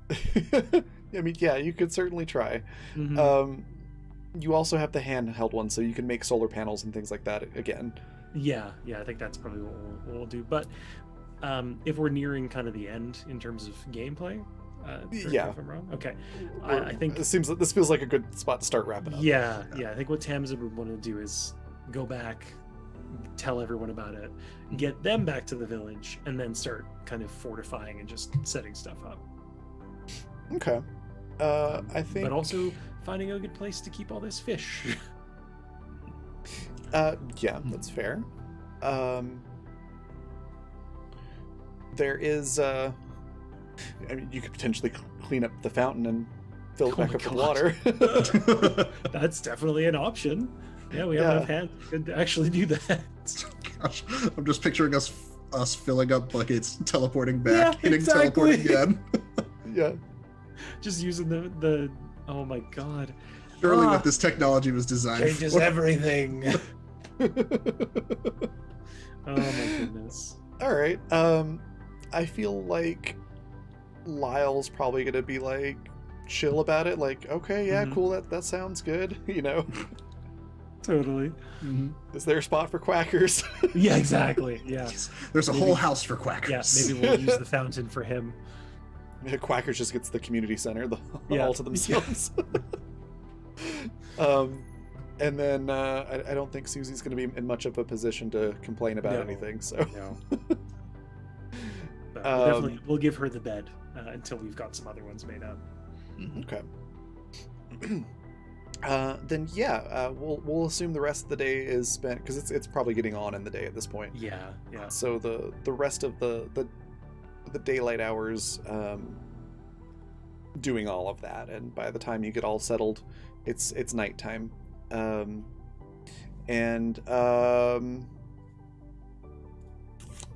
I mean, yeah, you could certainly try. Mhm. You also have the handheld one, so you can make solar panels and things like that again. Yeah, I think that's probably what we'll do. But if we're nearing kind of the end in terms of gameplay, correct me Yeah. if I'm wrong. Okay, I think this feels like a good spot to start wrapping up. yeah. I think what Tamsin would want to do is go back, tell everyone about it, get them back to the village, and then start kind of fortifying and just setting stuff up. Okay. I think. But also finding a good place to keep all this fish. Yeah, that's fair. There is. I mean, you could potentially clean up the fountain and fill it Oh back my up with God. water. That's definitely an option. Yeah, we have Yeah. enough hands to actually do that. Gosh, I'm just picturing us filling up buckets, teleporting back, Yeah, hitting exactly. teleporting again. Yeah. Just using the oh my God. Surely Ah. what this technology was designed Changes for. everything. Oh my goodness. All right. I feel like Lyle's probably gonna be like chill about it. Like, okay, yeah, Mhm. cool. That sounds good. You know, Totally. Mhm. is there a spot for quackers? Yeah, exactly. Yeah. There's a Maybe- whole house for quackers. Yeah, maybe we'll use the fountain for him. Quackers just gets the community center Yeah. all to themselves. And then I don't think Susie's going to be in much of a position to complain about No. anything. So No. But we'll give her the bed until we've got some other ones made up. okay. Then yeah, we'll assume the rest of the day is spent because it's probably getting on in the day at this point. Yeah, yeah. So the rest of the daylight hours, doing all of that, and by the time you get all settled, it's nighttime.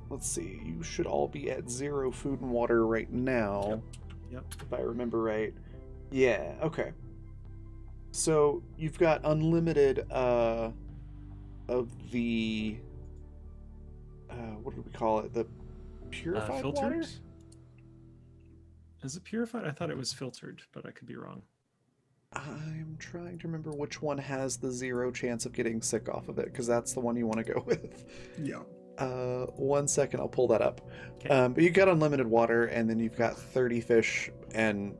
Let's see, you should all be at 0 food and water right now. Yep. If I remember right. Yeah, okay. So you've got unlimited of the what do we call it? The purified Filtered? water? Is it purified? I thought it was filtered, but I could be wrong. I'm trying to remember which one has the 0 chance of getting sick off of it, because that's the one you want to go with. Yeah. 1 second, I'll pull that up. Okay. But you've got unlimited water, and then you've got 30 fish, and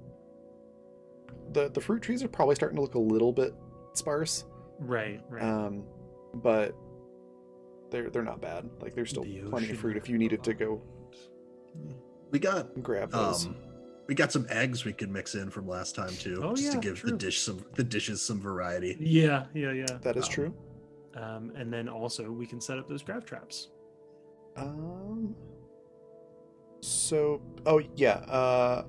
the fruit trees are probably starting to look a little bit sparse. Right, right. But they're not bad. Like, there's still The plenty of ocean fruit if you needed to go We got grab those. some eggs we could mix in from last time too, Oh, just to yeah, give true. the dishes some variety. Yeah. That is true. And then also we can set up those grab traps. So, oh yeah,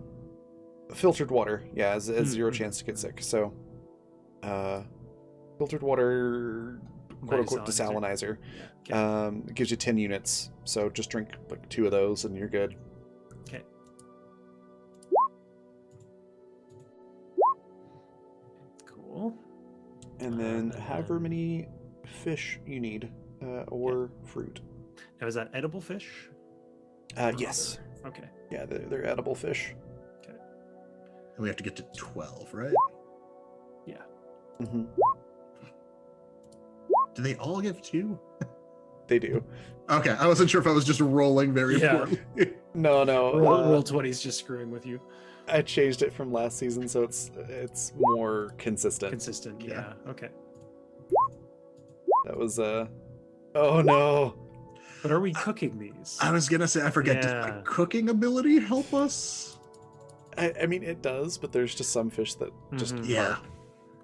filtered water, yeah, has 0 Mm. chance to get sick. So, filtered water, quote unquote, desalinizer, Yeah. Okay. gives you 10 units. So just drink like 2 of those and you're good. Okay. Cool. And then And however then- many fish you need, or fruit. Now, is that edible fish? Yes, Okay. yeah, they're edible fish. And we have to get to 12, right? Hmm. Do they all give 2? They do. Okay, I wasn't sure if I was just rolling very Yeah. poorly. No, Roll 20's just screwing with you. I changed it from last season, so it's more consistent. Consistent. Yeah. Yeah. Okay. That was oh no. But are we cooking these? I was gonna say, I forget. Does Yeah. my cooking ability help us? I mean it does, but there's just some fish that just Mhm. Yeah.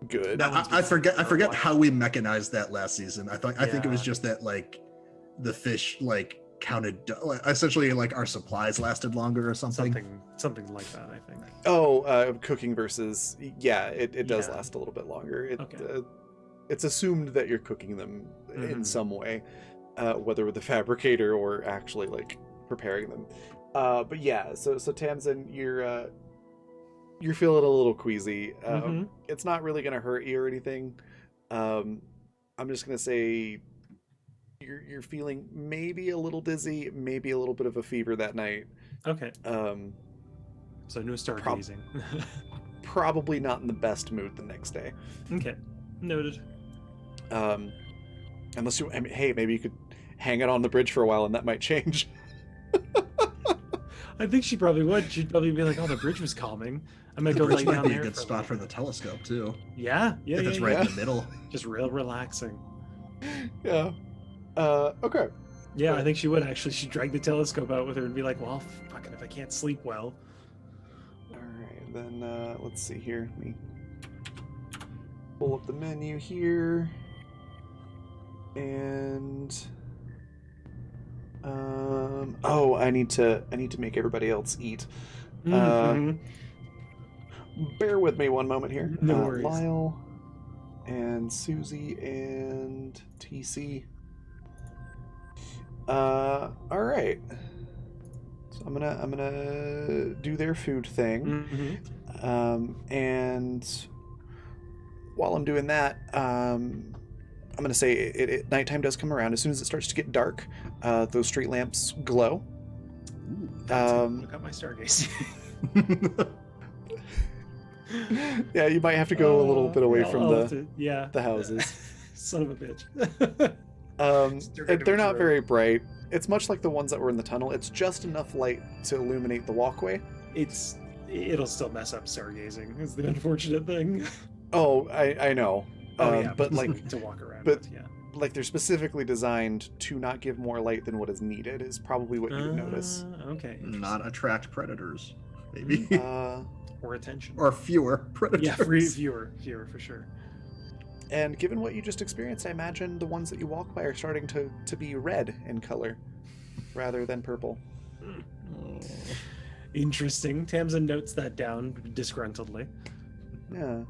aren't good. That one's I been forget. I for a forget while. how we mechanized that last season. I think it was Yeah. just that like the fish like counted. Like, essentially, like our supplies lasted longer or something. Something like that, I think. Oh, cooking versus it does Yeah. last a little bit longer. Okay. It's assumed that you're cooking them in Mhm. some way, whether with the fabricator or actually like preparing them. But yeah, so Tamsin, you're feeling a little queasy. Mhm. It's not really gonna hurt you or anything. I'm just gonna say you're feeling maybe a little dizzy, maybe a little bit of a fever that night. Okay. Um, So no stargazing. probably not in the best mood the next day. Okay. Noted. Unless you, I mean, hey, maybe you could hang it on the bridge for a while and that might change. I think she probably would. She'd probably be like, "Oh, the bridge was calming. I might The go bridge lay might down be a there good for a spot for little the telescope too. bit." Yeah. If it's Yeah. right yeah. in the middle. Just real relaxing. Yeah. Okay. Yeah, I think she would actually. She'd drag the telescope out with her and be like, well, fucking if I can't sleep well. All right, then let's see here. Let me pull up the menu here, and oh, I need to make everybody else eat. Mhm. Bear with me one moment here. No worries. Lyle and Susie and TC. All right. So I'm gonna do their food thing. And while I'm doing that, I'm gonna say nighttime does come around. As soon as it starts to get dark, those street lamps glow. Ooh, that's look up my stargaze. Yeah, you might have to go a little bit away from the houses. Son of a bitch. They're not very bright. It's much like the ones that were in the tunnel. It's just enough light to illuminate the walkway. It'll still mess up stargazing. Is the unfortunate thing. Oh, I know. But like to walk around. but- with, yeah. Like they're specifically designed to not give more light than what is needed. Is probably what you would notice. Okay. Not attract predators, maybe. Or attention. Or fewer predators. Yeah, fewer for sure. And given what you just experienced, I imagine the ones that you walk by are starting to be red in color rather than purple. Oh. Interesting. Tamsin notes that down disgruntledly. Yeah.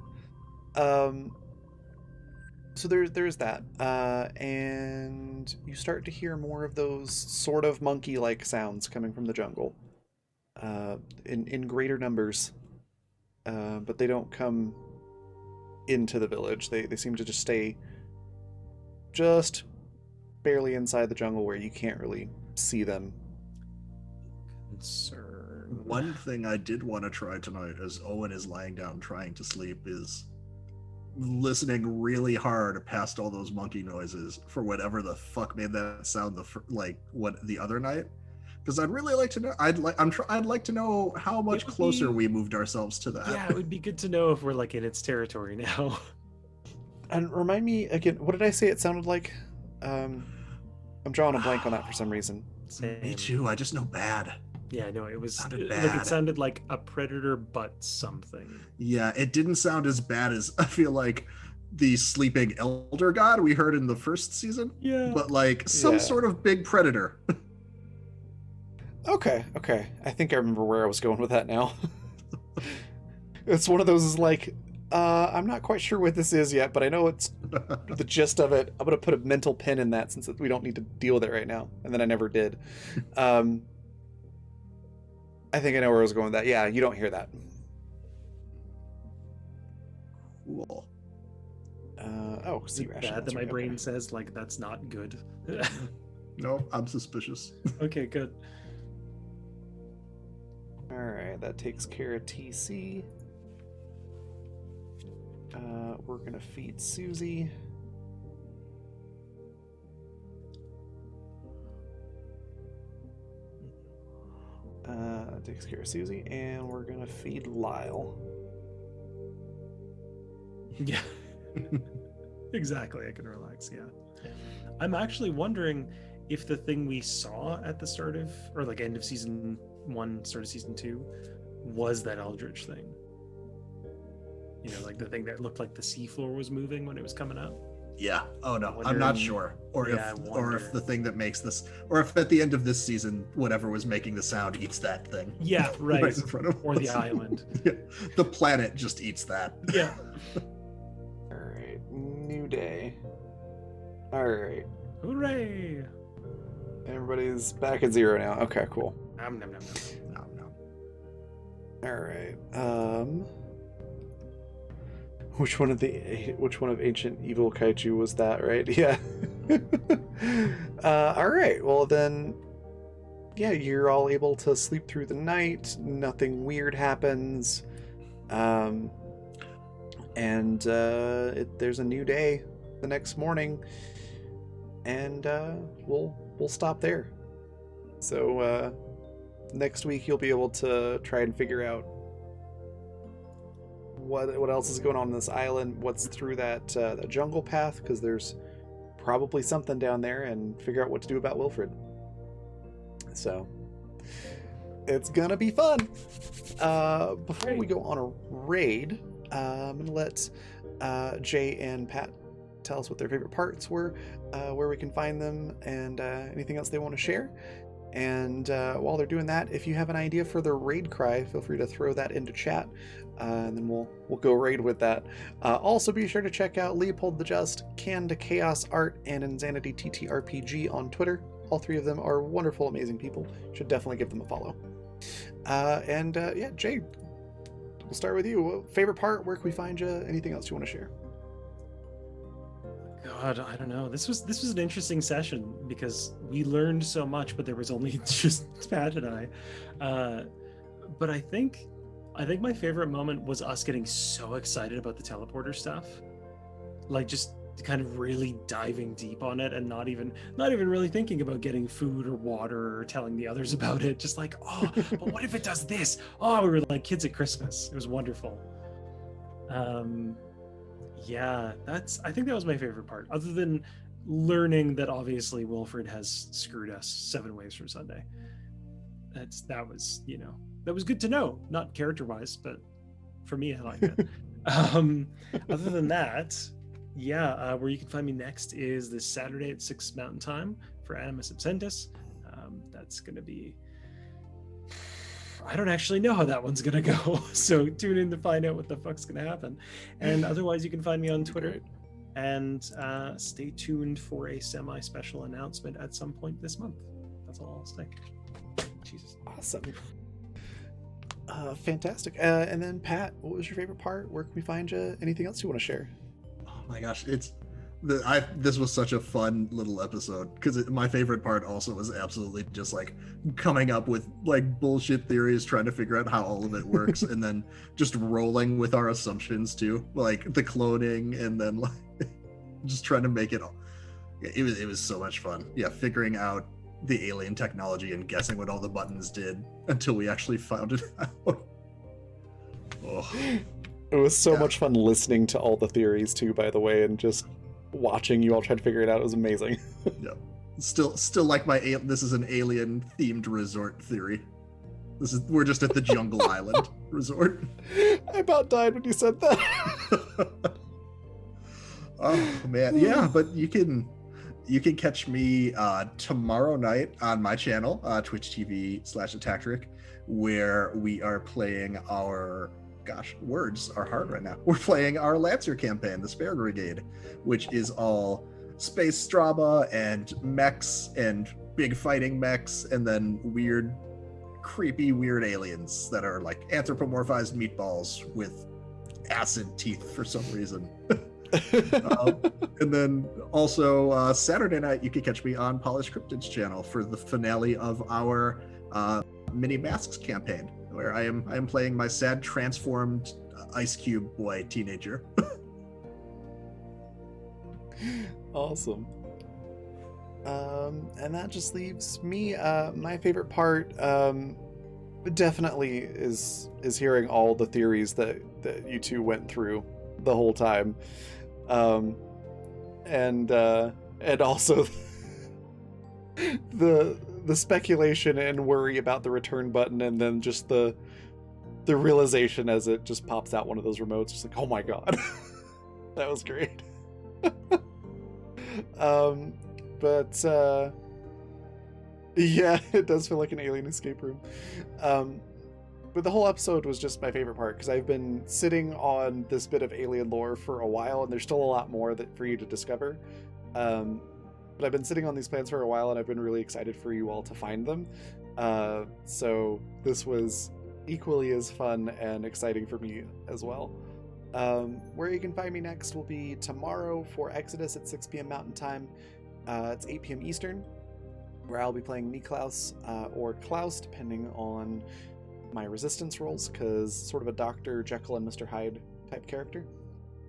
So there's that. And you start to hear more of those sort of monkey-like sounds coming from the jungle. In greater numbers. But they don't come into the village. They seem to just stay just barely inside the jungle where you can't really see them. Concern. One thing I did want to try tonight as Owen is lying down trying to sleep is listening really hard past all those monkey noises for whatever the fuck made that sound the other night. Because I'd really like to know. I'd like to know how much closer we moved ourselves to that. Yeah, it would be good to know if we're like in its territory now. And remind me again, what did I say it sounded like? I'm drawing a blank on that for some reason. Same. Me too. I just know bad. Yeah, no, it was Sounded like bad. it sounded like a predator, but something. Yeah, it didn't sound as bad as I feel like the sleeping elder god we heard in the first season, Yeah. but like some Yeah. sort of big predator. Okay. I think I remember where I was going with that now. It's one of those like, I'm not quite sure what this is yet, but I know it's the gist of it. I'm gonna put a mental pin in that since we don't need to deal with it right now, and then I never did. I think I know where I was going with that. Yeah, you don't hear that. Cool. Sea Bad rations. that my right, brain okay. says like that's not good. No, I'm suspicious. Okay, good. All right, that takes care of TC. We're gonna feed Susie. Takes care of Susie, and we're gonna feed Lyle. Yeah. Exactly. I can relax. Yeah. I'm actually wondering if the thing we saw at the start of, or like end of season 1, start of season 2, was that Eldritch thing. You know, like the thing that looked like the seafloor was moving when it was coming up. Yeah. Oh no, I'm Wondering- not sure. Or Yeah, I if wonder. the thing that makes this, or if at the end of this season, whatever was making the sound eats that thing. Yeah, right. Right in front of Or the us. island. Yeah, the planet just eats that. Yeah. All right, new day. All right, Hooray! everybody's back at 0 now. Okay, cool. Nom, nom, nom, nom. No. All right. Which one of ancient evil kaiju was that, right? Yeah. All right. Well then, yeah, you're all able to sleep through the night. Nothing weird happens. There's a new day the next morning, and we'll stop there. So next week you'll be able to try and figure out what else is going on this island, what's through that jungle path, because there's probably something down there and figure out what to do about Wilfred. So it's gonna be fun. Before we go on a raid, I'm gonna let Jay and Pat tell us what their favorite parts were, where we can find them, and anything else they want to share. And while they're doing that, if you have an idea for the raid cry, feel free to throw that into chat, and then we'll go raid with that. Also, be sure to check out Leopold the Just, Can to Chaos Art, and Insanity TTRPG on Twitter. All three of them are wonderful, amazing people. Should definitely give them a follow. Yeah, Jay, we'll start with you. Favorite part? Where can we find you? Anything else you want to share? God, I don't know. This was an interesting session because we learned so much, but there was only just Pat and I. But I think my favorite moment was us getting so excited about the teleporter stuff, like just kind of really diving deep on it and not even really thinking about getting food or water or telling the others about it. Just like, oh, but what if it does this? Oh, we were like kids at Christmas. It was wonderful. Yeah, I think that was my favorite part, other than learning that obviously Wilfred has screwed us 7 ways from Sunday. That was good to know, not character wise, but for me, I like it. Other than that, yeah, where you can find me next is this Saturday at 6 Mountain Time for Animus Absentis. That's gonna be, I don't actually know how that one's gonna go, so tune in to find out what the fuck's gonna happen. And otherwise, you can find me on Twitter, and stay tuned for a semi-special announcement at some point this month. That's all I'll say. Jesus. Awesome. Fantastic. And then Pat, what was your favorite part? Where can we find you? Anything else you want to share? Oh my gosh, this was such a fun little episode, because my favorite part also was absolutely just like coming up with like bullshit theories, trying to figure out how all of it works, and then just rolling with our assumptions too, like the cloning, and then like just trying to make it all. It was so much fun. Yeah, figuring out the alien technology and guessing what all the buttons did until we actually found it out. Oh. It was so much fun listening to all the theories too, by the way, and just watching you all try to figure it out. It was amazing. Yeah, still like this is an alien themed resort theory. We're just at the Jungle Island resort. I about died when you said that. Oh man, yeah, but you can catch me tomorrow night on my channel, Twitch TV/Attactric, where we are playing our, gosh, words are hard right now. We're playing our Lancer campaign, the Spare Brigade, which is all space drama and mechs and big fighting mechs, and then creepy weird aliens that are like anthropomorphized meatballs with acid teeth for some reason. And then also Saturday night, you can catch me on Polished Cryptids channel for the finale of our Mini Masks campaign, where I am playing my sad transformed Ice Cube boy teenager. Awesome. And that just leaves me. My favorite part definitely is hearing all the theories that you two went through the whole time. And also the speculation and worry about the return button, and then just the realization as it just pops out one of those remotes, just like, oh my god. That was great. But yeah, it does feel like an alien escape room. But the whole episode was just my favorite part, because I've been sitting on this bit of alien lore for a while, and there's still a lot more for you to discover. But I've been sitting on these plans for a while, and I've been really excited for you all to find them. So this was equally as fun and exciting for me as well. Where you can find me next will be tomorrow for Exodus at 6 p.m. Mountain Time. It's 8 p.m. Eastern, where I'll be playing Niklaus or Klaus, depending on my resistance rolls, because sort of a Dr. Jekyll and Mr. Hyde type character.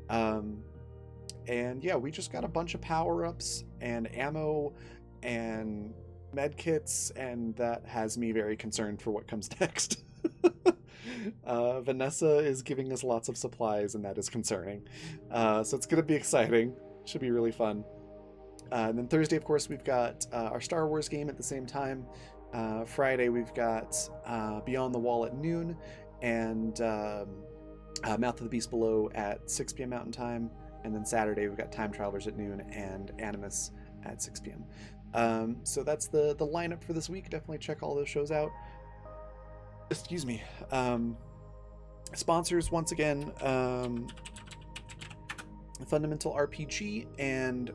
And yeah, we just got a bunch of power-ups and ammo and medkits, and that has me very concerned for what comes next. Vanessa is giving us lots of supplies, and that is concerning. So it's going to be exciting. Should be really fun. And then Thursday, of course, we've got our Star Wars game at the same time. Friday, we've got Beyond the Wall at noon, and Mouth of the Beast Below at 6 p.m. Mountain Time. And then Saturday, we've got Time Travelers at noon and Animus at 6 p.m. So that's the lineup for this week. Definitely check all those shows out. Excuse me. Sponsors, once again, Fundamental RPG and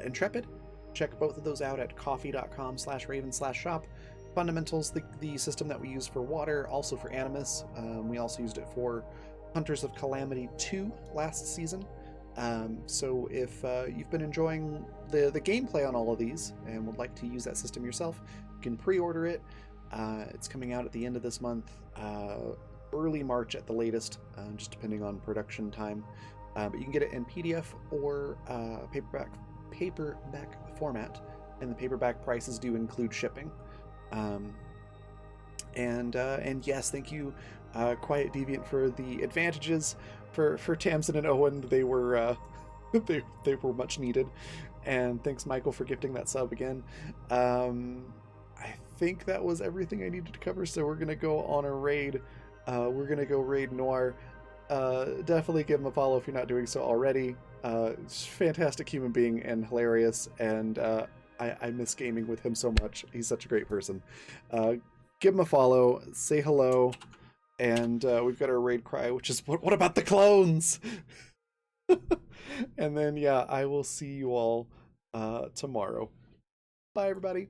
Intrepid. Check both of those out at coffee.com/raven/shop. Fundamentals, the system that we use for water, also for Animus. We also used it for Hunters of Calamity 2 last season. So if you've been enjoying the gameplay on all of these and would like to use that system yourself, you can pre-order it. It's coming out at the end of this month, early March at the latest, just depending on production time. But you can get it in PDF or paperback format, and the paperback prices do include shipping. And yes, thank you, Quiet Deviant, for the advantages for Tamsin and Owen. They were they were much needed, and thanks, Michael, for gifting that sub again. I think that was everything I needed to cover. So we're gonna go on a raid. We're gonna go raid Noir. Definitely give him a follow if you're not doing so already. Fantastic human being and hilarious, and I miss gaming with him so much. He's such a great person. Give him a follow, say hello, and we've got our raid cry, which is what about the clones? And then yeah, I will see you all tomorrow. Bye, everybody.